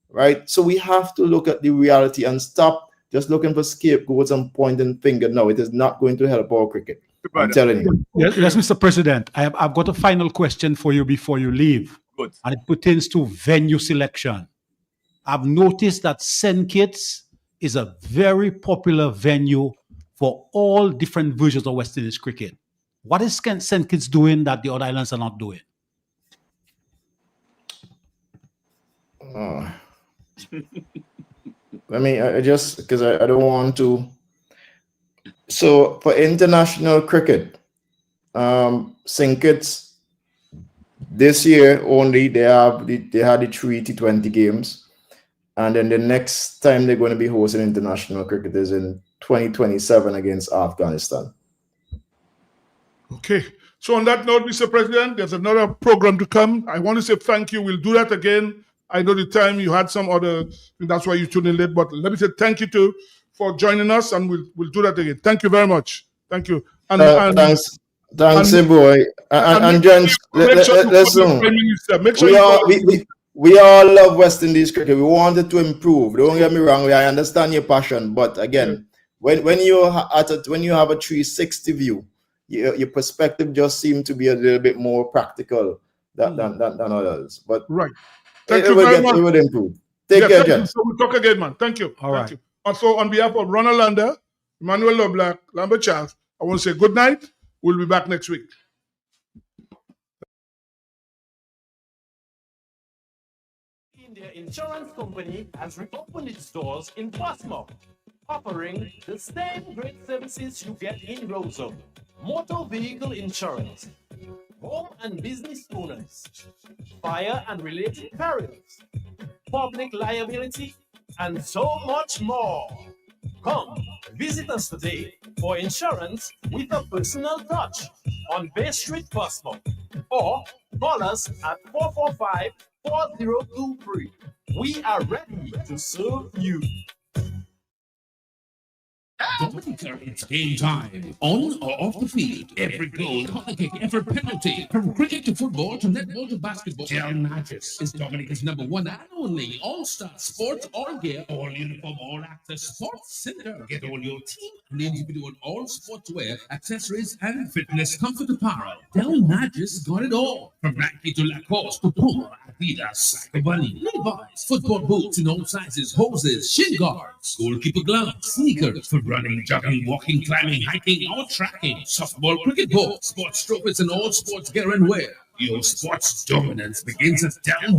Speaker 18: right? So we have to look at the reality and stop just looking for scapegoats and pointing finger. No, it is not going to help our cricket. I'm telling you.
Speaker 8: Yes, Mr. President, I've got a final question for you before you leave.
Speaker 3: Good.
Speaker 8: And it pertains to venue selection. I've noticed that St. Kitts is a very popular venue for all different versions of West Indies cricket. What is St. Kitts doing that the other islands are not doing?
Speaker 18: I just, because I don't want to. So for international cricket, St. Kitts this year only they had the 3 T20 games, and then the next time they're going to be hosting international cricket is in 2027 against Afghanistan.
Speaker 2: Okay. So on that note, Mr. President, there's another program to come. I want to say thank you. We'll do that again. I know the time you had some other, that's why you tuned in late, but let me say thank you for joining us, and we'll do that again. Thank you very much. Thank you.
Speaker 18: Thanks, boy. And gents, listen. We all love West Indies cricket. We wanted to improve. Don't get me wrong. I understand your passion, but again, when you have a 360 view, your perspective just seems to be a little bit more practical than others. But
Speaker 2: right. Thank you very much.
Speaker 18: It would improve. Take care, gents.
Speaker 2: So we'll talk again, man. Thank you.
Speaker 8: All right.
Speaker 2: You. Also, on behalf of Ronald Lander, Emmanuel LeBlanc, Lambert Charles, I want to say good night. We'll be back next week.
Speaker 11: India Insurance Company has reopened its doors in Portsmouth, offering the same great services you get in Roseau. Motor vehicle insurance, home and business owners, fire and related perils, public liability, and so much more. Come, visit us today for insurance with a personal touch on Bay Street, Portsmouth, or call us at 445-4023. We are ready to serve you.
Speaker 10: Dominica, it's game time. On or off the field, every goal, corner kick, every penalty. From cricket to football to netball to basketball, Del Magis is Dominica's #1 and only all-star sports all gear, all uniform, all access sports center. Get all your team and individual all sportswear, accessories, and fitness comfort apparel. Del Magis got it all. From Nike to Lacoste to Puma, Adidas, Psycho Bunny, Levi's, football boots in all sizes, hoses, shin guards, goalkeeper gloves, sneakers for running, jogging, walking, climbing, hiking, or tracking, softball, cricket ball, sports trophies, and all sports gear and wear. Your sports dominance begins at Del